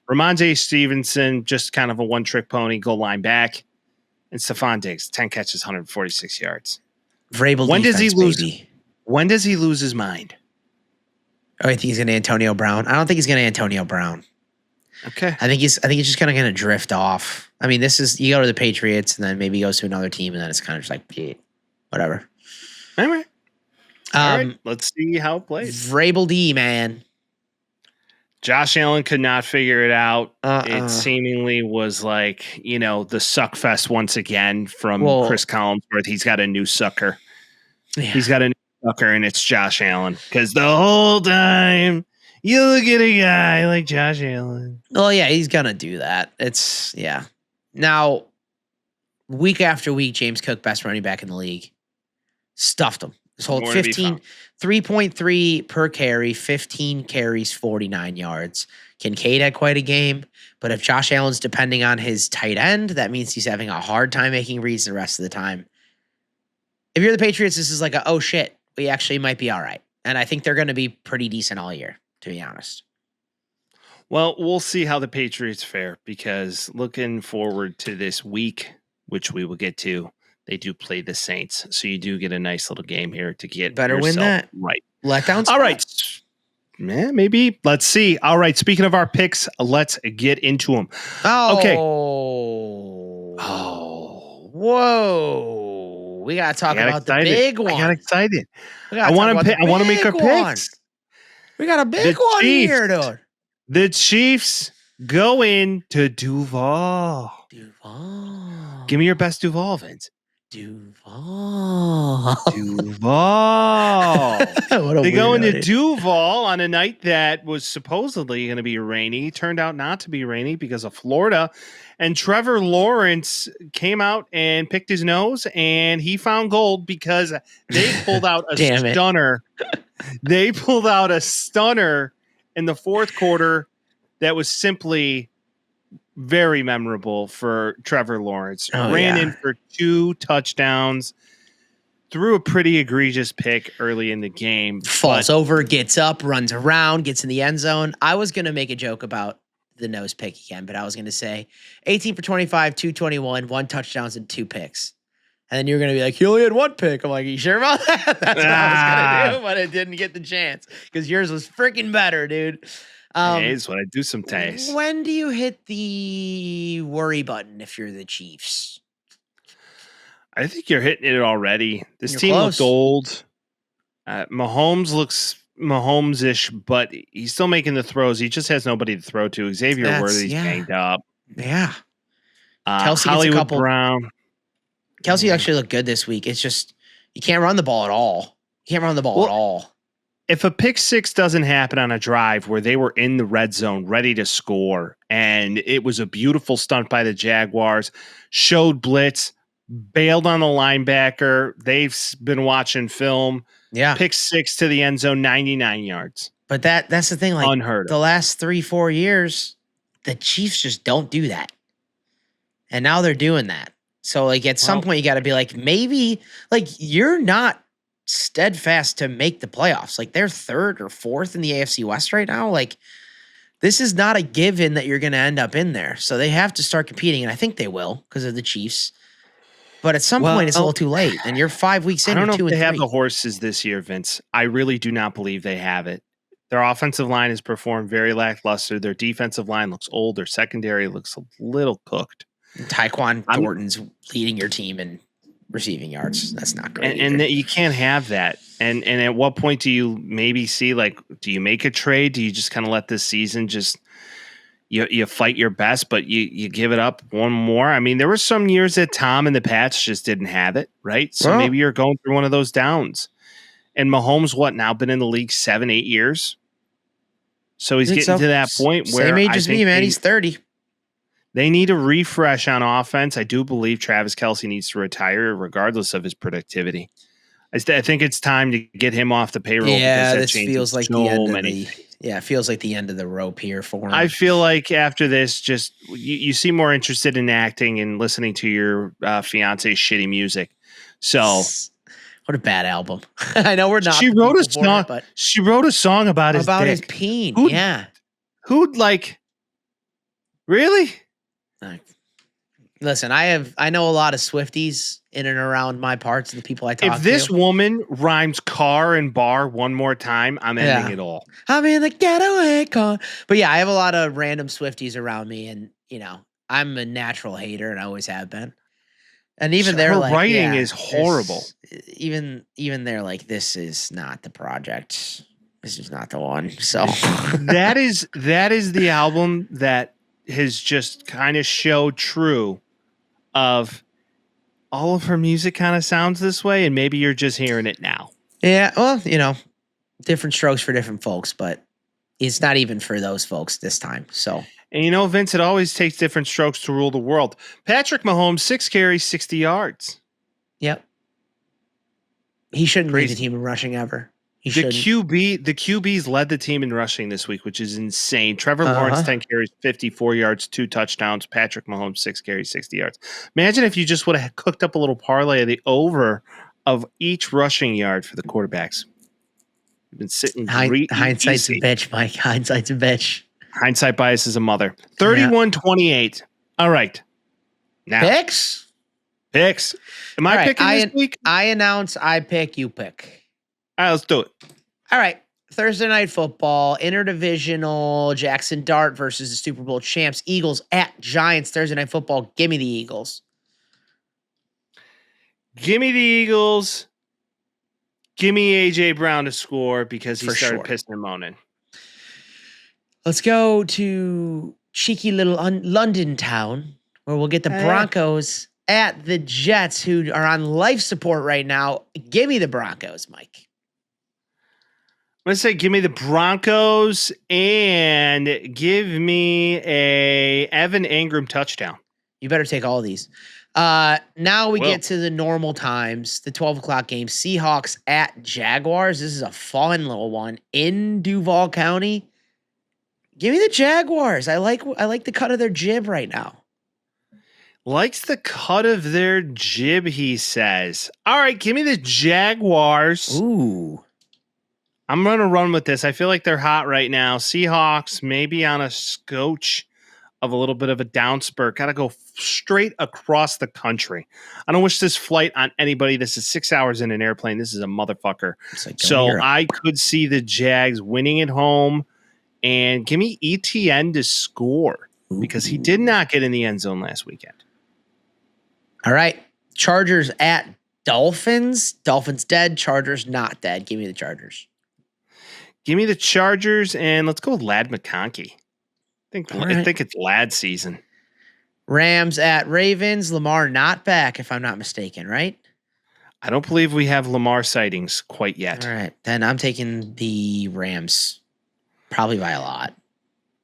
S1: Ramondre Stevenson, just kind of a one-trick pony, goal line back. And Stephon Diggs, 10 catches, 146 yards.
S3: Vrabel
S1: when
S3: defense,
S1: does he lose?
S3: Baby.
S1: When does he lose his mind?
S3: Oh, I think he's going to Antonio Brown. I don't think he's going to Antonio Brown.
S1: Okay.
S3: I think he's just kind of going to drift off. I mean, you go to the Patriots and then maybe he goes to another team and then it's kind of just like, yeah, whatever.
S1: All right. Let's see how it plays.
S3: Vrabel D, man.
S1: Josh Allen could not figure it out. It seemingly was like, the suck fest once again from Chris Collinsworth. He's got a new sucker. Yeah. He's got a new sucker, and it's Josh Allen. Because the whole time you look at a guy like Josh Allen.
S3: Well, yeah, he's going to do that. Now, week after week, James Cook, best running back in the league, stuffed him. This whole 3.3 per carry, 15 carries, 49 yards. Kincaid had quite a game, but if Josh Allen's depending on his tight end, that means he's having a hard time making reads the rest of the time. If you're the Patriots, this is like oh shit, we actually might be all right. And I think they're going to be pretty decent all year, to be honest.
S1: Well, we'll see how the Patriots fare because looking forward to this week, which we will get to, they do play the Saints, so you do get a nice little game here to get
S3: better win that
S1: right.
S3: Letdown.
S1: All right, man, maybe. Let's see. All right, speaking of our picks, let's get into them. Okay.
S3: Whoa! We gotta talk about the big one.
S1: I got excited. I want to make our picks.
S3: We got a big one here, dude.
S1: The Chiefs go into Duval. Give me your best Duval, Vince.
S3: Duval.
S1: They go into Duval on a night that was supposedly going to be rainy. Turned out not to be rainy because of Florida. And Trevor Lawrence came out and picked his nose, and he found gold because they pulled out a stunner. They pulled out a stunner in the fourth quarter that was simply very memorable for Trevor Lawrence. Ran in for 2 touchdowns, threw a pretty egregious pick early in the game.
S3: Falls over, gets up, runs around, gets in the end zone. I was going to make a joke about the nose pick again, but I was going to say 18 for 25, 221, 1 touchdowns and 2 picks. And then you're going to be like, he only had 1 pick. I'm like, are you sure about that? That's what I was going to do, but I didn't get the chance because yours was freaking better, dude.
S1: It's what I do sometimes.
S3: When do you hit the worry button if you're the Chiefs?
S1: I think you're hitting it already. This team looks old. Mahomes looks Mahomes-ish, but he's still making the throws. He just has nobody to throw to. Xavier Worthy's banged up.
S3: Yeah.
S1: Kelsey Hollywood Brown.
S3: Kelsey actually looked good this week. It's just you can't run the ball at all. You can't run the ball at all.
S1: If a pick six doesn't happen on a drive where they were in the red zone ready to score, and it was a beautiful stunt by the Jaguars, showed blitz, bailed on the linebacker. They've been watching film.
S3: Yeah.
S1: Pick 6 to the end zone, 99 yards.
S3: But that's the thing. Like
S1: Unheard of.
S3: The last 3-4 years, the Chiefs just don't do that. And now they're doing that. So like at some point you got to be like, maybe like you're not steadfast to make the playoffs. Like they're 3rd or 4th in the AFC West right now. Like this is not a given that you're going to end up in there. So they have to start competing. And I think they will because of the Chiefs. But at some point it's a little too late. And you're 5 weeks in.
S1: I don't know
S3: 2
S1: if they
S3: and 3.
S1: have the horses this year, Vince. I really do not believe they have it. Their offensive line has performed very lackluster. Their defensive line looks old. Their secondary looks a little cooked.
S3: Taekwon Thornton's leading your team in receiving yards. That's not great.
S1: And you can't have that. And at what point do you maybe see, like, do you make a trade? Do you just kind of let this season just you fight your best, but you give it up one more? I mean, there were some years that Tom and the Pats just didn't have it, right? So maybe you're going through one of those downs. And Mahomes, now been in the league 7-8 years? So he's getting to that point where
S3: same age as me, man. He's 30.
S1: They need a refresh on offense. I do believe Travis Kelce needs to retire regardless of his productivity. I think it's time to get him off the payroll.
S3: Yeah, this feels like the end of it feels like the end of the rope here for him.
S1: I feel like after this, just you seem more interested in acting and listening to your fiance's shitty music. So
S3: what a bad album. I know we're not.
S1: She wrote a song, but she wrote a song about his
S3: peen.
S1: Who'd like really?
S3: Listen, I know a lot of Swifties in and around my parts, the people I talk to.
S1: If this woman rhymes car and bar one more time, I'm ending it all.
S3: I'm in the getaway car. But yeah, I have a lot of random Swifties around me, and I'm a natural hater and I always have been. And even they're like,
S1: writing is horrible.
S3: Even they're like, this is not the project. This is not the one. So
S1: that is the album that has just kind of showed true of all of her music kind of sounds this way, and maybe you're just hearing it now.
S3: Yeah, well, different strokes for different folks, but it's not even for those folks this time. So,
S1: and Vince, it always takes different strokes to rule the world. Patrick Mahomes, 6 carries, 60 yards.
S3: Yep. He shouldn't lead the team in rushing ever.
S1: The QBs led the team in rushing this week, which is insane. Trevor Lawrence, 10 carries, 54 yards, 2 touchdowns. Patrick Mahomes, 6 carries, 60 yards. Imagine if you just would have cooked up a little parlay of the over of each rushing yard for the quarterbacks. You've been sitting
S3: hindsight's a bitch, Mike. Hindsight's a bitch.
S1: Hindsight bias is a mother. 31-28. All right. Now
S3: Picks.
S1: Am I picking this week?
S3: I announce I pick, you pick.
S1: All right, let's do it.
S3: All right. Thursday night football, interdivisional, Jackson Dart versus the Super Bowl champs, Eagles at Giants. Thursday night football, give me the Eagles.
S1: Give me the Eagles. Give me A.J. Brown to score because he started pissing and moaning.
S3: Let's go to cheeky little London town where we'll get the Broncos at the Jets, who are on life support right now. Give me the Broncos, Mike.
S1: I'm going to say give me the Broncos and give me a Evan Engram touchdown.
S3: You better take all of these. Now we get to the normal times, the 12 o'clock game. Seahawks at Jaguars. This is a fun little one in Duval County. Give me the Jaguars. I like the cut of their jib right now.
S1: Likes the cut of their jib, he says. All right, give me the Jaguars.
S3: Ooh.
S1: I'm going to run with this. I feel like they're hot right now. Seahawks maybe on a scotch of a little bit of a down spurt. Got to go straight across the country. I don't wish this flight on anybody. This is 6 hours in an airplane. This is a motherfucker. So I could see the Jags winning at home. And give me ETN to score because he did not get in the end zone last weekend.
S3: All right. Chargers at Dolphins. Dolphins dead. Chargers not dead. Give me the Chargers.
S1: Give me the Chargers, and let's go with Lad McConkey. I think it's Lad season.
S3: Rams at Ravens. Lamar not back, if I'm not mistaken, right?
S1: I don't believe we have Lamar sightings quite yet.
S3: All right. Then I'm taking the Rams, probably by a lot.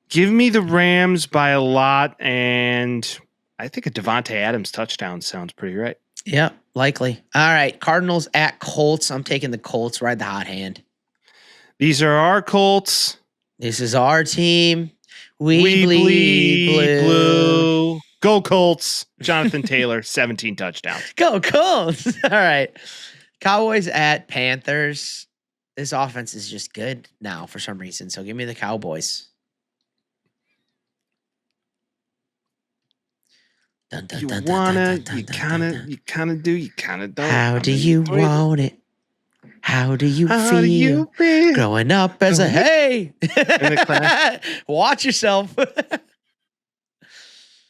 S1: Give me the Rams by a lot, and I think a Devontae Adams touchdown sounds pretty right.
S3: Yep, likely. All right, Cardinals at Colts. I'm taking the Colts. Ride the hot hand.
S1: These are our Colts.
S3: This is our team.
S1: We bleed blue. Go Colts. Jonathan Taylor, 17 touchdowns.
S3: Go Colts. All right. Cowboys at Panthers. This offense is just good now for some reason. So give me the Cowboys.
S1: You wanna, you kind of do, you kind of don't.
S3: How do you want it? How do you feel? Growing up as a hey? Watch yourself.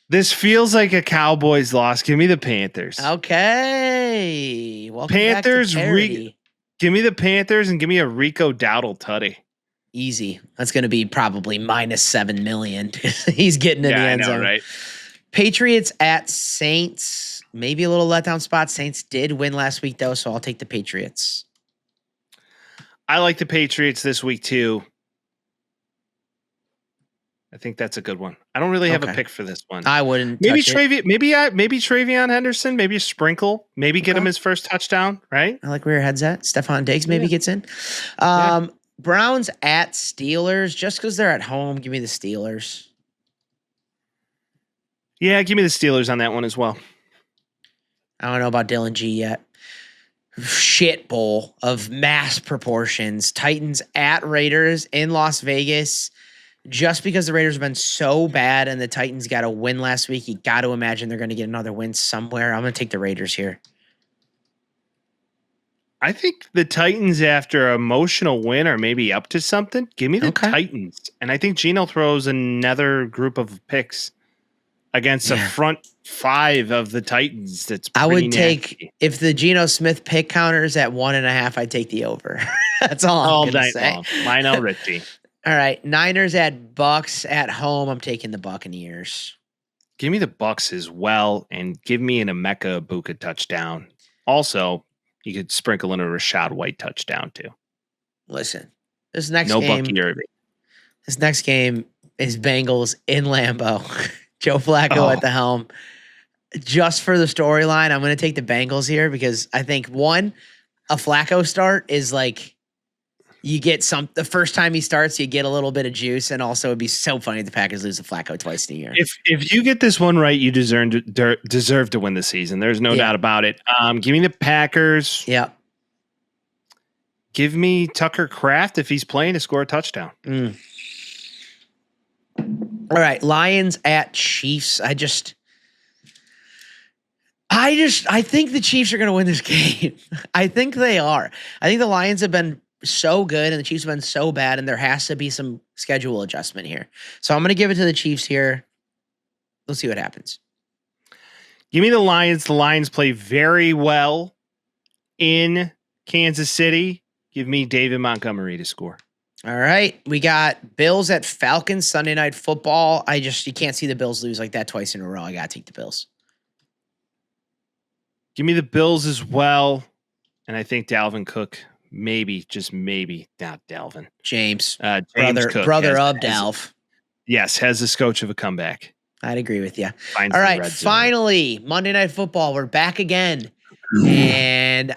S1: This feels like a Cowboys loss. Give me the Panthers.
S3: Okay. Welcome
S1: Panthers.
S3: back to parody.
S1: Give me the Panthers and give me a Rico Dowdle tutty.
S3: Easy. That's going to be probably minus 7 million. He's getting in the end zone.
S1: Right?
S3: Patriots at Saints. Maybe a little letdown spot. Saints did win last week, though, so I'll take the Patriots.
S1: I like the Patriots this week, too. I think that's a good one. I don't really have a pick for this one.
S3: I wouldn't.
S1: Maybe Travion Henderson. Maybe a sprinkle. Maybe get him his first touchdown. Right.
S3: I like where your head's at. Stephon Diggs maybe gets in. Browns at Steelers. Just because they're at home, give me the Steelers.
S1: Yeah, give me the Steelers on that one as well.
S3: I don't know about Dylan G yet. Shit bowl of mass proportions. Titans at Raiders in Las Vegas. Just because the Raiders have been so bad and the Titans got a win last week, you got to imagine they're going to get another win somewhere. I'm going to take the Raiders here.
S1: I think the Titans, after an emotional win, are maybe up to something. Give me the Titans. And I think Geno throws another group of picks against a front five of the Titans. That's
S3: I would
S1: nasty.
S3: take, if the Geno Smith pick counter is at 1.5, I'd take the over. That's all I'm going to say.
S1: Lionel Richie.
S3: All right, Niners at Bucks at home. I'm taking the Buccaneers.
S1: Give me the Bucks as well, and give me an Emeka Ibuka touchdown. Also, you could sprinkle in a Rashad White touchdown too.
S3: Listen, this next game is Bengals in Lambeau. Joe Flacco at the helm. Just for the storyline, I'm going to take the Bengals here because I think one, a Flacco start is like. You get the first time he starts, you get a little bit of juice, and also it'd be so funny if the Packers lose to Flacco twice in a year.
S1: If you get this one right, you deserve to win the season. There's no doubt about it. Give me the Packers.
S3: Yeah.
S1: Give me Tucker Kraft if he's playing to score a touchdown.
S3: All right, Lions at Chiefs. I think the Chiefs are going to win this game. I think they are. I think the Lions have been so good and the Chiefs have been so bad, and there has to be some schedule adjustment here. So I'm going to give it to the Chiefs here. We'll see what happens.
S1: Give me the Lions. The Lions play very well in Kansas City. Give me David Montgomery to score.
S3: All right. We got Bills at Falcons Sunday Night Football. You can't see the Bills lose like that twice in a row. I got to take the Bills.
S1: Give me the Bills as well. And I think Dalvin Cook. Maybe, just maybe, not Dalvin.
S3: James
S1: Cook
S3: brother of Dalv.
S1: Yes, has the scotch of a comeback.
S3: I'd agree with you. All right, finally, Monday Night Football. We're back again. And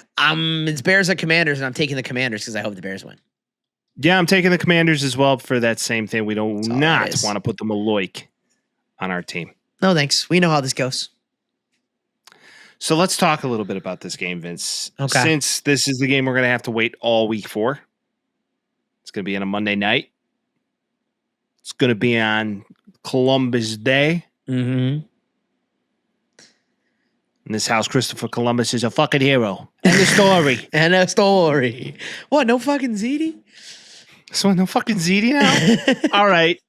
S3: it's Bears at Commanders, and I'm taking the Commanders because I hope the Bears win.
S1: Yeah, I'm taking the Commanders as well for that same thing. We do not want to put the Maloik on our team.
S3: No, thanks. We know how this goes.
S1: So let's talk a little bit about this game, Vince.
S3: Okay.
S1: Since this is the game we're going to have to wait all week for. It's going to be on a Monday night. It's going to be on Columbus Day.
S3: Mm-hmm.
S1: In this house, Christopher Columbus is a fucking hero. End of story.
S3: End of story. What, no fucking ZD?
S1: So no fucking ZD now? All right.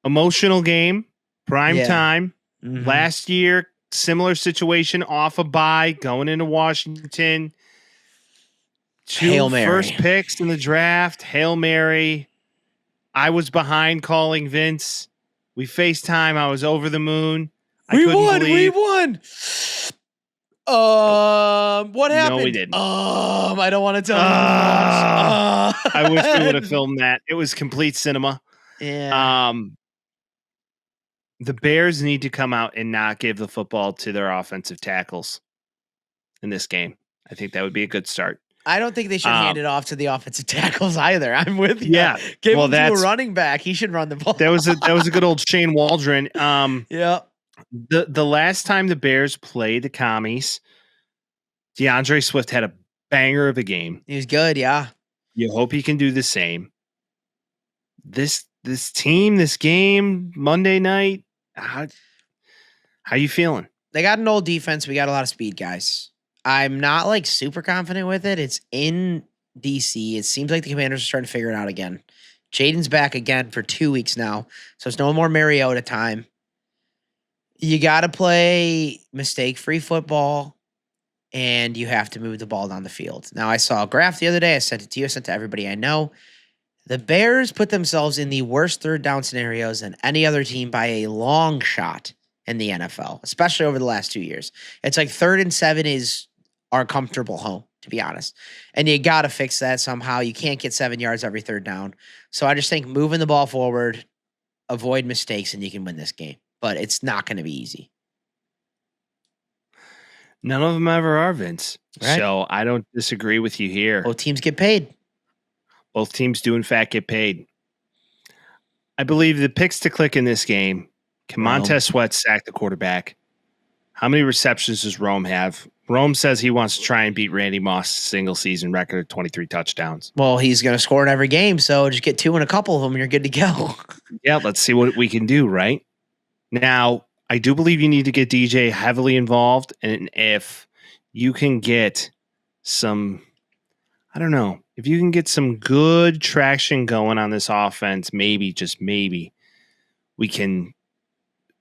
S1: Emotional game. Prime time. Mm-hmm. Last year, similar situation, off a bye, going into Washington. Two first picks in the draft. Hail Mary. I was behind calling Vince. We FaceTime. I was over the moon. We
S3: won. What happened?
S1: No, we didn't.
S3: I don't want to tell you.
S1: I wish we would have filmed that. It was complete cinema.
S3: Yeah.
S1: The Bears need to come out and not give the football to their offensive tackles in this game. I think that would be a good start.
S3: I don't think they should hand it off to the offensive tackles either. I'm with you.
S1: Yeah.
S3: Give him to a running back. He should run the ball.
S1: That was a good old Shane Waldron.
S3: Yeah.
S1: The last time the Bears played the Commies, DeAndre Swift had a banger of a game.
S3: He was good, yeah.
S1: You hope he can do the same. This team, this game, Monday night, how you feeling?
S3: They got an old defense. We got a lot of speed guys. I'm not like super confident with it. It's in DC. It seems like the Commanders are starting to figure it out again. Jaden's back again for 2 weeks now, so it's no more Mariota time. You got to play mistake-free football, and you have to move the ball down the field. Now, I saw a graph the other day. I sent it to you. I sent it to everybody I know. The Bears put themselves in the worst third down scenarios than any other team by a long shot in the NFL, especially over the last 2 years. It's like 3rd and 7 is our comfortable home, to be honest. And you got to fix that somehow. You can't get 7 yards every third down. So I just think moving the ball forward, avoid mistakes, and you can win this game. But it's not going to be easy.
S1: None of them ever are, Vince.
S3: Right.
S1: So I don't disagree with you here.
S3: Both teams get paid.
S1: Both teams do, in fact, get paid. I believe the picks to click in this game. Can Montez Sweat sack the quarterback? How many receptions does Rome have? Rome says he wants to try and beat Randy Moss' single-season record of 23 touchdowns.
S3: Well, he's going to score in every game, so just get 2 in a couple of them, and you're good to go.
S1: Yeah, let's see what we can do, right? Now, I do believe you need to get DJ heavily involved, and if you can get some, I don't know, if you can get some good traction going on this offense, maybe, just maybe, we can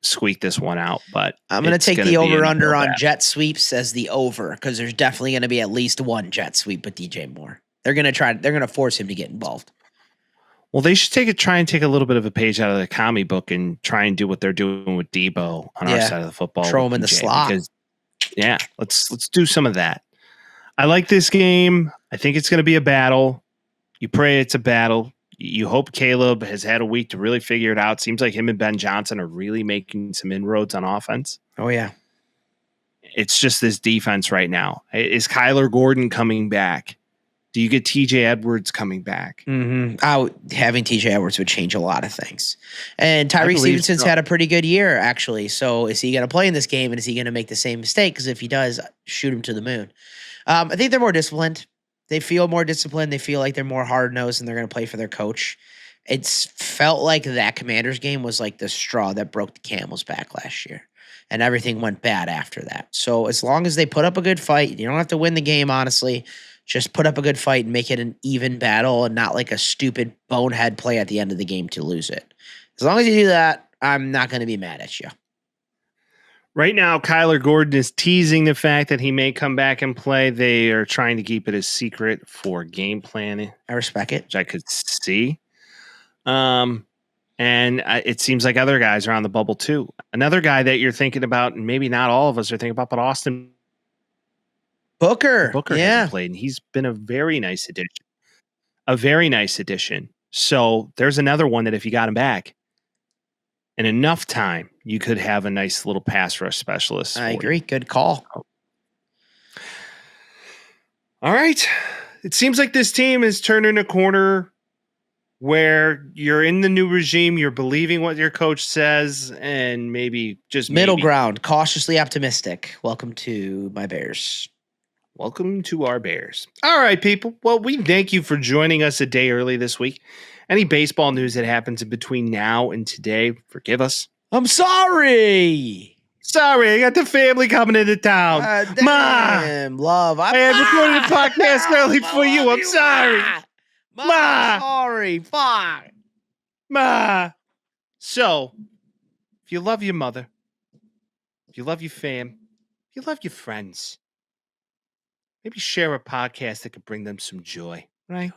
S1: squeak this one out. But
S3: I'm going to take the over-under on jet sweeps as the over, because there's definitely going to be at least one jet sweep with DJ Moore. They're going to force him to get involved.
S1: Well, they should try and take a little bit of a page out of the comic book and try and do what they're doing with Debo on our side of the football.
S3: Throw him in the slot.
S1: Because, let's do some of that. I like this game. I think it's going to be a battle. You pray it's a battle. You hope Caleb has had a week to really figure it out. Seems like him and Ben Johnson are really making some inroads on offense.
S3: Oh, yeah.
S1: It's just this defense right now. Is Kyler Gordon coming back? Do you get TJ Edwards coming back?
S3: Mm-hmm. Having TJ Edwards would change a lot of things. And Tyree Stevenson's had a pretty good year, actually. So is he going to play in this game, and is he going to make the same mistake? Because if he does, shoot him to the moon. I think they're more disciplined. They feel more disciplined. They feel like they're more hard-nosed, and they're going to play for their coach. It's felt like that Commanders game was like the straw that broke the camel's back last year. And everything went bad after that. So as long as they put up a good fight, you don't have to win the game, honestly. Just put up a good fight and make it an even battle and not like a stupid bonehead play at the end of the game to lose it. As long as you do that, I'm not going to be mad at you.
S1: Right now, Kyler Gordon is teasing the fact that he may come back and play. They are trying to keep it a secret for game planning.
S3: I respect it.
S1: Which I could see. And it seems like other guys are on the bubble too. Another guy that you're thinking about, and maybe not all of us are thinking about, but Austin Booker hasn't played, and he's been a very nice addition. A very nice addition. So there's another one that if you got him back in enough time, you could have a nice little pass rush specialist.
S3: I agree. Good call.
S1: All right. It seems like this team is turning a corner where you're in the new regime, you're believing what your coach says, and maybe just
S3: middle ground, cautiously optimistic. Welcome to my Bears.
S1: Welcome to our Bears. All right, people. Well, we thank you for joining us a day early this week. Any baseball news that happens in between now and today, forgive us.
S3: I'm sorry.
S1: I got the family coming into town.
S3: Damn, love.
S1: I had recorded a podcast early for you. I'm sorry.
S3: Ma. Sorry. Fuck.
S1: Ma. So, if you love your mother, if you love your fam, if you love your friends, maybe share a podcast that could bring them some joy, right?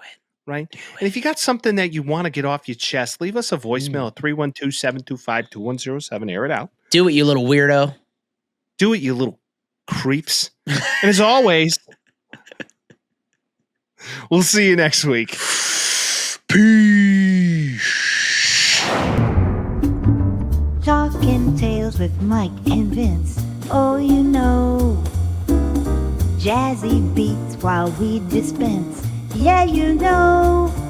S1: Right? And if you got something that you want to get off your chest, leave us a voicemail at 312-725-2107. Air it out.
S3: Do it, you little weirdo.
S1: Do it, you little creeps. And as always, we'll see you next week.
S3: Peace.
S2: Talk
S4: Talking tales with Mike and Vince. Oh, you know, jazzy beats while we dispense. Yeah, you know.